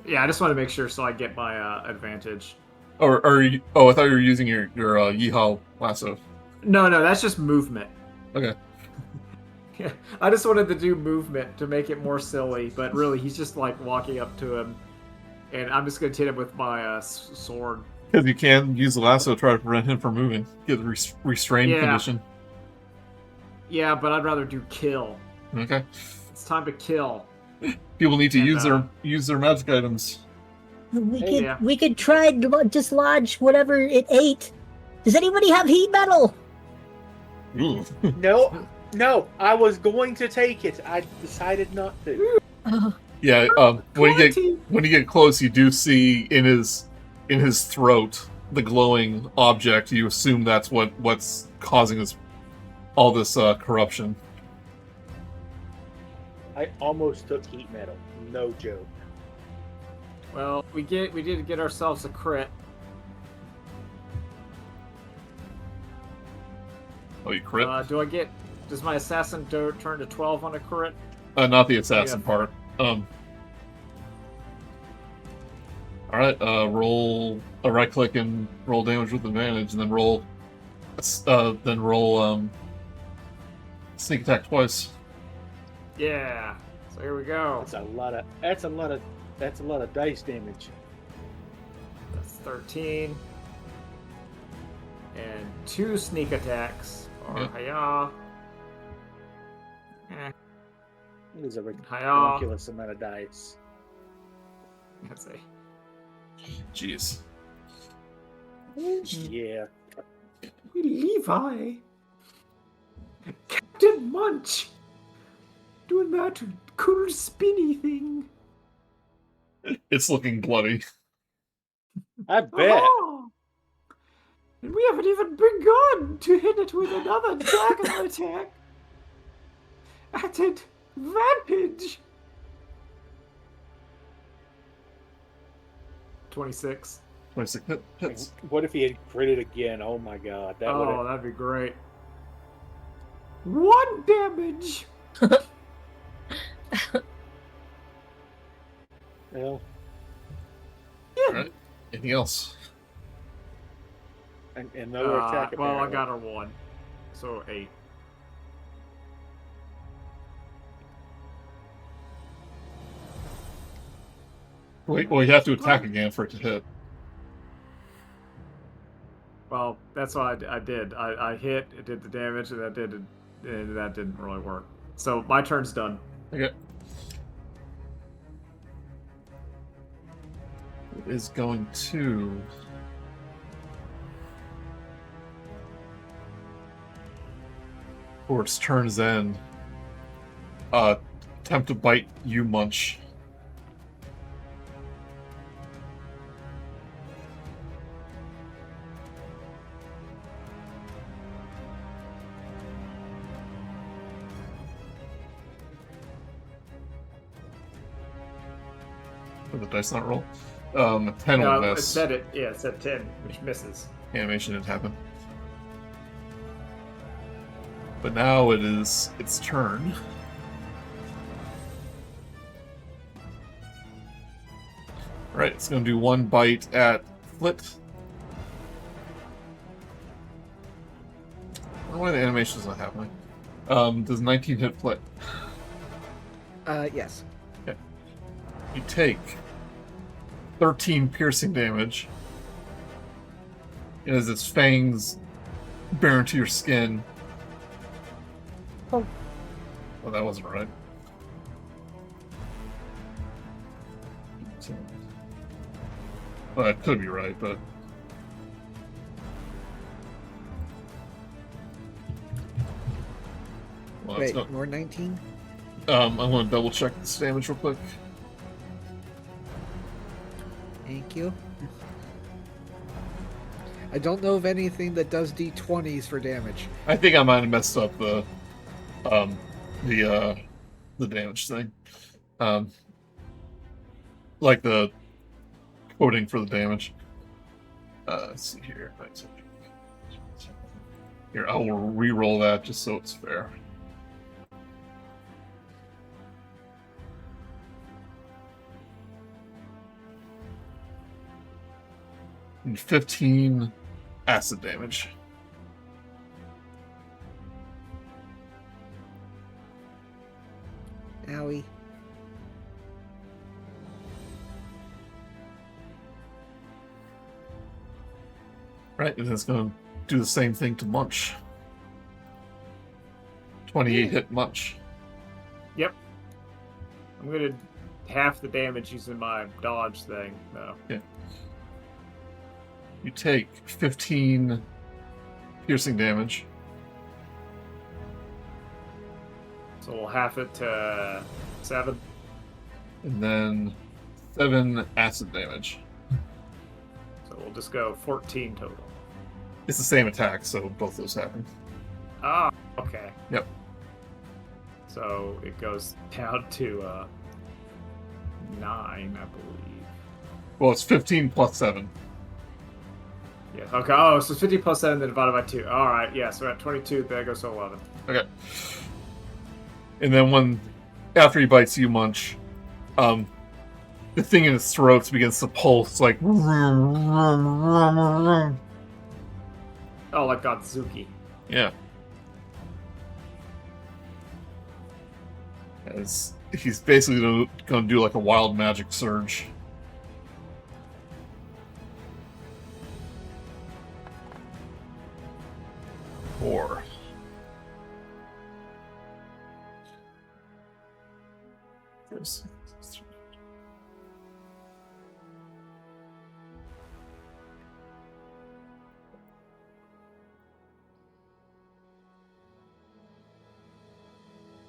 Yeah, I just want to make sure so I get my advantage. Or are you? Oh, I thought you were using your Yeehaw lasso. No, that's just movement. Okay. Yeah, I just wanted to do movement to make it more silly, but really he's just like walking up to him, and I'm just gonna hit him with my sword. Because you can use the lasso to try to prevent him from moving. Get the restrained condition. Yeah, but I'd rather do kill. Okay. It's time to kill. People need to And, use their magic items. We could try to dislodge whatever it ate. Does anybody have heat metal? Ooh. No, I was going to take it. I decided not to. Yeah. When you get close, you do see in his throat the glowing object. You assume that's what's causing all this corruption. I almost took heat metal. No joke. Well, we did get ourselves a crit. Oh, you crit? Does my assassin turn to 12 on a crit? Not the assassin part. All right. Roll a right click and roll damage with advantage, and then roll sneak attack twice. Yeah. So here we go. That's a lot of dice damage. That's 13. And 2 sneak attacks. Or hiya. It is a ridiculous amount of dice. Let's see. Jeez. Yeah. Levi. Captain Munch. Doing that cool spinny thing. It's looking bloody. I bet. Oh. And we haven't even begun to hit it with another dagger attack. At advantage. 26. 26 hits. What if he had critted again? Oh my god. That'd be great. 1 damage. Well, All right. Anything else? another attack. Well, I apparently. got her 1. So 8. Wait, well, you have to attack again for it to hit. Well, that's what I did. I hit, it did the damage, and that didn't really work. So my turn's done. Okay. It is going to... For its turn's end, attempt to bite you, Munch. Did the dice not roll? 10 will It miss. said 10, which misses. Animation didn't happen. But now it is its turn. Right, it's going to do 1 bite at Flit. Why are the animations not happening? Does 19 hit Flit? Yes. Okay. You take 13 piercing damage as its fangs bear into your skin. Oh. Well, that wasn't right. Well, it could be right, but... Well, Wait, not... more 19? I'm going to double check this damage real quick. Thank you. I don't know of anything that does d20s for damage. I think I might have messed up the damage thing. Like the coding for the damage. Let's see here. Here, I will re-roll that just so it's fair. and 15 acid damage. Owie. Right, and it's going to do the same thing to Munch. 28 hit Munch. Yep. I'm gonna half the damage using my dodge thing, though. Yeah. You take 15 piercing damage. So we'll half it to 7. And then 7 acid damage. So we'll just go 14 total. It's the same attack, so both those happen. Ah, okay. Yep. So it goes down to 9, I believe. Well, it's 15 plus 7. Yeah. Okay. Oh, so 50 plus 7 then divided by 2. All right. Yeah. So we're at 22. That goes to 11. Okay. And then after he bites you, Munch, the thing in his throat begins to pulse like. Oh, like Godzuki. Yeah. As he's basically going to do like a wild magic surge. Four.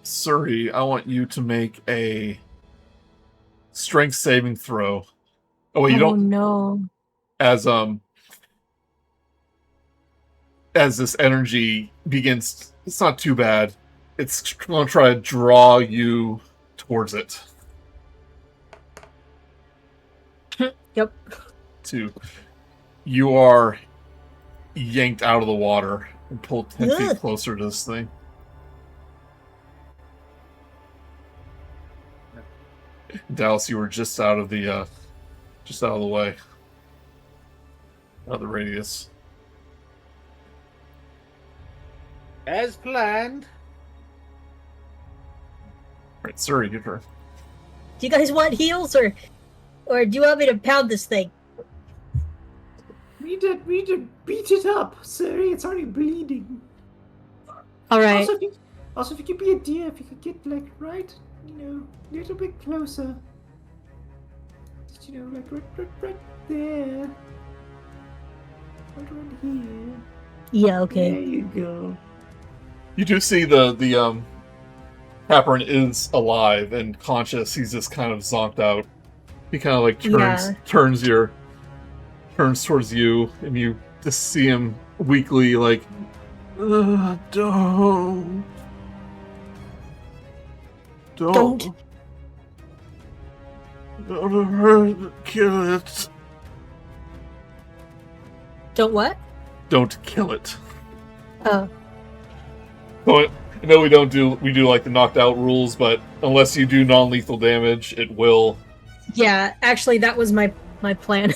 Suri, I want you to make a strength saving throw. Oh wait, you don't. Oh no! As this energy begins, it's not too bad. It's going to try to draw you towards it. Yep. You are yanked out of the water and pulled 10 feet Ugh. closer to this thing. Dallas, you were just out of the way. Out of the radius. As planned. Right, Suri, your turn. Do you guys want heals, or do you want me to pound this thing? We did beat it up, Suri. It's already bleeding. All right. Also, if you could be a deer, if you could get like right, a little bit closer. Just, like right there. Right around here. Yeah. Okay. There you go. You do see the Capron is alive and conscious. He's just kind of zonked out. He kind of like turns towards you, and you just see him weakly like, don't. Don't hurt it, kill it. Don't what? Don't kill it. Oh. So I know we do like the knocked out rules, but unless you do non-lethal damage, it will. Yeah. Actually, that was my plan.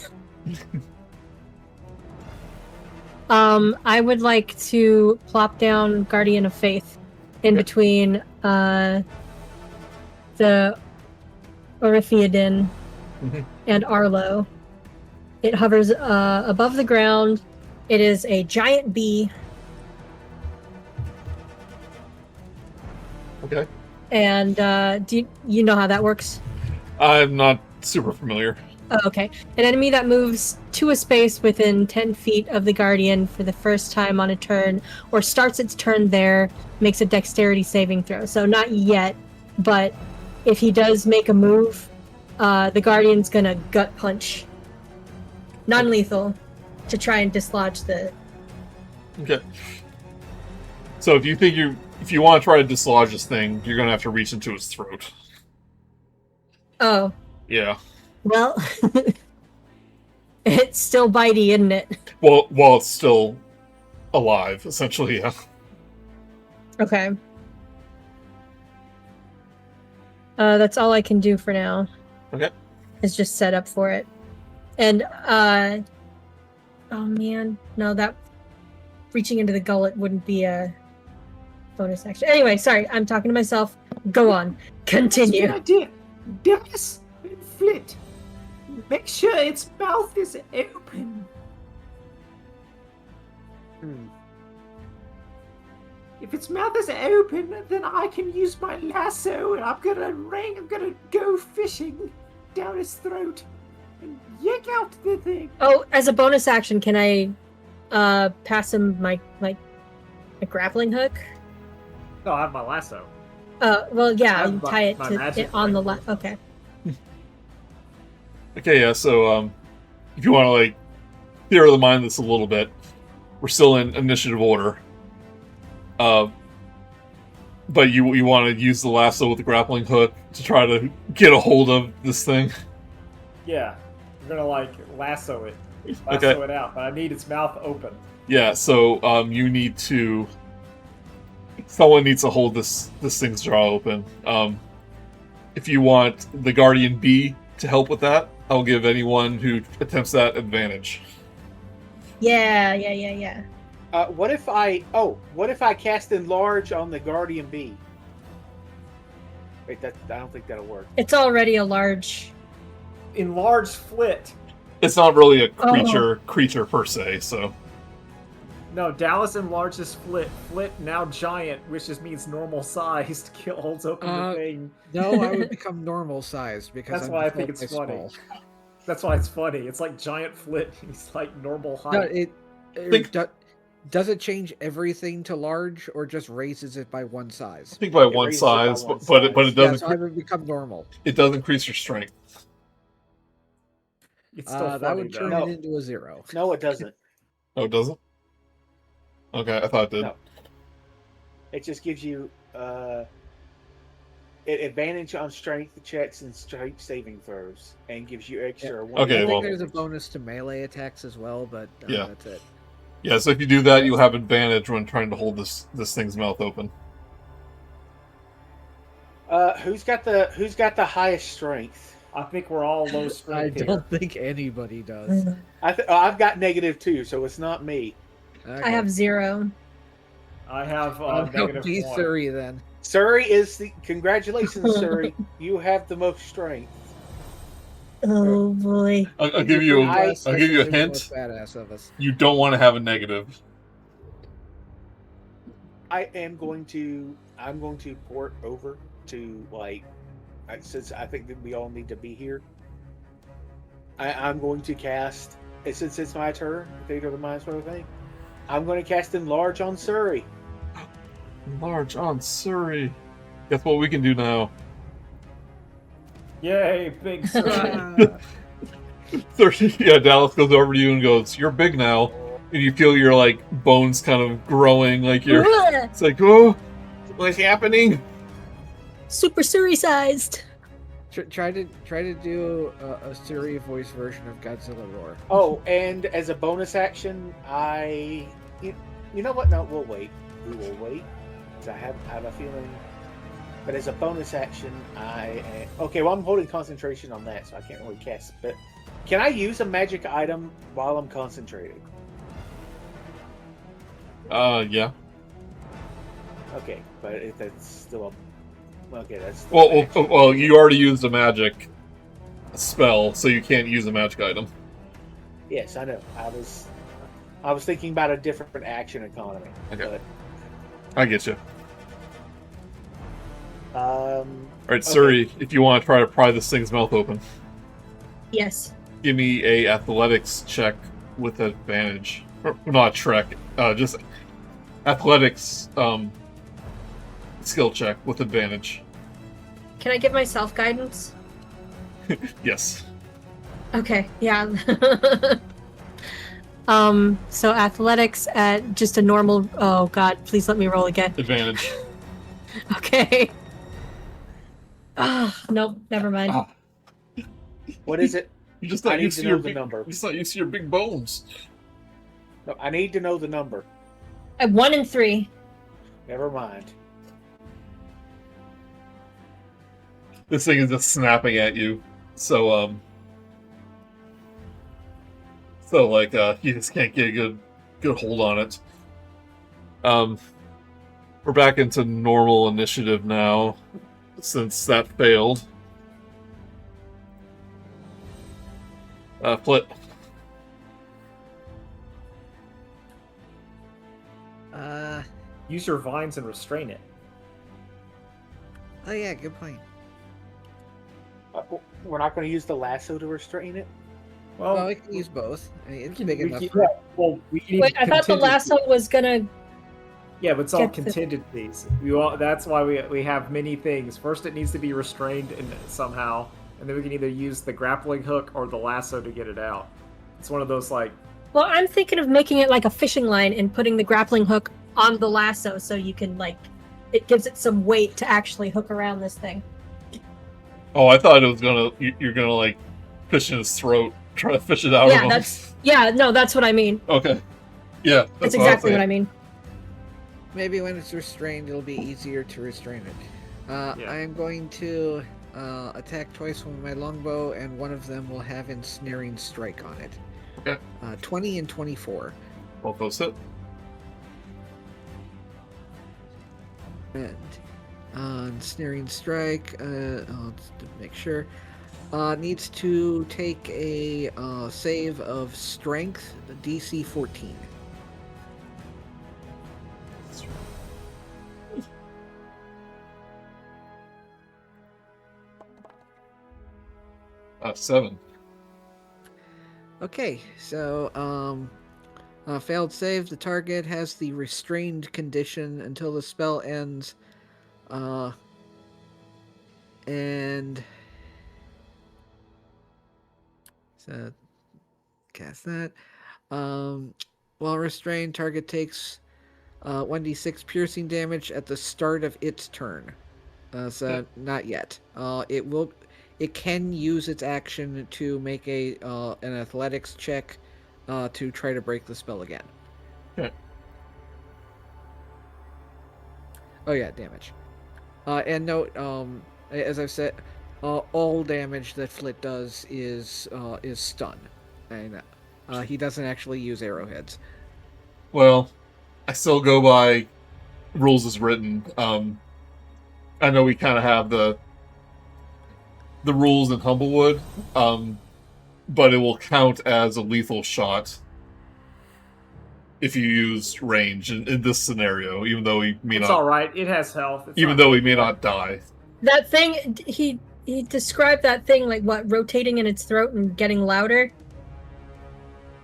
I would like to plop down Guardian of Faith in between the Orithiadin and Arlo. It hovers above the ground. It is a giant bee. Okay. And do you know how that works? I'm not super familiar. Oh, okay. An enemy that moves to a space within 10 feet of the Guardian for the first time on a turn, or starts its turn there, makes a dexterity saving throw. So not yet, but if he does make a move, the Guardian's gonna gut punch. Non-lethal, to try and dislodge the... Okay. So if you want to try to dislodge this thing, you're gonna have to reach into its throat. Oh. Yeah. Well, it's still bitey, isn't it? Well, while it's still alive, essentially, yeah. Okay. That's all I can do for now. Okay. Is just set up for it. And Oh man, no, that reaching into the gullet wouldn't be a bonus action. Anyway, sorry, I'm talking to myself. Go on, continue. That's a good idea. Dennis and Flit, make sure its mouth is open. If its mouth is open, then I can use my lasso, and I'm gonna go fishing down its throat and yank out the thing. Oh, as a bonus action, can I pass him my a grappling hook? No, I have my lasso. Well, yeah, I you have tie it my to magic it on the ring. Okay. Okay, yeah. So, if you want to like theory of the mind this a little bit, we're still in initiative order. But you want to use the lasso with the grappling hook to try to get a hold of this thing. Yeah, I'm gonna like lasso it Okay. it out, but I need its mouth open. Yeah. So you need to. Someone needs to hold this thing's jaw open. If you want the Guardian Bee to help with that, I'll give anyone who attempts that advantage. Yeah. What if I cast Enlarge on the Guardian Bee? Wait, I don't think that'll work. It's already a large. Enlarge Flit. It's not really a creature per se, so. No, Dallas enlarges Flit. Flit now giant, which just means normal sized. Holds open the thing. No, I would become normal sized because That's I'm why I think default it's by funny. small. That's why it's funny. It's like giant Flit. He's like normal height. No, does it change everything to large or just raises it by one size? I think by It one raises it by size, one but it size. doesn't. So I would become normal. It does increase your strength. It's still funny, That would though. turn No. it into a 0. No, it doesn't. Oh, it doesn't? Okay, I thought it did. No. It just gives you advantage on strength checks and strength saving throws, and gives you extra. one Okay, I think well- there's a bonus to melee attacks as well, but Yeah. that's it. Yeah, so if you do that, you'll have advantage when trying to hold this thing's mouth open. Who's got the highest strength? I think we're all low I strength here. don't think anybody does. I've got -2, so it's not me. I have 0. I have That would -1. be Suri then. Suri is the congratulations, Suri. You have the most strength. Oh boy. I'll give you I- I'll give you a Actually, the hint. most badass of us. You don't want to have a negative. I'm going to port over to since I think that we all need to be here. I'm going to cast since it's my turn. Theater of the mind sort of thing. I'm going to cast Enlarge on Suri. Large on Suri. Guess what we can do now? Yay, big Suri. 30. Yeah, Dallas goes over to you and goes, "You're big now," and you feel your like bones kind of growing, like you're. Ugh, It's like, oh, what's happening? super Suri sized. Try to do a Suri voice version of Godzilla Roar. Oh, and as a bonus action, you know what? No, we'll wait. We will wait. 'Cause I have a feeling. But as a bonus action, okay. Well, I'm holding concentration on that, so I can't really cast. But can I use a magic item while I'm concentrating? Yeah. Okay, but if that's still a that's still an action. Well, you already used a magic spell, so you can't use a magic item. Yes, I know. I was thinking about a different action economy. Okay. I get you. But, All right, Suri, if you want to try to pry this thing's mouth open, Yes. give me a athletics check with advantage. Or, not trek, just athletics skill check with advantage. Can I give myself guidance? Yes. Okay, yeah. So athletics at just a normal. Oh God, please let me roll again. Advantage. Okay. Ah, nope, never mind. Ah. what is it? You're just I not need used to to know your the big, number. You're just not used to your big bones. No, I need to know the number. At 1 and 3. Never mind. This thing is just snapping at you. So So like he just can't get a good hold on it. We're back into normal initiative now, since that failed. Flit. Use your vines and restrain it. Oh yeah, good point. We're not going to use the lasso to restrain it. Well, we can use both. I mean, it's big enough. We need Wait, I thought the lasso contingency. was gonna. Yeah, but it's all Get the- contingencies. That's why we have many things. First, it needs to be restrained somehow, and then we can either use the grappling hook or the lasso to get it out. It's one of those like. Well, I'm thinking of making it like a fishing line and putting the grappling hook on the lasso so you can like. It gives it some weight to actually hook around this thing. Oh, I thought it was you're gonna like fish in his throat, try to fish it out of him. That's what I mean. Okay. Yeah, That's exactly what I mean. Maybe when it's restrained, it'll be easier to restrain it. Yeah. I am going to attack twice with my longbow, and one of them will have ensnaring strike on it. Okay. 20 and 24. Both those hit. And ensnaring strike, just to make sure, needs to take a save of strength, DC 14. 7. Okay, so failed save. The target has the restrained condition until the spell ends, and so cast that. While restrained, target takes 1d6 piercing damage at the start of its turn. So not yet. It can use its action to make an athletics check to try to break the spell again. Okay. Oh yeah, damage. And note, as I've said, all damage that Flit does is stun, and he doesn't actually use arrowheads. Well, I still go by rules as written. I know we kind of have the rules in Humblewood, but it will count as a lethal shot if you use range in this scenario, even though we may It's not. all right. It has health. It's Even not though we big. may not die. That thing, he described that thing like what, rotating in its throat and getting louder,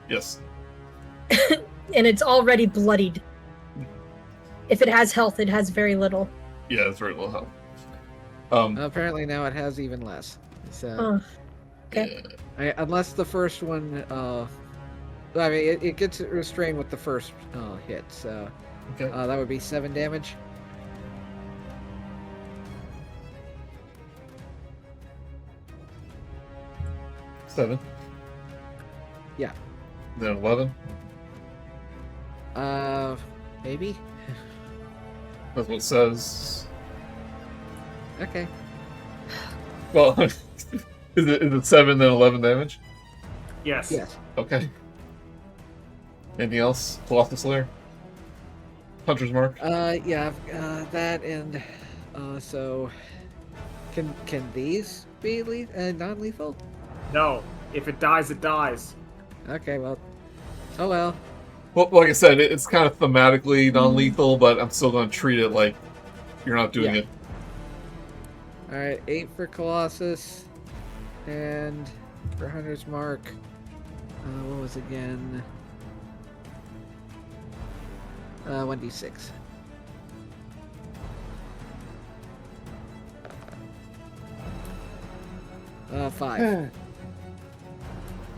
Yes. and it's already bloodied. If it has health, it has very little. Yeah, it's very low health. Apparently now it has even less. So, Oh, okay. unless the first one, I mean, it gets restrained with the first hit. So Okay. that would be 7 damage. Seven. Yeah. Then 11. Maybe. That's what it says. Okay. Well, is it 7 then 11 damage? Yes. Yes. Okay. Anything else? Colossus Slayer? Hunter's Mark? Yeah, that and so can these be non-lethal? No. If it dies, it dies. Okay, well, oh well. Well, like I said, it's kind of thematically non-lethal, but I'm still going to treat it like you're not doing Yeah. it. All right, 8 for Colossus, and for Hunter's Mark, what was it again? 1d6. Five.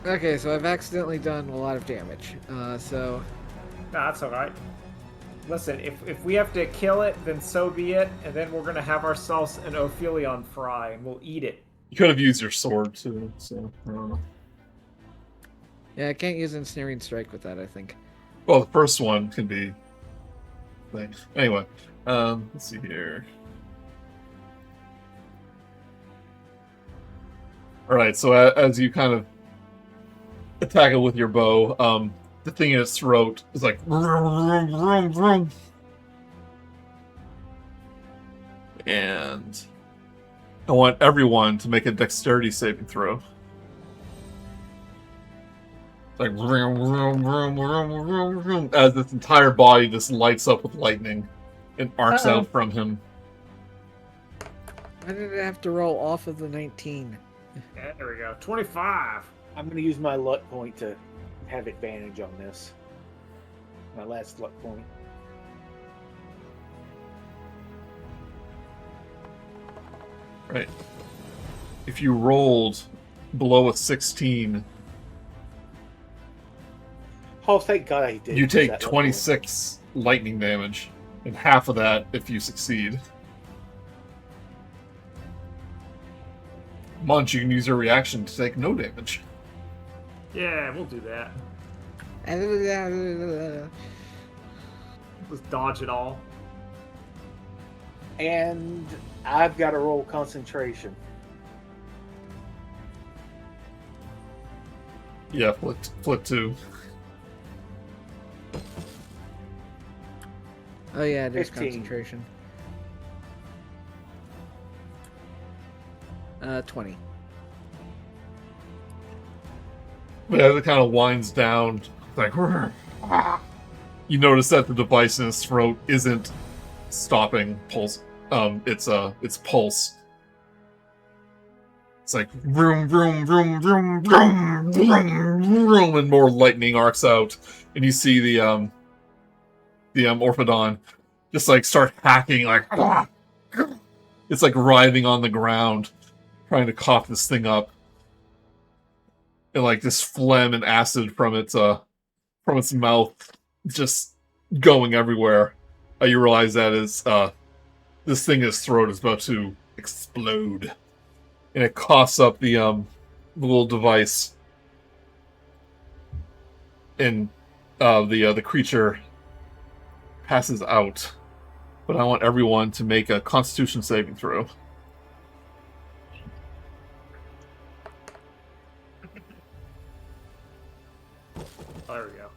Okay, so I've accidentally done a lot of damage. So No, that's all right. Listen, if we have to kill it, then so be it, and then we're gonna have ourselves an Ophelion fry, and we'll eat it. You could have used your sword, too, so I don't know. yeah, I can't use ensnaring strike with that, I think. Well, the first one can be... Thanks. Anyway, let's see here. Alright, so as you kind of attack it with your bow. The thing in its throat is like vroom, vroom, vroom. And I want everyone to make a dexterity saving throw. It's like vroom, vroom, vroom, vroom, vroom, vroom, as this entire body just lights up with lightning and arcs out from him. Why did I have to roll off of the 19? Yeah, there we go. 25. I'm going to use my luck point to have advantage on this. My last luck point. Right. If you rolled below a 16, Oh, thank God I did. you use take that luck point. 26 lightning damage, and half of that if you succeed. Munch, you can use your reaction to take no damage. Yeah, we'll do that. Let's dodge it all. And I've got to roll concentration. Yeah, Flit 2. Oh yeah, there's 15. concentration. 20. But as it kind of winds down, it's like, you notice that the device in his throat isn't stopping pulse. Its pulse. It's like vroom, vroom, vroom, vroom, vroom, vroom, vroom, and more lightning arcs out, and you see the Orphodon just like start hacking, like it's like writhing on the ground, trying to cough this thing up, and like this phlegm and acid from its mouth just going everywhere. You realize that is this thing in its throat is about to explode, and it coughs up the little device, and the creature passes out. But I want everyone to make a Constitution saving throw. There we go.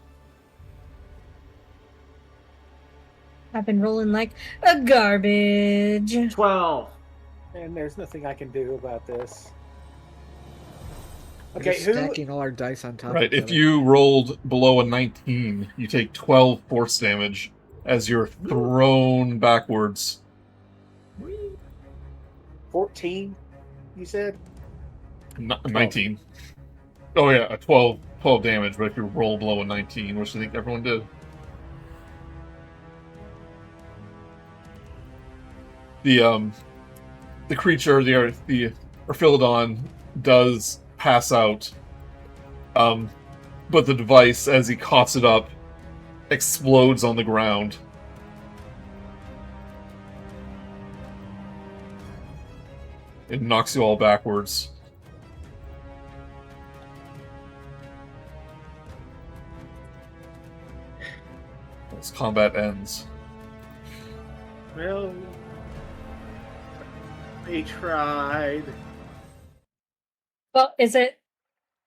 I've been rolling like a garbage. 12. And there's nothing I can do about this. We're Okay, just who? stacking all our dice on top Right, of if each other. you rolled below a 19, you take 12 force damage as you're thrown backwards. 14, you said? 19. Oh yeah, a 12 damage, but if you roll below a 19, which I think everyone did. The creature, the Orphalodon, does pass out, but the device, as he coughs it up, explodes on the ground. It knocks you all backwards. As combat ends. Well, they tried. Well, is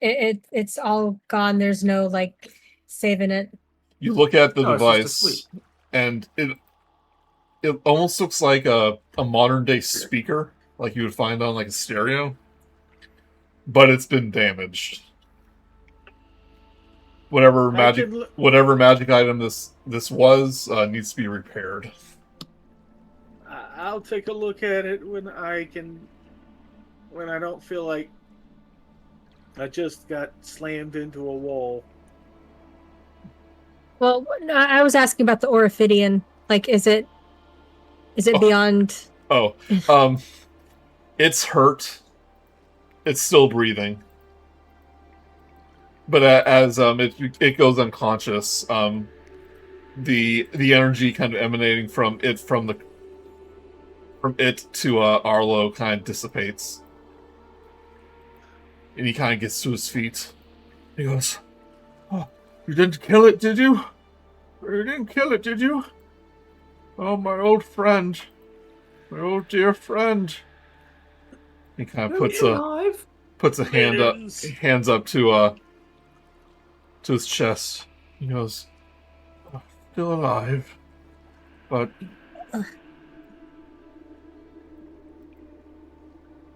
it's all gone? There's no like saving it. You look at the No, it's just device, asleep. and it almost looks like a modern day speaker, like you would find on like a stereo, but it's been damaged. Whatever magic item this was needs to be repaired. I'll take a look at it when I don't feel like I just got slammed into a wall. Well, I was asking about the Orphidian. Like, is it beyond? Oh, it's hurt. It's still breathing, but as it goes unconscious, the energy kind of emanating from it to Arlo kind of dissipates, and he kind of gets to his feet. He goes, "Oh, you didn't kill it, did you? You didn't kill it, did you? Oh, my old friend. My old dear friend." He kind of puts a hands up to to his chest. He goes, still alive, but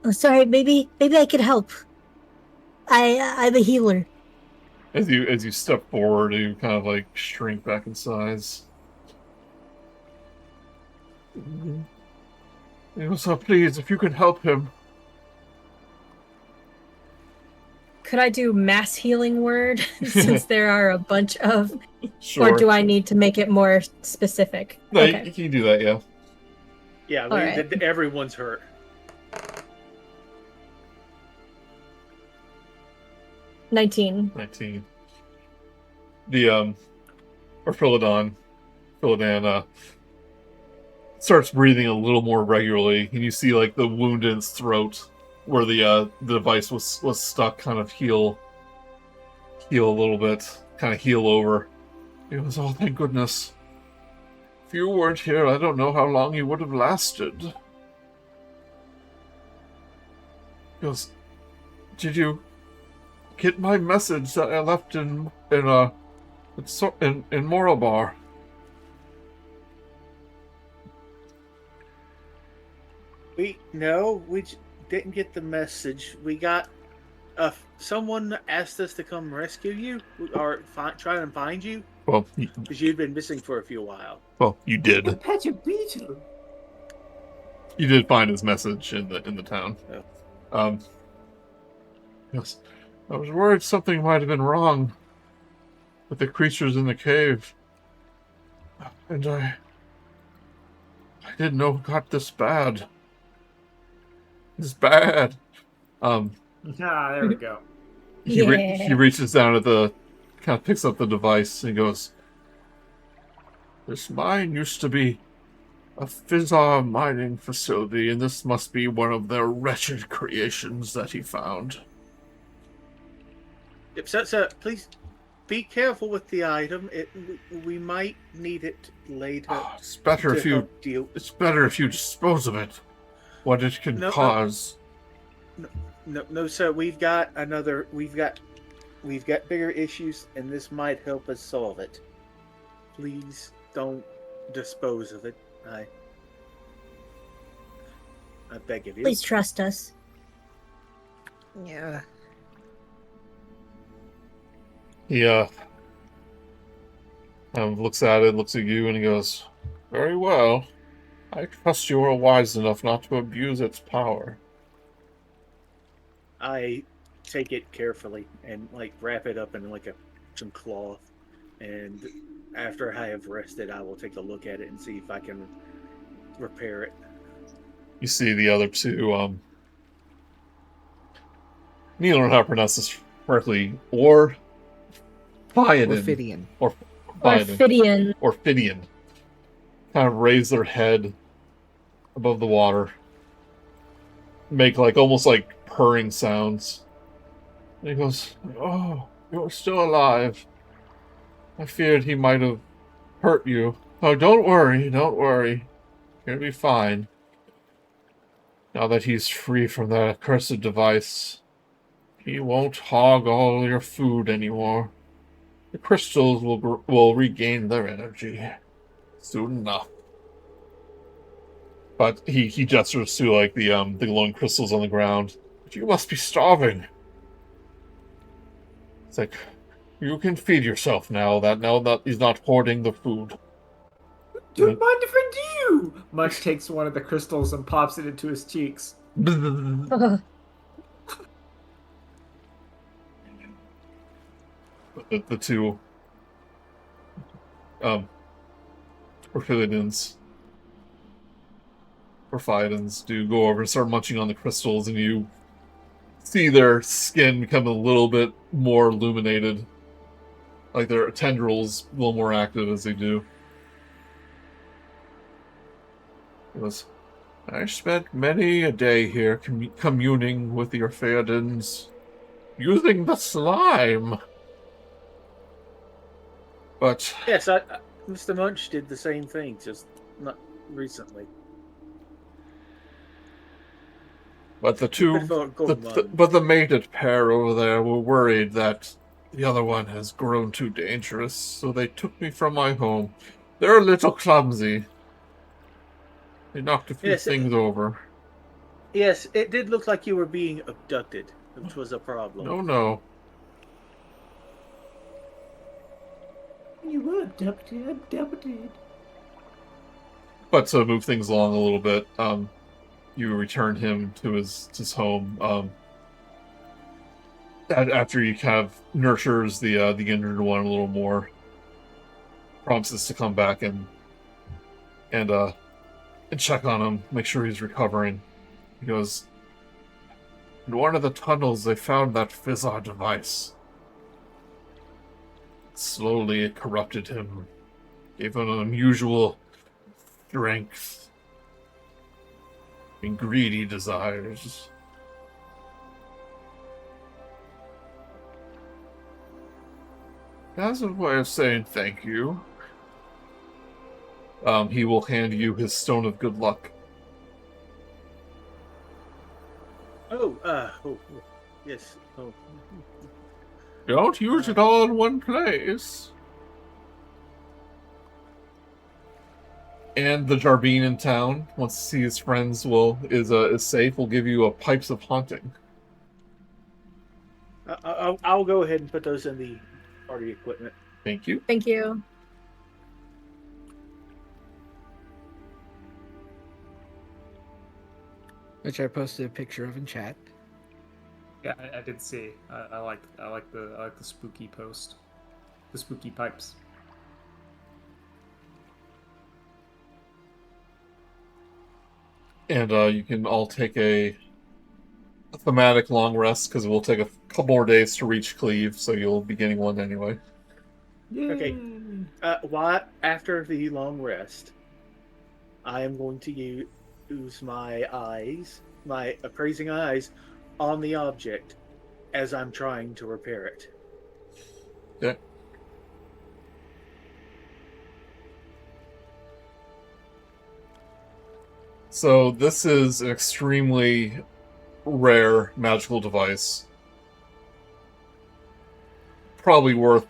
Oh, sorry. Maybe I could help. I'm a healer. as you step forward, you kind of like shrink back in size. He goes, so please, if you can help him. Could I do mass healing word since there are a bunch of, Sure. or do I need to make it more specific? No, Okay. you can do that, yeah. Yeah, All right. everyone's hurt. 19. 19. The or Philodan starts breathing a little more regularly, and you see like the wound in his throat where the device was stuck kind of heal a little bit, kind of heal over. It was, oh, thank goodness. If you weren't here, I don't know how long you would have lasted. He goes, did you get my message that I left in Morobar? We didn't get the message. We got someone asked us to come rescue you or try and find you Well, because you'd been missing for a few while. well, you did. A patch of beetle. You did find his message in the town. Oh. Yes. I was worried something might have been wrong with the creatures in the cave. And I didn't know it got this bad. It's bad. Ah, there we go. He Yeah. reaches down at kind of picks up the device and goes, this mine used to be a Fizzar mining facility, and this must be one of their wretched creations that he found. Yep, so please be careful with the item. We might need it later. It's better to if you help deal. It's better if you dispose of it. What it can cause. No, sir. We've got bigger issues, and this might help us solve it. Please don't dispose of it. I beg of you. Please trust us. Yeah. He looks at it, looks at you, and he goes, very well. I trust you are wise enough not to abuse its power. I take it carefully and wrap it up in some cloth, and after I have rested, I will take a look at it and see if I can repair it. You see the other two, Neil, I don't know how to pronounce this correctly, or Ophidian. Orphidian. Orphidian, kind of raise their head above the water, make almost purring sounds. And he goes, oh, you're still alive. I feared he might have hurt you. Oh, don't worry. You're gonna be fine. Now that he's free from that accursed device, he won't hog all your food anymore. The crystals will regain their energy soon enough. But he gestures to the glowing crystals on the ground. But you must be starving. It's like, you can feed yourself now that he's not hoarding the food. Don't mind if I do. Munch takes one of the crystals and pops it into his cheeks. The two Orphidans do go over and start munching on the crystals, and you see their skin become a little bit more illuminated, like their tendrils a little more active as they do. It was, I spent many a day here communing with the Orphidans, using the slime. But Yes, Mr. Munch did the same thing, just not recently. But the two, But the mated pair over there were worried that The other one has grown too dangerous, so they took me from my home. They're a little clumsy. They knocked a few Yes, things over. Yes, it did look like you were being abducted, which was a problem. No. You were abducted. But to move things along a little bit, you return him to his home. After he kind of nurtures the injured one a little more, promises to come back and check on him, make sure he's recovering. He goes, in one of the tunnels they found that Fizzar device. Slowly it corrupted him, gave him an unusual strength and greedy desires. As a way of saying thank you, he will hand you his Stone of Good Luck. Yes. Oh. Don't use it all in one place. And the Jerbeen in town, once to see his friends is safe, will give you a Pipes of Haunting. I'll go ahead and put those in the party equipment. Thank you. Thank you. Which I posted a picture of in chat. Yeah, I did see. I like the spooky post, the spooky pipes. And you can all take a thematic long rest, because we'll take a couple more days to reach Cleve, so you'll be getting one anyway. Yay. Okay. After the long rest, I am going to use my eyes, my appraising eyes, on the object as I'm trying to repair it. Yeah. So this is an extremely rare magical device. Probably worth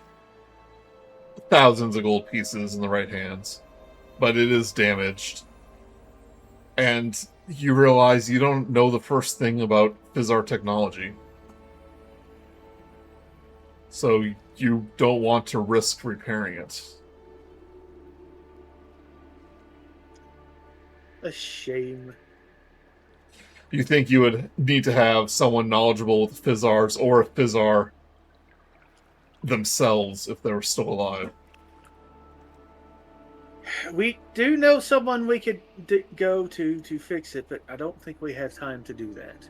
thousands of gold pieces in the right hands. But it is damaged. And you realize you don't know the first thing about Fizzar technology. So you don't want to risk repairing it. A shame. You think you would need to have someone knowledgeable with Fizzars, or a Fizzar themselves if they were still alive. We do know someone we could go to fix it, but I don't think we have time to do that.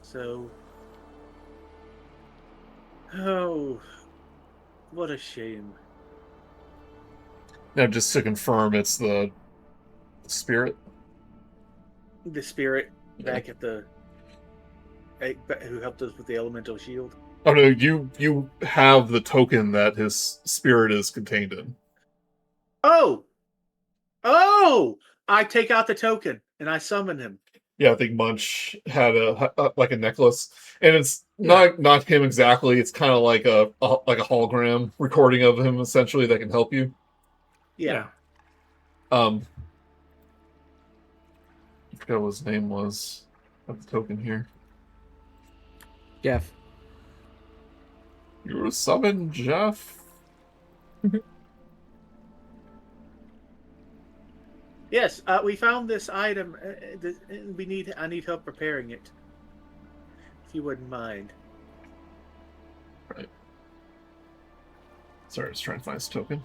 So... Oh... What a shame. Now, just to confirm, it's the spirit? The spirit back at the... who helped us with the elemental shield. Oh no, you have the token that his spirit is contained in. Oh! Oh! I take out the token and I summon him. Yeah, I think Munch had a necklace, and it's not him exactly. It's kind of like a hologram recording of him, essentially, that can help you. Yeah. I forgot what his name was. I have the token here. Jeff. You were summoned, Jeff. Yes, we found this item. I need help repairing it. If you wouldn't mind. Right. Sorry, I was trying to find his token.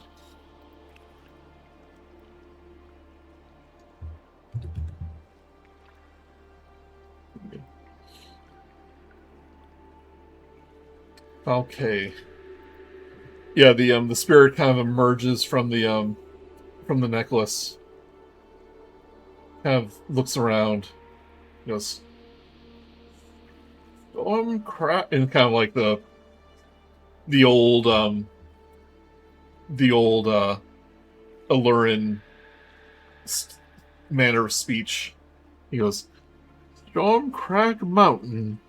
Okay. Yeah, the spirit kind of emerges from the necklace. Kind of looks around. Goes, Stormcrag, and kind of like the old Allurin manner of speech. He goes, Stormcrag Mountain.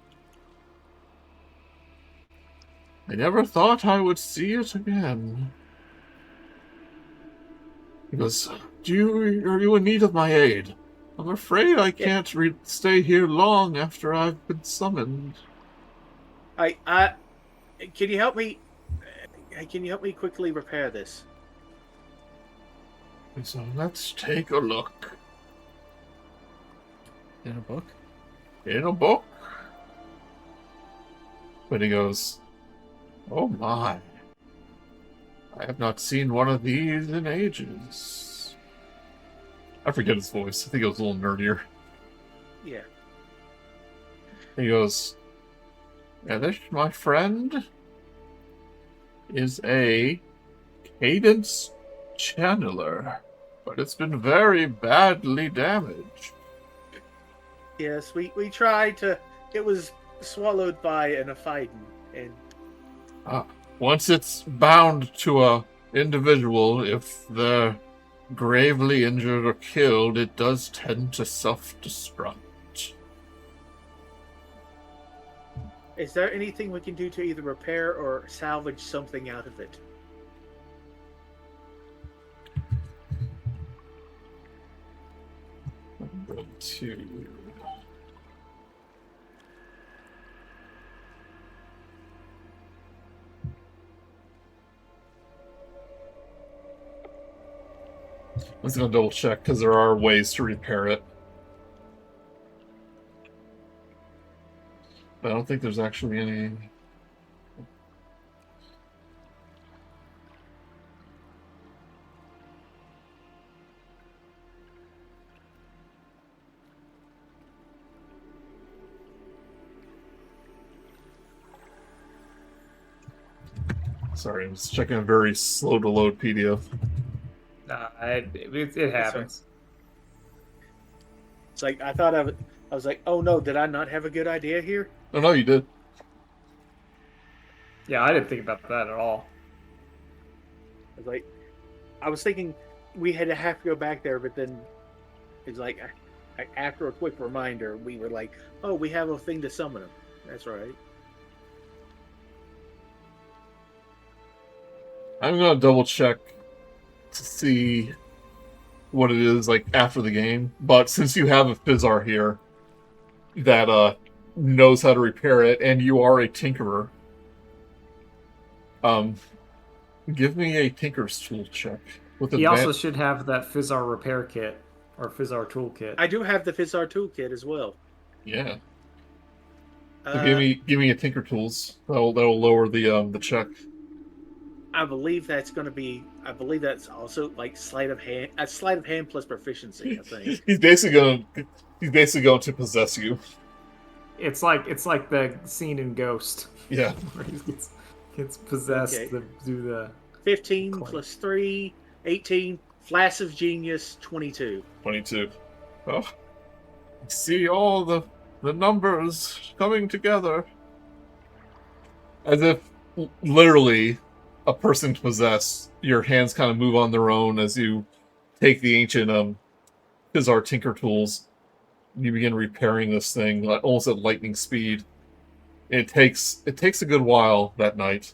I never thought I would see it again. He goes, are you in need of my aid? I'm afraid I can't stay here long after I've been summoned. Can you help me? Can you help me quickly repair this? So let's take a look. In a book? In a book? But he goes, oh my. I have not seen one of these in ages. I forget his voice. I think it was a little nerdier. Yeah. He goes, yeah, this, my friend, is a cadence channeler, but it's been very badly damaged. Yes, we tried to. It was swallowed by an Aphyden, and Once it's bound to a individual, if they're gravely injured or killed, it does tend to self-destruct. is there anything we can do to either repair or salvage something out of it? Number 2. I was going to double check because there are ways to repair it. But I don't think there's actually any. Sorry, I was checking a very slow to load PDF. Nah, it happens. It's like I thought I was like, oh no, did I not have a good idea here? Oh no, you did. Yeah, I didn't think about that at all. I was thinking we had to have to go back there, but then it's like after a quick reminder, we were like, oh, we have a thing to summon him. That's right. I'm gonna double check to see what it is like after the game. But since you have a Fizzar here that knows how to repair it, and you are a tinkerer, give me a tinker's tool check. He also should have that Fizzar repair kit or Fizzar toolkit. I do have the Fizzar toolkit as well. Yeah. So give me a tinker tools. That'll lower the check. I believe that's going to be. I believe that's also like sleight of hand. Sleight of hand plus proficiency. I think He's basically going to possess you. It's like the scene in Ghost. Yeah. Where he gets possessed Okay. to do the 15 Claim. plus 3, 18. Flash of Genius, 22. 22. Oh, I see all the numbers coming together. As if literally a person to possess, your hands kind of move on their own as you take the ancient Fizzar Tinker tools and you begin repairing this thing almost at lightning speed. And it takes a good while that night.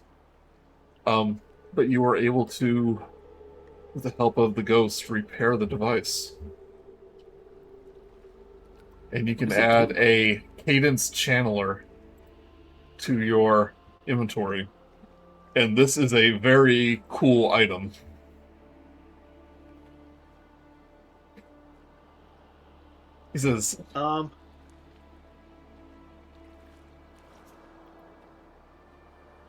But you were able to, with the help of the ghost, repair the device. And you can add a cadence channeler to your inventory. And this is a very cool item. He says, Um,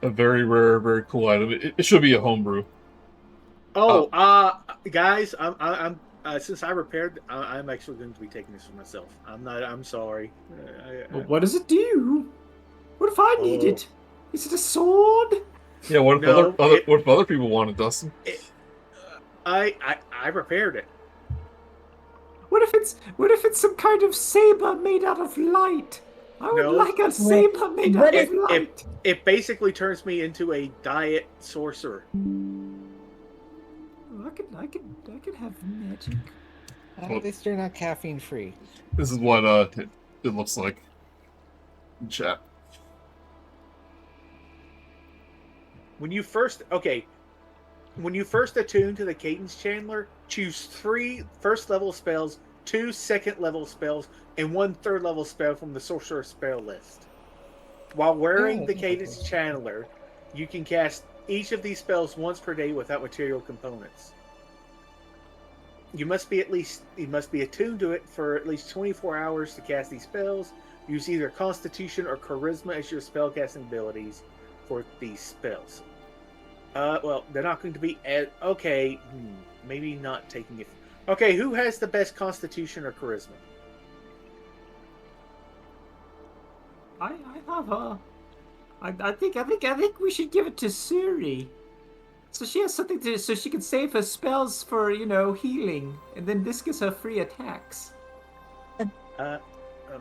a very rare, very cool item. It should be a homebrew. guys, I'm since I repaired, I'm actually going to be taking this for myself. I'm sorry. But what does it do? What if I need it? Is it a sword? Yeah, what if other people want it, Dustin? I repaired it. What if it's some kind of saber made out of light? I would No. like a saber made out of light. It basically turns me into a diet sorcerer. I could have magic. At least you're not caffeine free. This is what it looks like in chat. When you first attune to the Cadence Chandler, choose 3 first-level spells, 2 second-level spells, and 1 third-level spell from the Sorcerer spell list. While wearing the Cadence Chandler, you can cast each of these spells once per day without material components. You must be attuned to it for at least 24 hours to cast these spells. Use either Constitution or Charisma as your spellcasting abilities for these spells. Well, they're not going to be maybe not taking it. Okay, who has the best Constitution or Charisma? I have I think we should give it to Suri. So she has something so she can save her spells for, healing, and then this gives her free attacks. Let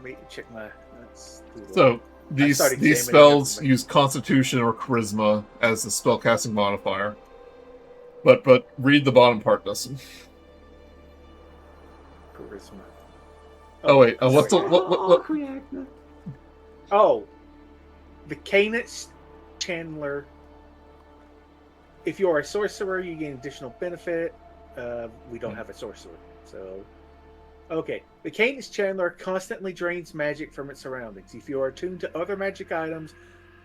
me check my. So these spells use Constitution or Charisma as the spellcasting modifier. But read the bottom part, Dustin. Charisma. Oh wait, what's what? Oh, the Cadence Chandler. If you are a sorcerer, you gain additional benefit. We don't have a sorcerer, so okay. The Cadence Chandler constantly drains magic from its surroundings. If you are attuned to other magic items,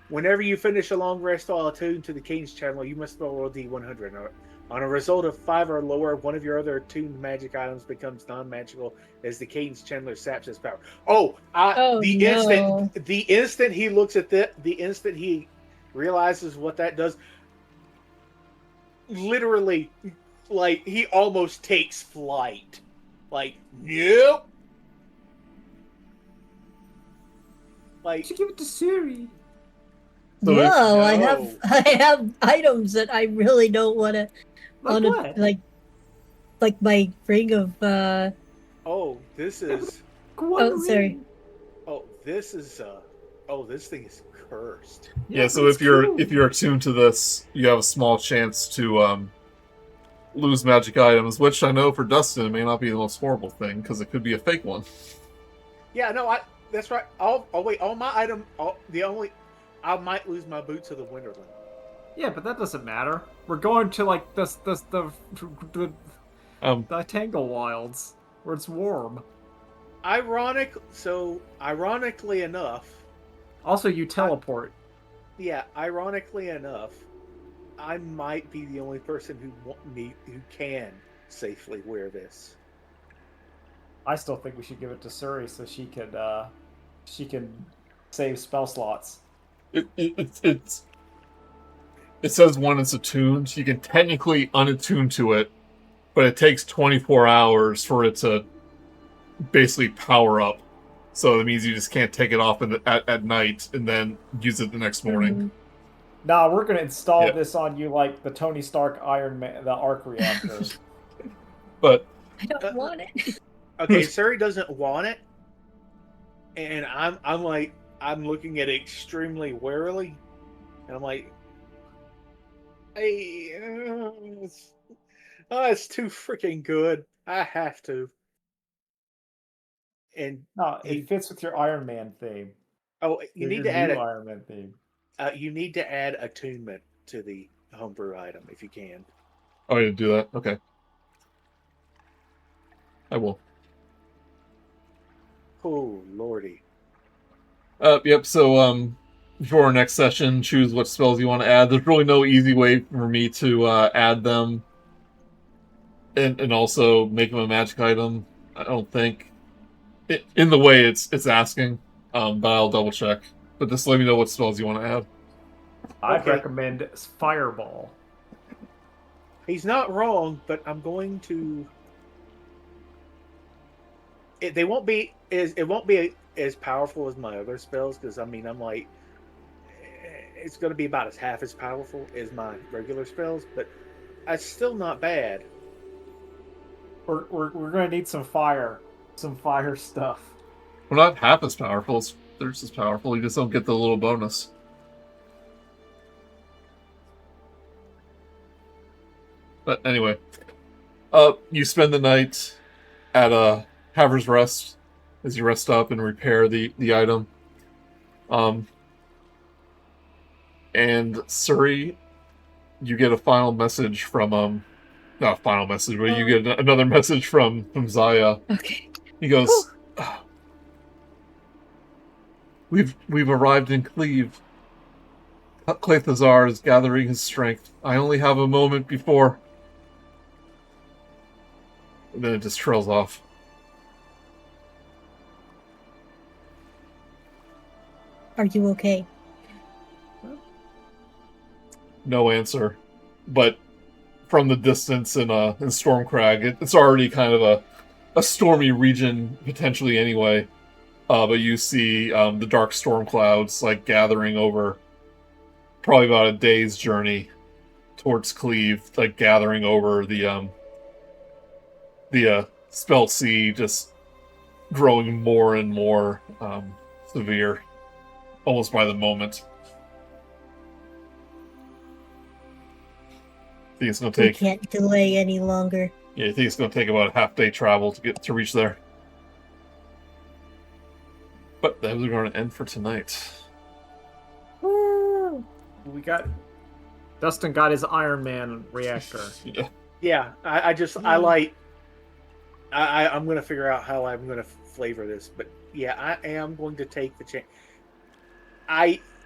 whenever you finish a long rest while attuned to the Cadence Chandler, you must roll a D100. On a result of 5 or lower, one of your other attuned magic items becomes non-magical as the Cadence Chandler saps its power. The instant he looks at the instant he realizes what that does, literally, like, he almost takes flight. Like, nope. Like, You should give it to Suri. So No, I have items that I really don't want to. Like my ring of. This is. Sorry. This is. This thing is cursed. Yeah, so if you're attuned to this, you have a small chance to lose magic items, which I know for Dustin it may not be the most horrible thing because it could be a fake one. Yeah, no, that's right. All my item. I might lose my boots of the Winterland. Yeah, but that doesn't matter. We're going to like the Tangle Wilds where it's warm. Ironically enough. Also, you teleport. Ironically enough, I might be the only person who can safely wear this. I still think we should give it to Suri so she can save spell slots. It says when it's attuned, you can technically unattune to it, but it takes 24 hours for it to basically power up. So it means you just can't take it off at night and then use it the next morning. Mm-hmm. Nah, we're gonna install this on you like the Tony Stark Iron Man, the arc reactor. But I don't want it. Okay, Suri doesn't want it, and I'm looking at it extremely warily, and I'm like, hey, it's too freaking good. I have to. And no, it fits with your Iron Man theme. Oh, you need to add a Iron Man theme. You need to add attunement to the homebrew item if you can. Oh, you do that? Okay. I will. Oh, lordy. Yep, so, for our next session, choose what spells you want to add. There's really no easy way for me to add them and also make them a magic item. I don't think. In the way it's asking, but I'll double check. But just let me know what spells you want to add. I'd recommend Fireball. He's not wrong, but I'm going to. It won't be as powerful as my other spells because I'm like, it's going to be about half as powerful as my regular spells, but it's still not bad. We're going to need some fire stuff. We're not half as powerful. They're just as powerful. You just don't get the little bonus. But anyway, you spend the night at Haver's Rest, as you rest up and repair the item. And Suri, you get a final message from not a final message, but you get another message from Zaya. Okay. He goes, We've arrived in Cleve. Fizzar is gathering his strength. I only have a moment before. And then it just trails off. Are you okay? No answer. But from the distance in Stormcrag, it's already kind of a stormy region, potentially anyway. But you see the dark storm clouds like gathering over probably about a day's journey towards Cleve, like gathering over the spell sea, just growing more and more severe, almost by the moment. I think it's going to We take. can't delay any longer. Yeah, I think it's going to take about a half-day travel to reach there. But that was going to end for tonight. Woo! We got Dustin got his Iron Man reactor. Yeah. Yeah, I like. I'm going to figure out how I'm going to flavor this, but yeah, I am going to take the chance.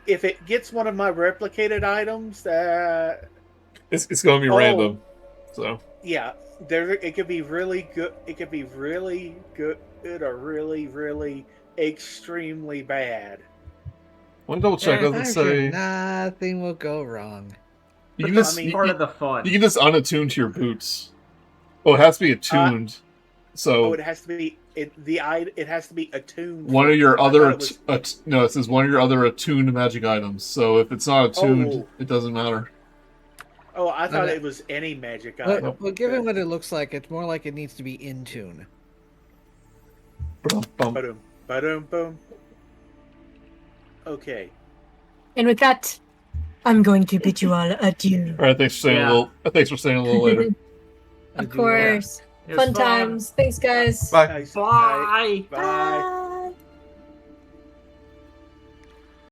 If it gets one of my replicated items, It's going to be random. So yeah, it could be really good. It could be really good or really, really extremely bad. one double check doesn't I'm say sure nothing will go wrong. you can But just that's part of the fun. you can just unattune to your boots. Oh, it has to be attuned. So it has to be it has to be attuned. one of your I other thought it was- no, it says one of your other attuned magic items. So if it's not attuned, it doesn't matter. Oh, I thought Okay. it was any magic item. Well, given what it looks like, it's more like it needs to be in tune. Bum. Ba-dum, ba-dum, boom. Okay. And with that, I'm going to bid you all adieu. All right, thanks for staying Thanks for staying a little later. Of course. It was Fun times. Thanks, guys. Bye. Nice. Bye. Bye.